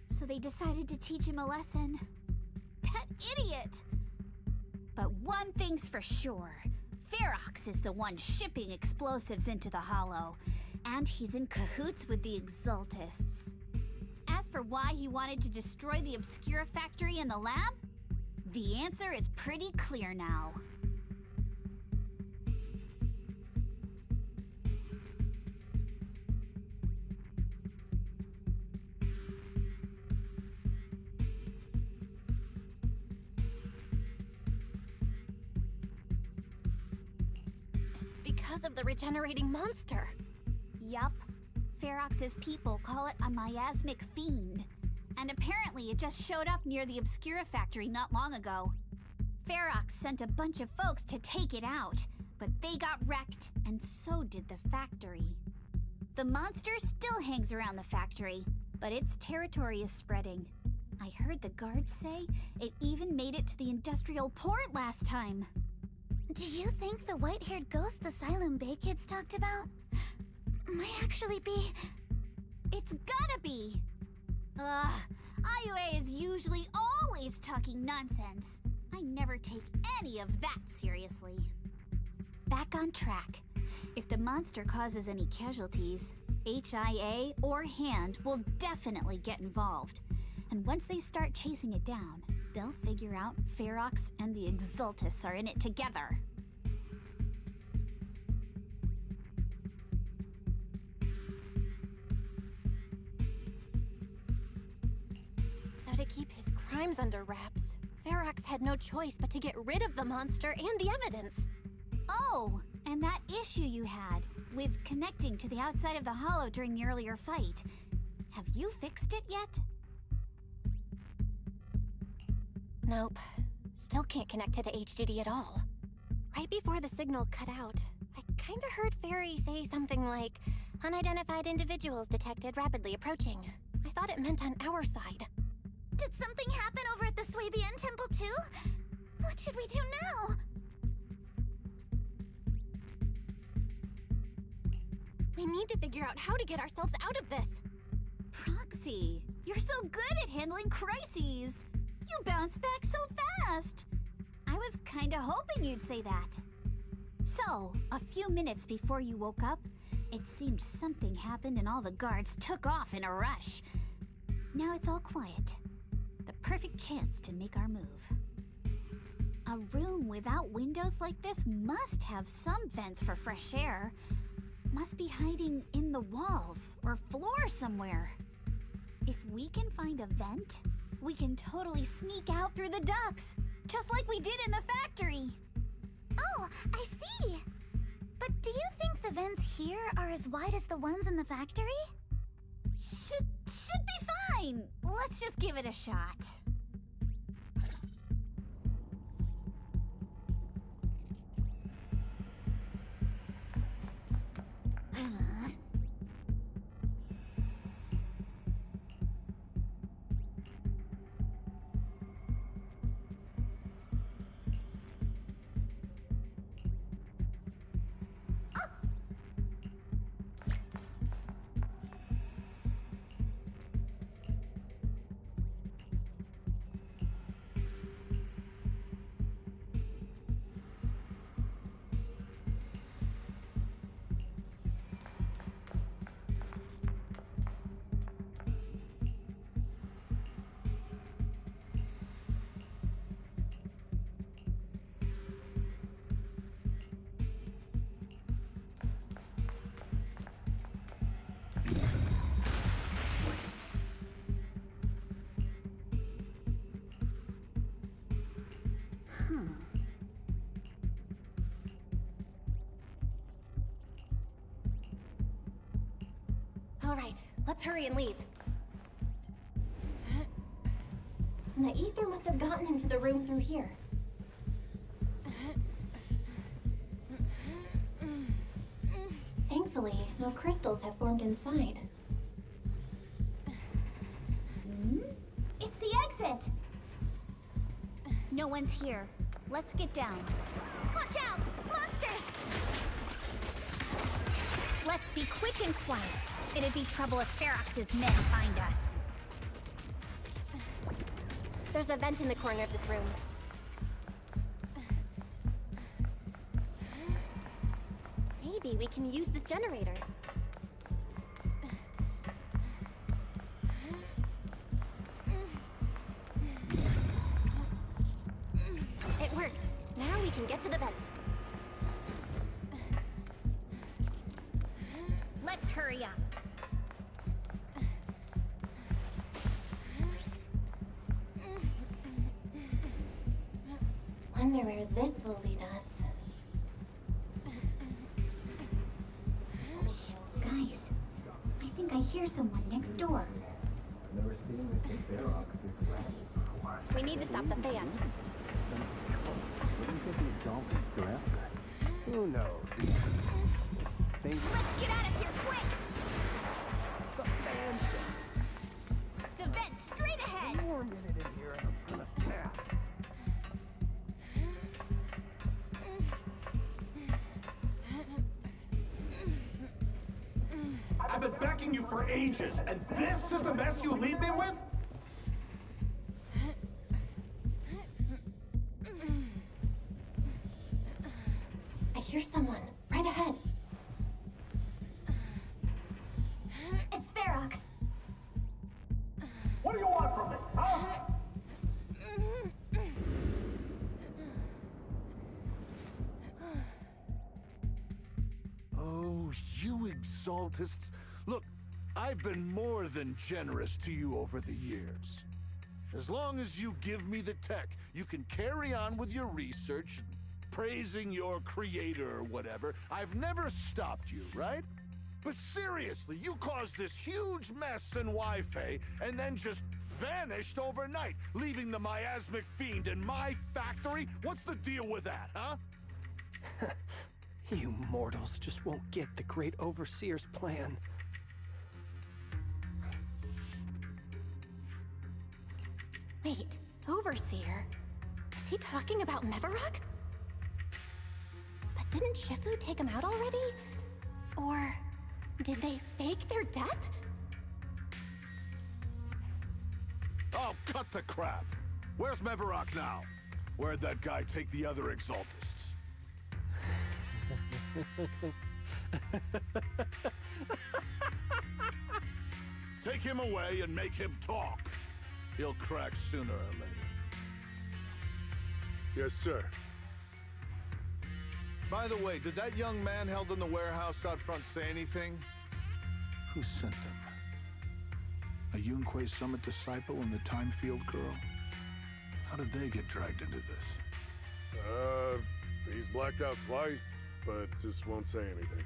So they decided to teach him a lesson. That idiot! But one thing's for sure. Ferox is the one shipping explosives into the Hollow. And he's in cahoots with the Exaltists. As for why he wanted to destroy the Obscura factory and the lab, the answer is pretty clear now. It's because of the regenerating monster. Yup. Ferox's people call it a miasmic fiend. And apparently it just showed up near the Obscura factory not long ago. Ferox sent a bunch of folks to take it out, but they got wrecked, and so did the factory. The monster still hangs around the factory, but its territory is spreading. I heard the guards say it even made it to the industrial port last time. Do you think the white-haired ghost the Siloam Bay kids talked about might actually be... It's gotta be! Ugh, IUA is usually always talking nonsense. I never take any of that seriously. Back on track. If the monster causes any casualties, HIA or HAND will definitely get involved. And once they start chasing it down, they'll figure out Ferox and the Exaltists are in it together. So to keep his crimes under wraps, Ferox had no choice but to get rid of the monster and the evidence. Oh, and that issue you had with connecting to the outside of the Hollow during the earlier fight. Have you fixed it yet? Nope. Still can't connect to the HDD at all. Right before the signal cut out, I kinda heard Fairy say something like, "Unidentified individuals detected rapidly approaching." I thought it meant on our side. Did something happen over at the Swabian Temple too? What should we do now? We need to figure out how to get ourselves out of this. Proxy, you're so good at handling crises. You bounce back so fast. I was kinda hoping you'd say that. So, a few minutes before you woke up, it seemed something happened and all the guards took off in a rush. Now it's all quiet. The perfect chance to make our move. A room without windows like this must have some vents for fresh air. Must be hiding in the walls or floor somewhere. If we can find a vent, we can totally sneak out through the ducts, just like we did in the factory. Oh, I see. But do you think the vents here are as wide as the ones in the factory? Should be fine. Let's just give it a shot. All right, let's hurry and leave. The ether must have gotten into the room through here. Thankfully, no crystals have formed inside. It's the exit! No one's here. Let's get down. Watch out! Monsters! Let's be quick and quiet. It'd be trouble if Ferox's men find us. There's a vent in the corner of this room. Maybe we can use this generator. It worked. Now we can get to the vent. Let's hurry up. Wonder where this will lead us. Shh, guys. I think I hear someone next door. We need to stop the fan. Who knows? Let's get out of here quick! The vent straight ahead! One more minute in here and I'm gonna snap. I've been backing you for ages, and this is the mess you leave me with? I hear someone right ahead. It's Ferox. What do you want from me, huh? Oh, you exaltists. Look, I've been more than generous to you over the years. As long as you give me the tech, you can carry on with your research, praising your creator or whatever. I've never stopped you, right? But seriously, you caused this huge mess in Wi-Fi and then just vanished overnight, leaving the miasmic fiend in my factory? What's the deal with that, huh? You mortals just won't get the Great Overseer's plan. Wait, Overseer? Is he talking about Mevarok? But didn't Shifu take him out already? Or did they fake their death? Oh, cut the crap. Where's Mevarok now? Where'd that guy take the other exaltists? Take him away and make him talk. He'll crack sooner or later. Yes, sir. By the way, did that young man held in the warehouse out front say anything? Who sent them? A Yunque Summit disciple and the Time Field girl? How did they get dragged into this? He's blacked out twice, but just won't say anything.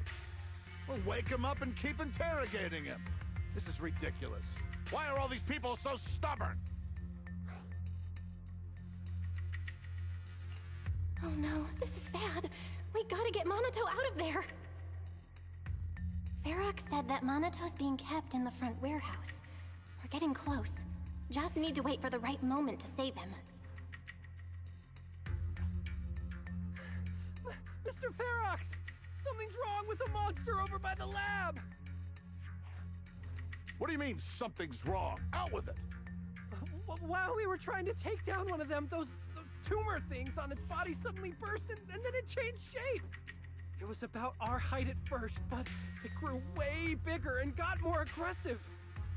Well, wake him up and keep interrogating him. This is ridiculous. Why are all these people so stubborn? Oh no, this is bad. We gotta get Monato out of there. Ferox said that Monato's being kept in the front warehouse. We're getting close. Just need to wait for the right moment to save him. Mr. Ferox! Something's wrong with the monster over by the lab! What do you mean, something's wrong? Out with it! While we were trying to take down one of them, those tumor things on its body suddenly burst and then it changed shape. It was about our height at first, but it grew way bigger and got more aggressive.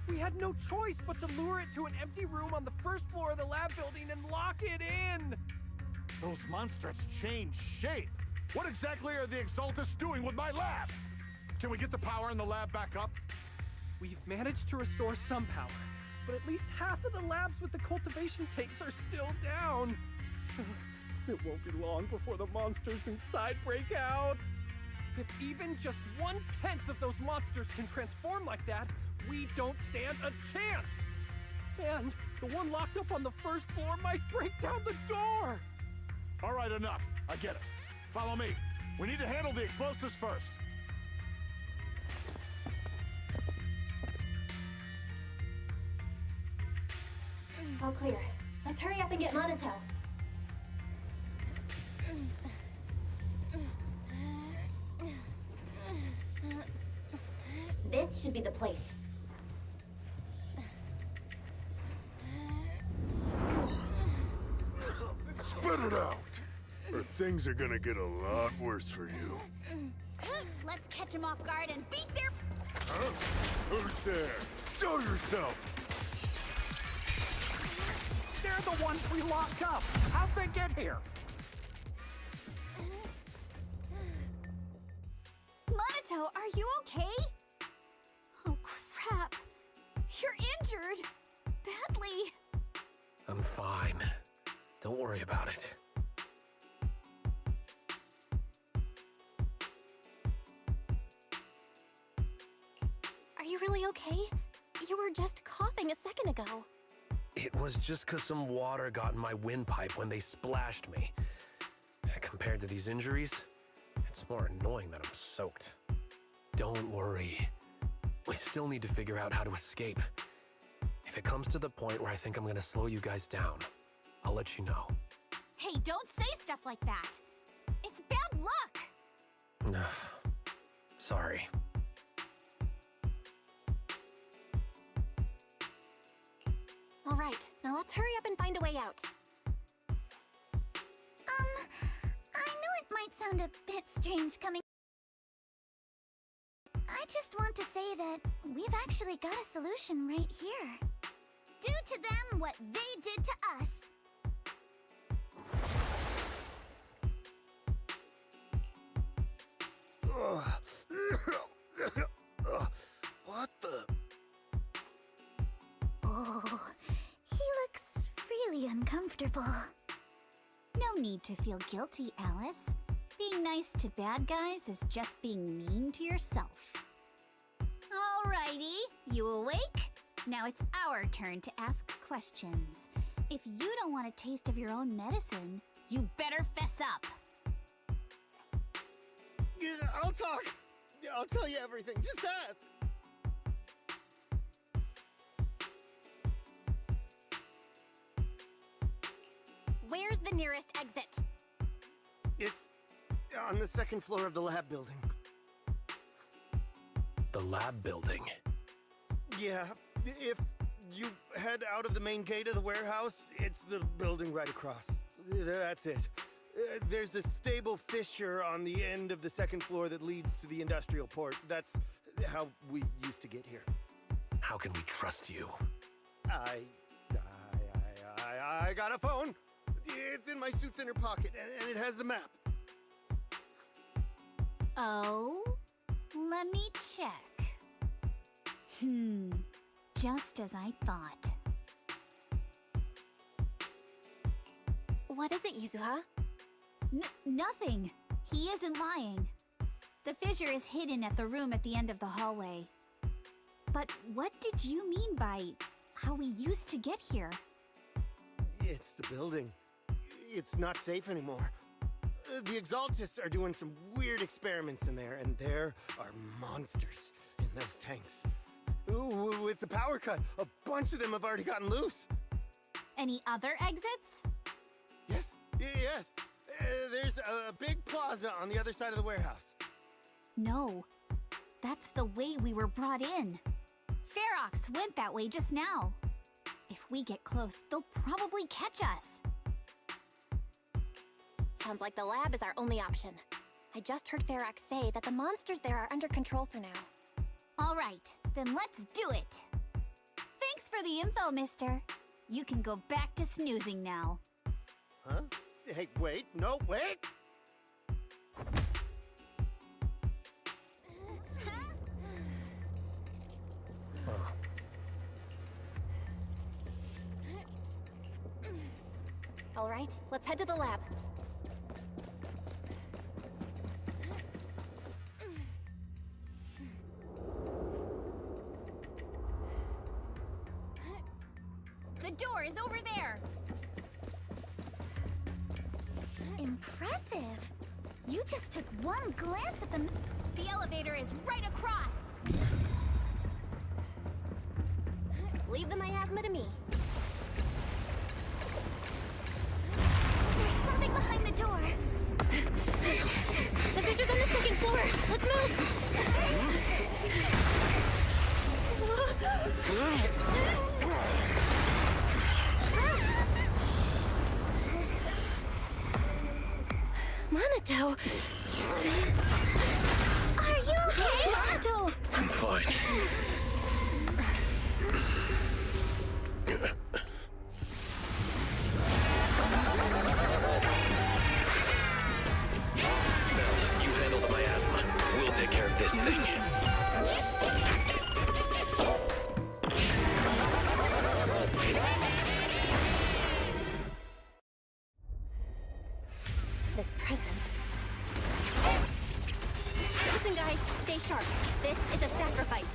We had no choice but to lure it to an empty room on the first floor of the lab building and lock it in. Those monsters change shape. What exactly are the Exaltists doing with my lab? Can we get the power in the lab back up? We've managed to restore some power, but at least half of the labs with the cultivation tanks are still down. It won't be long before the monsters inside break out. If even just 1/10 of those monsters can transform like that, we don't stand a chance. And the one locked up on the first floor might break down the door. All right, enough. I get it. Follow me. We need to handle the explosives first. All clear. Let's hurry up and get Monato. This This should be the place. Spit it out! Or things are gonna get a lot worse for you. Let's catch them off guard and beat their... Huh? Who's there? Show yourself! They're the ones we locked up. How'd they get here? Monato, are you okay? Oh, crap. You're injured. Badly. I'm fine. Don't worry about it. Are you really okay? You were just coughing a second ago. It was just 'cause some water got in my windpipe when they splashed me. Compared to these injuries, it's more annoying that I'm soaked. Don't worry. We still need to figure out how to escape. If it comes to the point where I think I'm gonna slow you guys down, I'll let you know. Hey, don't say stuff like that. It's bad luck. Sorry. All right, now let's hurry up and find a way out. I know it might sound a bit strange coming. I just want to say that we've actually got a solution right here. Do to them what they did to us. What the? Oh, he looks really uncomfortable. No need to feel guilty, Alice. Being nice to bad guys is just being mean to yourself. Alrighty, you awake? Now it's our turn to ask questions. If you don't want a taste of your own medicine, you better fess up. Yeah, I'll talk. I'll tell you everything. Just ask. Where's the nearest exit? It's on the second floor of the lab building. The lab building? Yeah, if you head out of the main gate of the warehouse, it's the building right across. That's it. There's a stable fissure on the end of the second floor that leads to the industrial port. That's how we used to get here. How can we trust you? I got a phone. It's in my suit's inner pocket, and it has the map. Oh? Let me check. Just as I thought. What is it, Yuzuha? Nothing. He isn't lying. The fissure is hidden at the room at the end of the hallway. But what did you mean by how we used to get here? It's the building. It's not safe anymore. The Exaltists are doing some weird experiments in there, and there are monsters in those tanks. Ooh, with the power cut, a bunch of them have already gotten loose. Any other exits? Yes. There's a big plaza on the other side of the warehouse. No. That's the way we were brought in. Ferox went that way just now. If we get close, they'll probably catch us. Sounds like the lab is our only option. I just heard Ferox say that the monsters there are under control for now. All right, then let's do it. Thanks for the info, mister. You can go back to snoozing now. Huh? Hey, wait. No, wait! All right, let's head to the lab. The door is over there. Impressive. You just took one glance at them. The elevator is right across. Leave the miasma to me. There's something behind the door. The fissure's on the second floor. Let's move. this thing. This presence. Listen, guys, stay sharp. This is a sacrifice.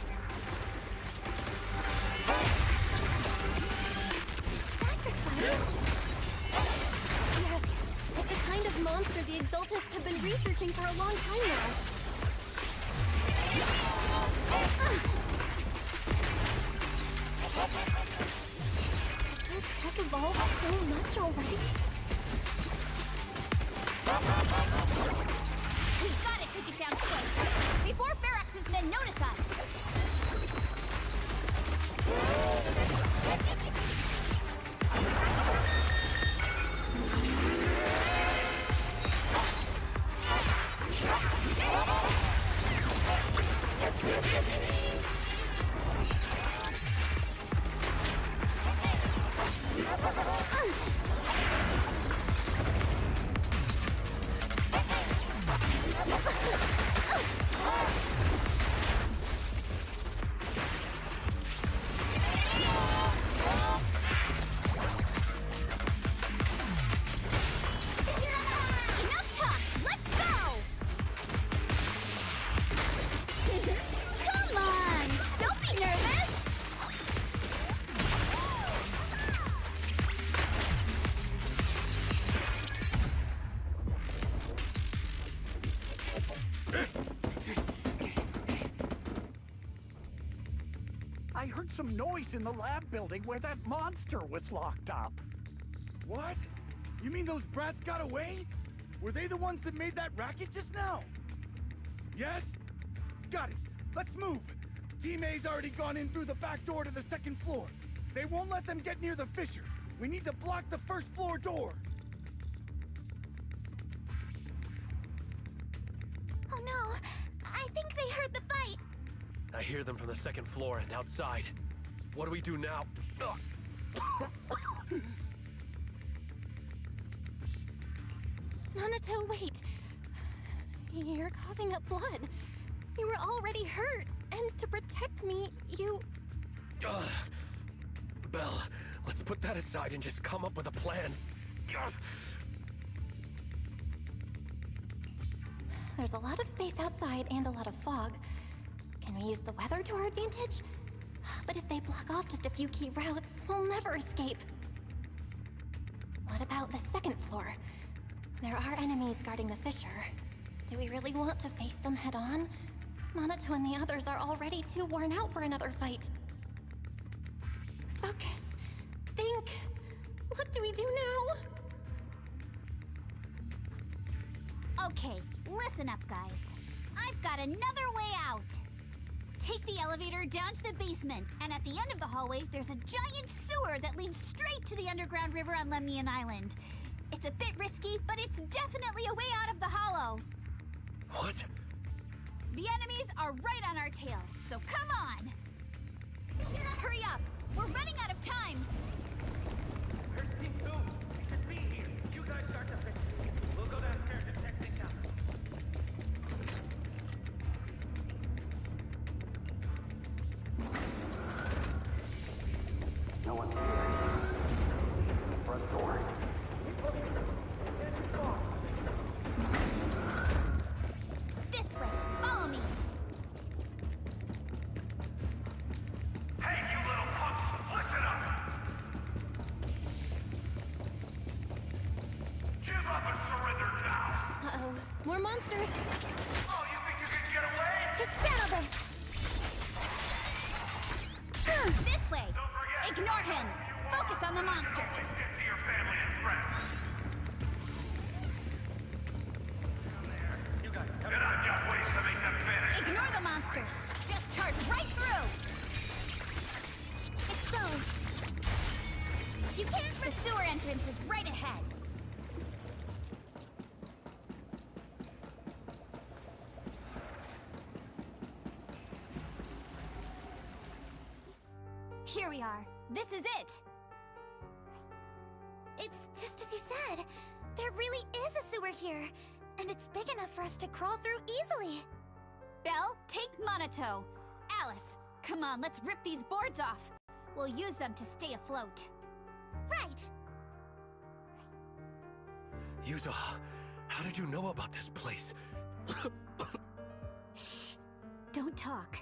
Sacrifice? Yes, it's the kind of monster the Exaltists have been researching for a long time now. Has tech evolved so much already? We've got to take it down quick, before Ferox's men notice us! I heard some noise in the lab building where that monster was locked up. What? You mean those brats got away? Were they the ones that made that racket just now? Yes? Got it. Let's move. Team A's already gone in through the back door to the second floor. They won't let them get near the fissure. We need to block the first floor door. Oh no, I think they heard the fight. I hear them from the second floor and outside. What do we do now? Minato, wait. You're coughing up blood. You were already hurt, and to protect me, you... Belle, let's put that aside and just come up with a plan. There's a lot of space outside and a lot of fog. Can we use the weather to our advantage? But if they block off just a few key routes, we'll never escape. What about the second floor? There are enemies guarding the fissure. Do we really want to face them head on? Minato and the others are already too worn out for another fight. Focus. Think. What do we do now? Okay, listen up, guys. I've got another way out. Take the elevator down to the basement, and at the end of the hallway, there's a giant sewer that leads straight to the underground river on Lemnian Island. It's a bit risky, but it's definitely a way out of the hollow. What? The enemies are right on our tail, so come on! Hurry up! We're running out of time! There's Team 2! It should be here! You guys start to fix it. We'll go downstairs and check things out. No one's here. Front door. This way! Follow me! Hey, you little punks! Listen up! Give up and surrender now! Uh-oh. More monsters! Oh, you think you can get away? To settle this! This way! Ignore him! Focus on the monsters! Get to your family and friends! You guys, and I've got ways to make them vanish! Ignore the monsters! Just charge right through! Exposed! You can't... The sewer entrance is right ahead! Here we are. This is it! It's just as you said. There really is a sewer here. And it's big enough for us to crawl through easily. Belle, take Monato. Alice, come on, let's rip these boards off. We'll use them to stay afloat. Right! Yuzo, how did you know about this place? Shh! Don't talk.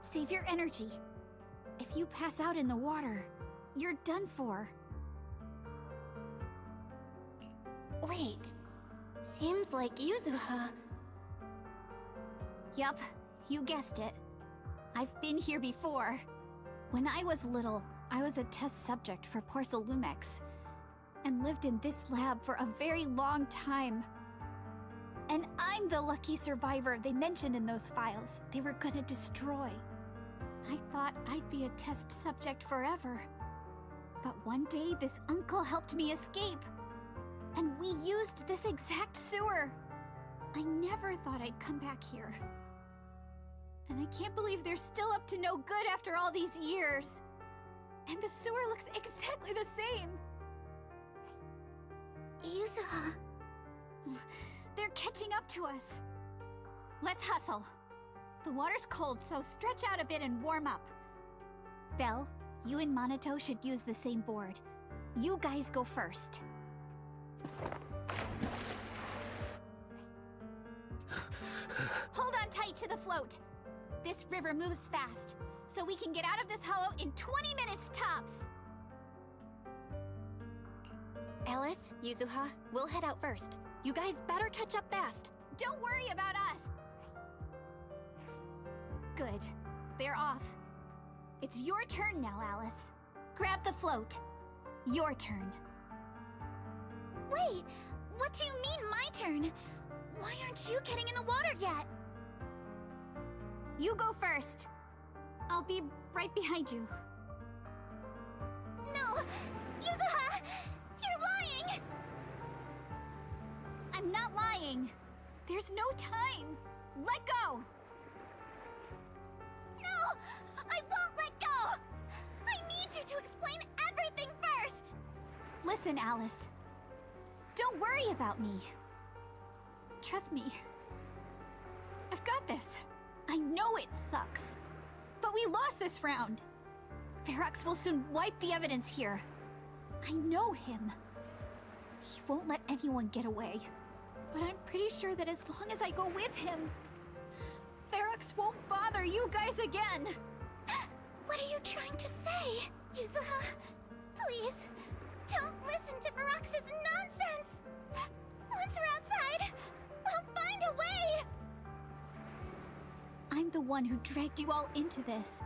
Save your energy. If you pass out in the water, you're done for. Wait. Seems like Yuzuha. Yup, you guessed it. I've been here before. When I was little, I was a test subject for Porcelumex, and lived in this lab for a very long time. And I'm the lucky survivor they mentioned in those files they were gonna destroy. I thought I'd be a test subject forever. But one day, this uncle helped me escape. And we used this exact sewer. I never thought I'd come back here. And I can't believe they're still up to no good after all these years. And the sewer looks exactly the same. Yuzuha. They're catching up to us. Let's hustle. The water's cold, so stretch out a bit and warm up. Belle, you and Monato should use the same board. You guys go first. Hold on tight to the float. This river moves fast, so we can get out of this hollow in 20 minutes tops. Alice, Yuzuha, we'll head out first. You guys better catch up fast. Don't worry about us. Good. They're off. It's your turn now, Alice. Grab the float. Your turn. Wait, what do you mean my turn? Why aren't you getting in the water yet? You go first. I'll be right behind you. No! Yuzuha! You're lying! I'm not lying. There's no time. Let go! No! I won't let go! I need you to explain everything first! Listen, Alice. Don't worry about me. Trust me. I've got this. I know it sucks. But we lost this round. Ferox will soon wipe the evidence here. I know him. He won't let anyone get away. But I'm pretty sure that as long as I go with him, Ferox won't bother you guys again. What are you trying to say? Yuzuha, please, don't listen to Ferox's nonsense! Once we're outside, we'll find a way! I'm the one who dragged you all into this.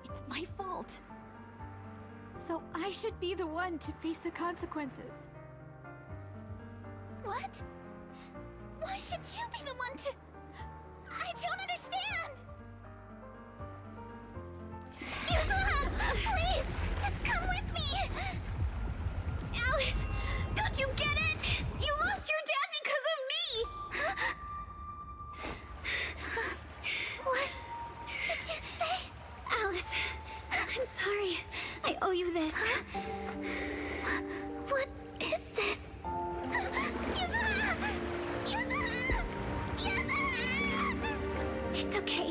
It's my fault. So I should be the one to face the consequences. What? Why should you be the one to... I don't understand! Yuzuha, please, just come with me! Alice, don't you get it? You lost your dad because of me! What did you say? Alice, I'm sorry. I owe you this. What is this? Yuzuha! Yuzuha! Yuzuha! It's okay.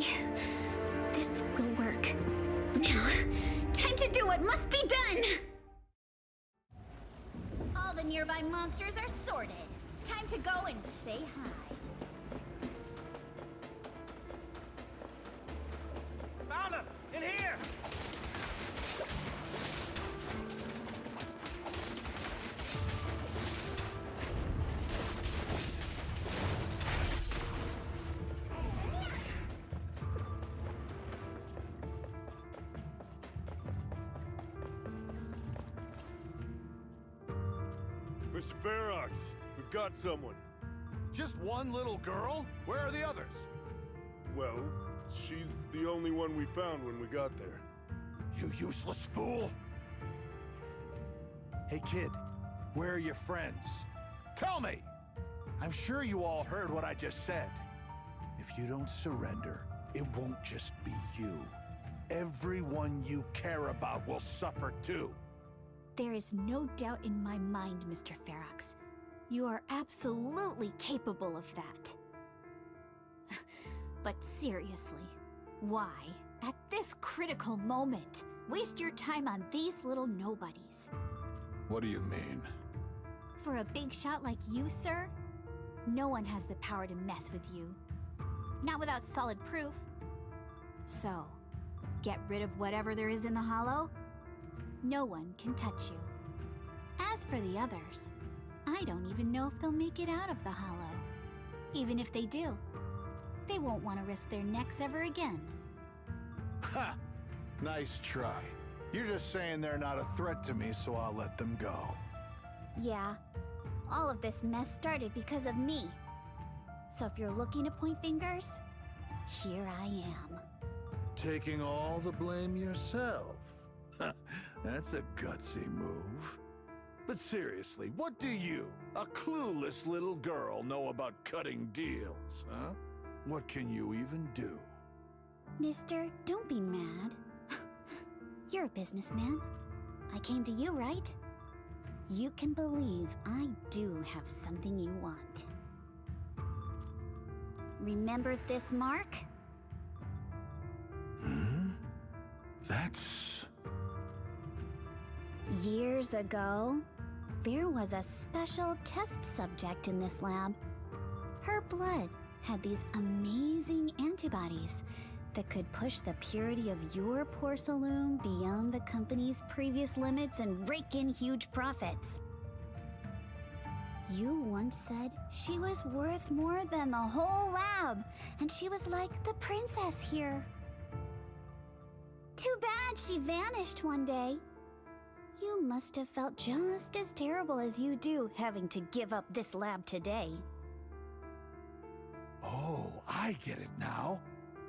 This will work. Now, time to do what must be done! All the nearby monsters are sorted. Time to go and say hi. Found him! In here! Mr. Ferox, we've got someone. Just one little girl? Where are the others? Well, she's the only one we found when we got there. You useless fool! Hey kid, where are your friends? Tell me! I'm sure you all heard what I just said. If you don't surrender, it won't just be you. Everyone you care about will suffer too. There is no doubt in my mind, Mr. Ferox. You are absolutely capable of that. But seriously, why, at this critical moment, waste your time on these little nobodies? What do you mean? For a big shot like you, sir, no one has the power to mess with you. Not without solid proof. So, get rid of whatever there is in the hollow. No one can touch you. As for the others, I don't even know if they'll make it out of the hollow. Even if they do, they won't want to risk their necks ever again. Ha! Nice try. You're just saying they're not a threat to me, so I'll let them go. Yeah, all of this mess started because of me. So if you're looking to point fingers, here I am. Taking all the blame yourself. That's a gutsy move. But seriously, what do you, a clueless little girl, know about cutting deals, huh? What can you even do? Mister, don't be mad. You're a businessman. I came to you, right? You can believe I do have something you want. Remember this mark? That's... Years ago, there was a special test subject in this lab. Her blood had these amazing antibodies that could push the purity of your porcelain beyond the company's previous limits and rake in huge profits. You once said she was worth more than the whole lab, and she was like the princess here. Too bad she vanished one day. You must have felt just as terrible as you do having to give up this lab today. Oh, I get it now.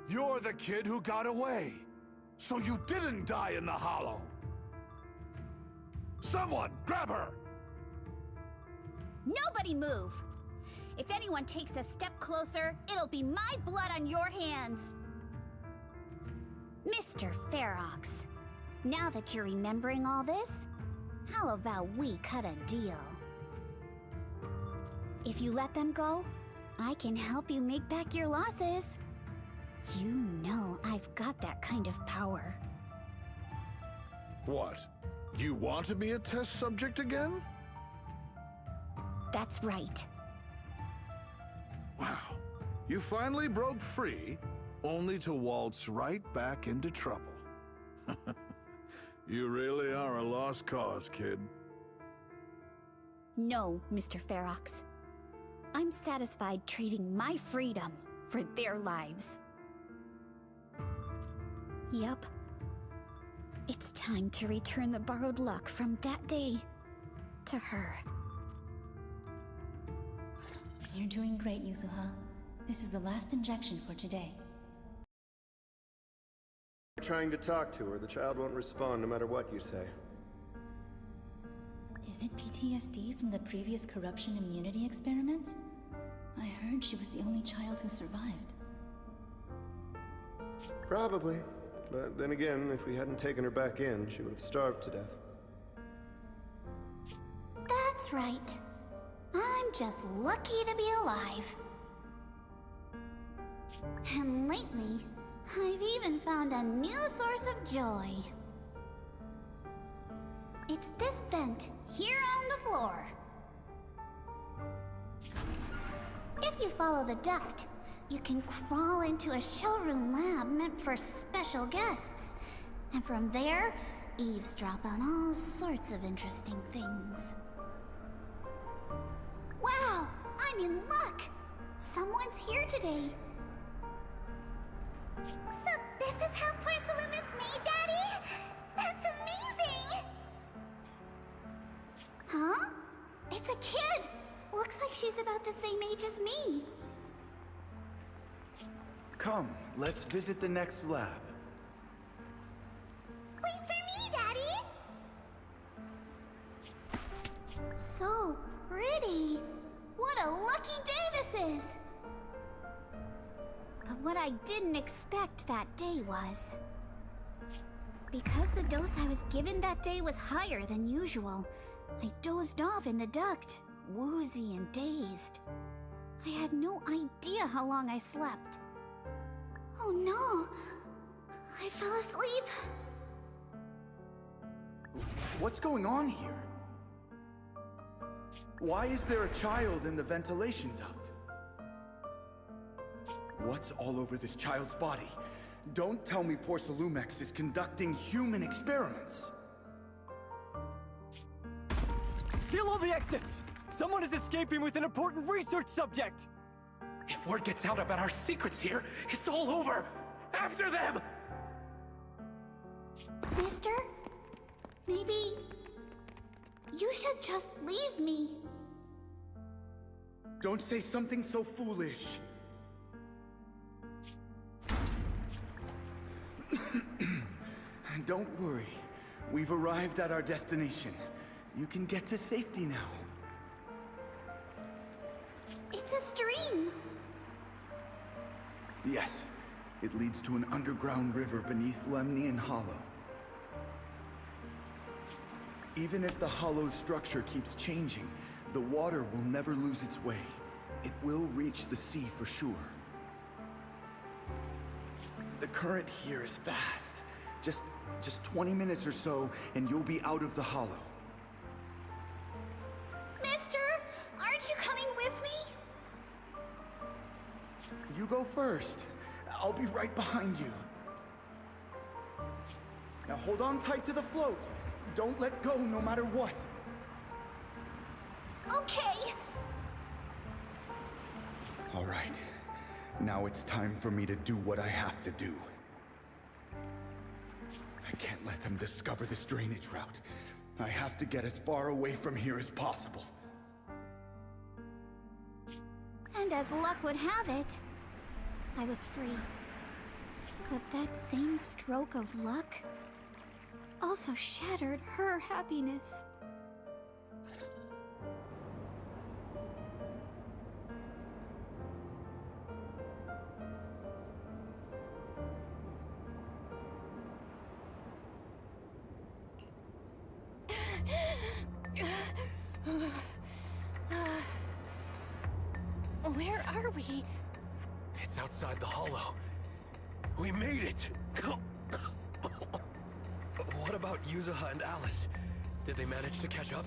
You're the kid who got away. So you didn't die in the hollow. Someone, grab her! Nobody move! If anyone takes a step closer, it'll be my blood on your hands! Mr. Ferox, now that you're remembering all this, how about we cut a deal? If you let them go, I can help you make back your losses. You know I've got that kind of power. What? You want to be a test subject again? That's right. Wow. You finally broke free, only to waltz right back into trouble. You really are a lost cause, kid. No, Mr. Ferox. I'm satisfied trading my freedom for their lives. Yup. It's time to return the borrowed luck from that day to her. You're doing great, Yuzuha. This is the last injection for today. Trying to talk to her, the child won't respond no matter what you say. Is it PTSD from the previous corruption immunity experiments? I heard she was the only child who survived. Probably. But then again, if we hadn't taken her back in, she would have starved to death. That's right. I'm just lucky to be alive. And lately, I've even found a new source of joy. It's this vent here on the floor. If you follow the duct, you can crawl into a showroom lab meant for special guests. And from there, eavesdrop on all sorts of interesting things. Wow, I'm in luck! Someone's here today. So this is how porcelain is made, Daddy? That's amazing! Huh? It's a kid! Looks like she's about the same age as me. Come, let's visit the next lab. Wait for me, Daddy! So pretty! What a lucky day this is! But what I didn't expect that day was... because the dose I was given that day was higher than usual, I dozed off in the duct, woozy and dazed. I had no idea how long I slept. Oh no! I fell asleep. What's going on here? Why is there a child in the ventilation duct? What's all over this child's body? Don't tell me Porcelumex is conducting human experiments. Seal all the exits! Someone is escaping with an important research subject! If word gets out about our secrets here, it's all over! After them! Mister? Maybe... you should just leave me. Don't say something so foolish. Don't worry. We've arrived at our destination. You can get to safety now. It's a stream. Yes. It leads to an underground river beneath Lemnian Hollow. Even if the hollow's structure keeps changing, the water will never lose its way. It will reach the sea for sure. The current here is fast. Just 20 minutes or so, and you'll be out of the hollow. Mister, aren't you coming with me? You go first. I'll be right behind you. Now hold on tight to the float. Don't let go no matter what. Okay. All right. Now it's time for me to do what I have to do. I can't let them discover this drainage route. I have to get as far away from here as possible. And as luck would have it, I was free. But that same stroke of luck also shattered her happiness. Where are we? It's outside the hollow. We made it! What about Yuzuha and Alice? Did they manage to catch up?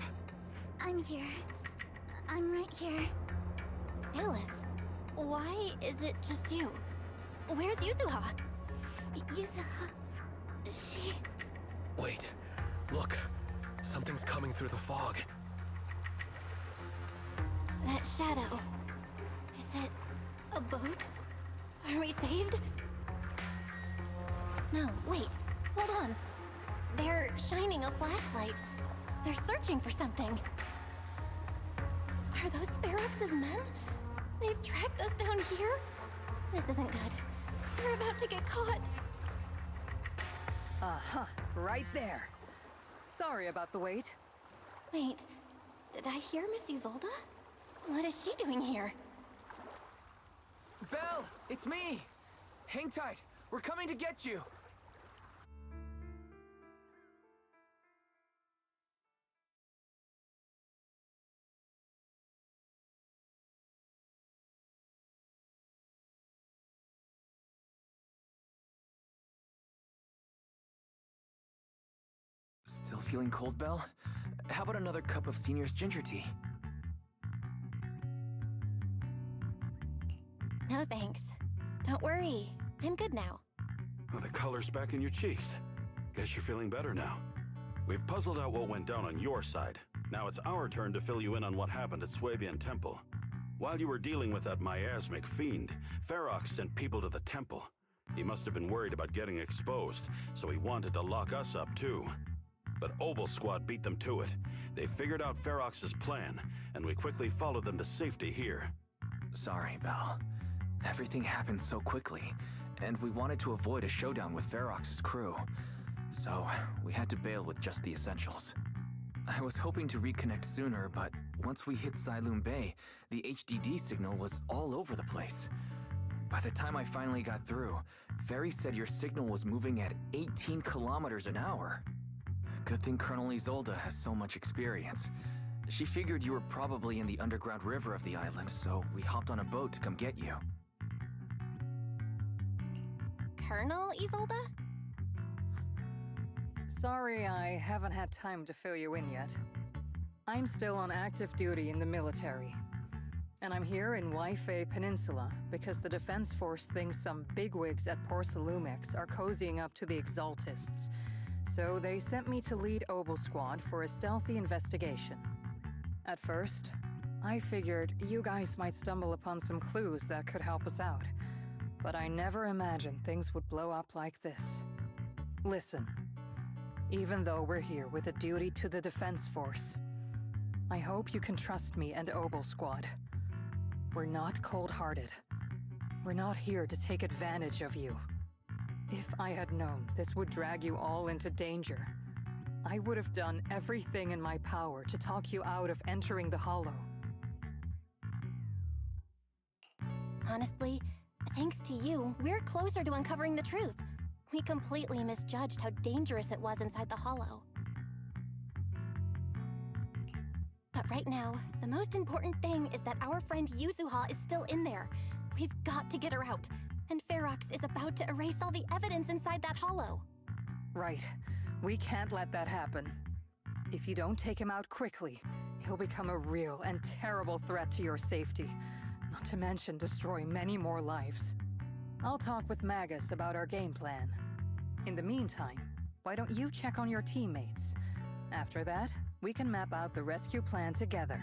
I'm here. I'm right here. Alice, why is it just you? Where's Yuzuha? Yuzuha... she... Wait. Look. Something's coming through the fog. That shadow. Is it a boat? Are we saved? No, wait. Hold on. They're shining a flashlight. They're searching for something. Are those Ferox's men? They've tracked us down here? This isn't good. We're about to get caught. Uh-huh. Right there. Sorry about the wait. Wait. Did I hear Miss Isolde? What is she doing here? Belle! It's me! Hang tight. We're coming to get you. Still feeling cold, Belle? How about another cup of Senior's ginger tea? No thanks. Don't worry. I'm good now. Well, the color's back in your cheeks. Guess you're feeling better now. We've puzzled out what went down on your side. Now it's our turn to fill you in on what happened at Swabian Temple. While you were dealing with that miasmic fiend, Ferox sent people to the temple. He must have been worried about getting exposed, so he wanted to lock us up too. But Obel Squad beat them to it. They figured out Ferox's plan, and we quickly followed them to safety here. Sorry, Belle. Everything happened so quickly, and we wanted to avoid a showdown with Ferox's crew. So, we had to bail with just the essentials. I was hoping to reconnect sooner, but once we hit Xylum Bay, the HDD signal was all over the place. By the time I finally got through, Ferry said your signal was moving at 18 kilometers an hour. Good thing Colonel Isolde has so much experience. She figured you were probably in the underground river of the island, so we hopped on a boat to come get you. Colonel Isolde? Sorry I haven't had time to fill you in yet. I'm still on active duty in the military. And I'm here in Waifei Peninsula because the Defense Force thinks some bigwigs at Porcelumex are cozying up to the Exaltists. So they sent me to lead Obel Squad for a stealthy investigation. At first, I figured you guys might stumble upon some clues that could help us out. But I never imagined things would blow up like this. Listen, even though we're here with a duty to the Defense Force, I hope you can trust me and Obel Squad. We're not cold-hearted. We're not here to take advantage of you. If I had known this would drag you all into danger, I would have done everything in my power to talk you out of entering the Hollow. Honestly, thanks to you, we're closer to uncovering the truth. We completely misjudged how dangerous it was inside the Hollow. But right now, the most important thing is that our friend Yuzuha is still in there. We've got to get her out. And Ferox is about to erase all the evidence inside that Hollow. Right. We can't let that happen. If you don't take him out quickly, he'll become a real and terrible threat to your safety. Not to mention destroy many more lives. I'll talk with Magus about our game plan. In the meantime, why don't you check on your teammates? After that, we can map out the rescue plan together.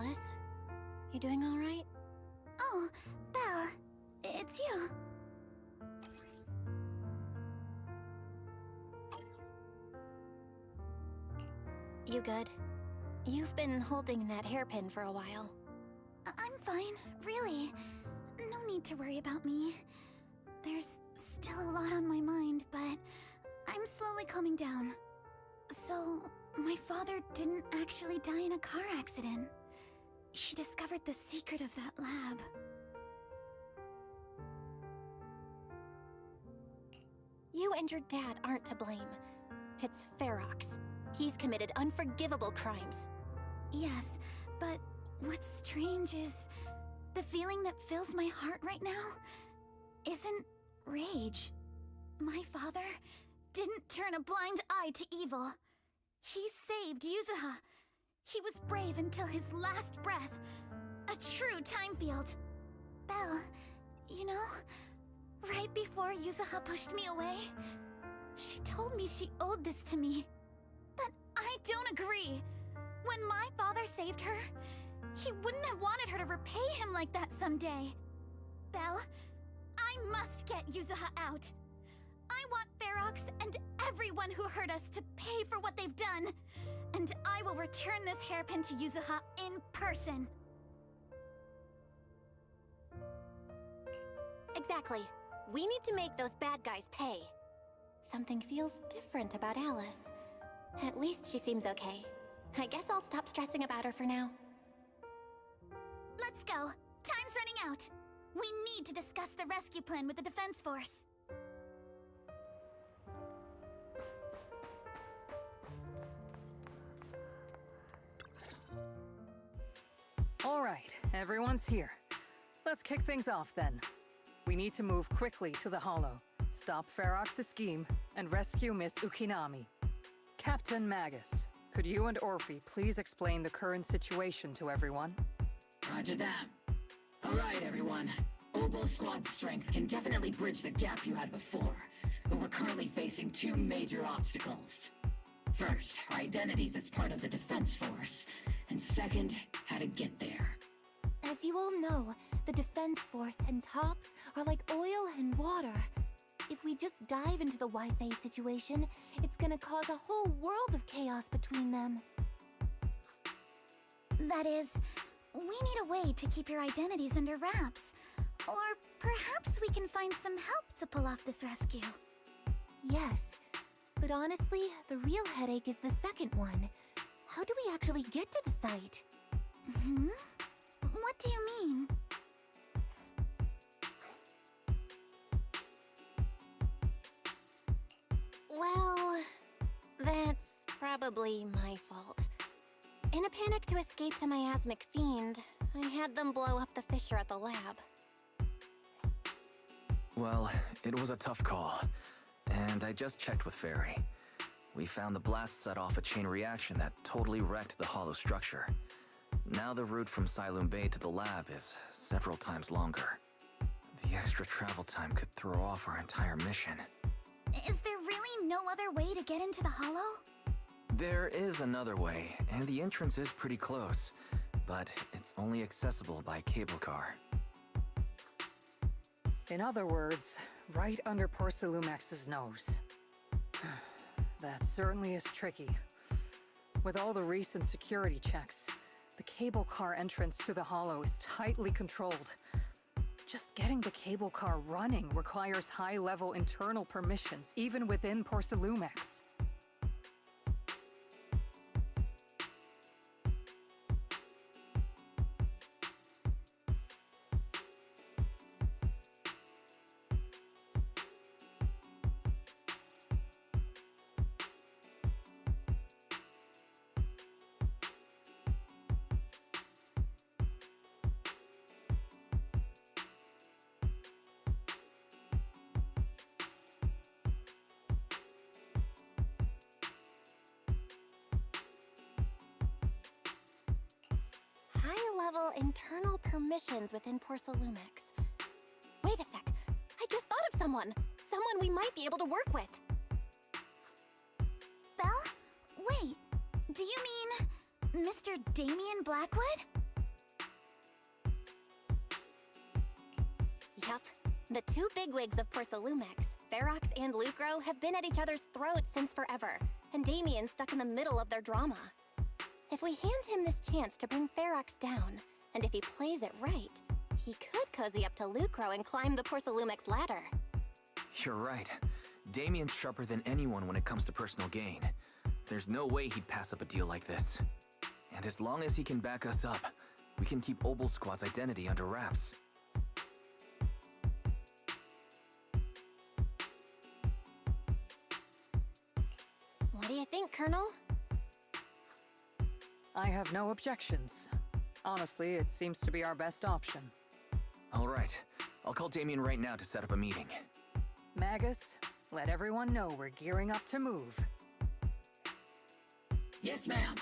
Alice. You doing all right? Oh, Belle, it's you. You good? You've been holding that hairpin for a while. I'm fine, really. No need to worry about me. There's still a lot on my mind, but I'm slowly calming down. So, my father didn't actually die in a car accident. He discovered the secret of that lab. You and your dad aren't to blame. It's Ferox. He's committed unforgivable crimes. Yes, but what's strange is the feeling that fills my heart right now isn't rage. My father didn't turn a blind eye to evil. He saved Yuzuha. He was brave until his last breath. A true time field. Belle, you know, right before Yuzuha pushed me away, she told me she owed this to me. But I don't agree. When my father saved her, he wouldn't have wanted her to repay him like that someday. Belle, I must get Yuzuha out. I want Ferox and everyone who hurt us to pay for what they've done. And I will return this hairpin to Yuzuha in person. Exactly. We need to make those bad guys pay. Something feels different about Alice. At least she seems okay. I guess I'll stop stressing about her for now. Let's go. Time's running out. We need to discuss the rescue plan with the Defense Force. All right, everyone's here. Let's kick things off then. We need to move quickly to the Hollow, stop Ferox's scheme, and rescue Miss Ukinami. Captain Magus, could you and Orphe please explain the current situation to everyone? Roger that. All right, everyone. Obel Squad's strength can definitely bridge the gap you had before, but we're currently facing two major obstacles. First, our identities as part of the Defense Force, and second, how to get there. As you all know, the Defense Force and Tops are like oil and water. If we just dive into the Wi-Fi situation, it's gonna cause a whole world of chaos between them. That is, we need a way to keep your identities under wraps. Or perhaps we can find some help to pull off this rescue. Yes, but honestly, the real headache is the second one. How do we actually get to the site? Hmm? What do you mean? Well, that's probably my fault. In a panic to escape the miasmic fiend, I had them blow up the fissure at the lab. Well, it was a tough call, and I just checked with Fairy. We found the blast set off a chain reaction that totally wrecked the hollow structure. Now the route from Siloam Bay to the lab is several times longer. The extra travel time could throw off our entire mission. Is there really no other way to get into the Hollow? There is another way, and the entrance is pretty close, but it's only accessible by cable car. In other words, right under Porcelumex's nose. That certainly is tricky. With all the recent security checks, the cable car entrance to the Hollow is tightly controlled. Just getting the cable car running requires high-level internal permissions, even within Porcelumex. High-level internal permissions within Porcelumex. Wait a sec. I just thought of someone. Someone we might be able to work with. Belle? Wait, do you mean Mr. Damien Blackwood? Yup. The two bigwigs of Porcelumex, Ferox and Lucro, have been at each other's throats since forever, and Damien's stuck in the middle of their drama. If we hand him this chance to bring Ferox down, and if he plays it right, he could cozy up to Lucro and climb the Porcelumex ladder. You're right. Damien's sharper than anyone when it comes to personal gain. There's no way he'd pass up a deal like this. And as long as he can back us up, we can keep Obel Squad's identity under wraps. What do you think, Colonel? I have no objections. Honestly, it seems to be our best option. All right. I'll call Damien right now to set up a meeting. Magus, let everyone know we're gearing up to move. Yes, ma'am.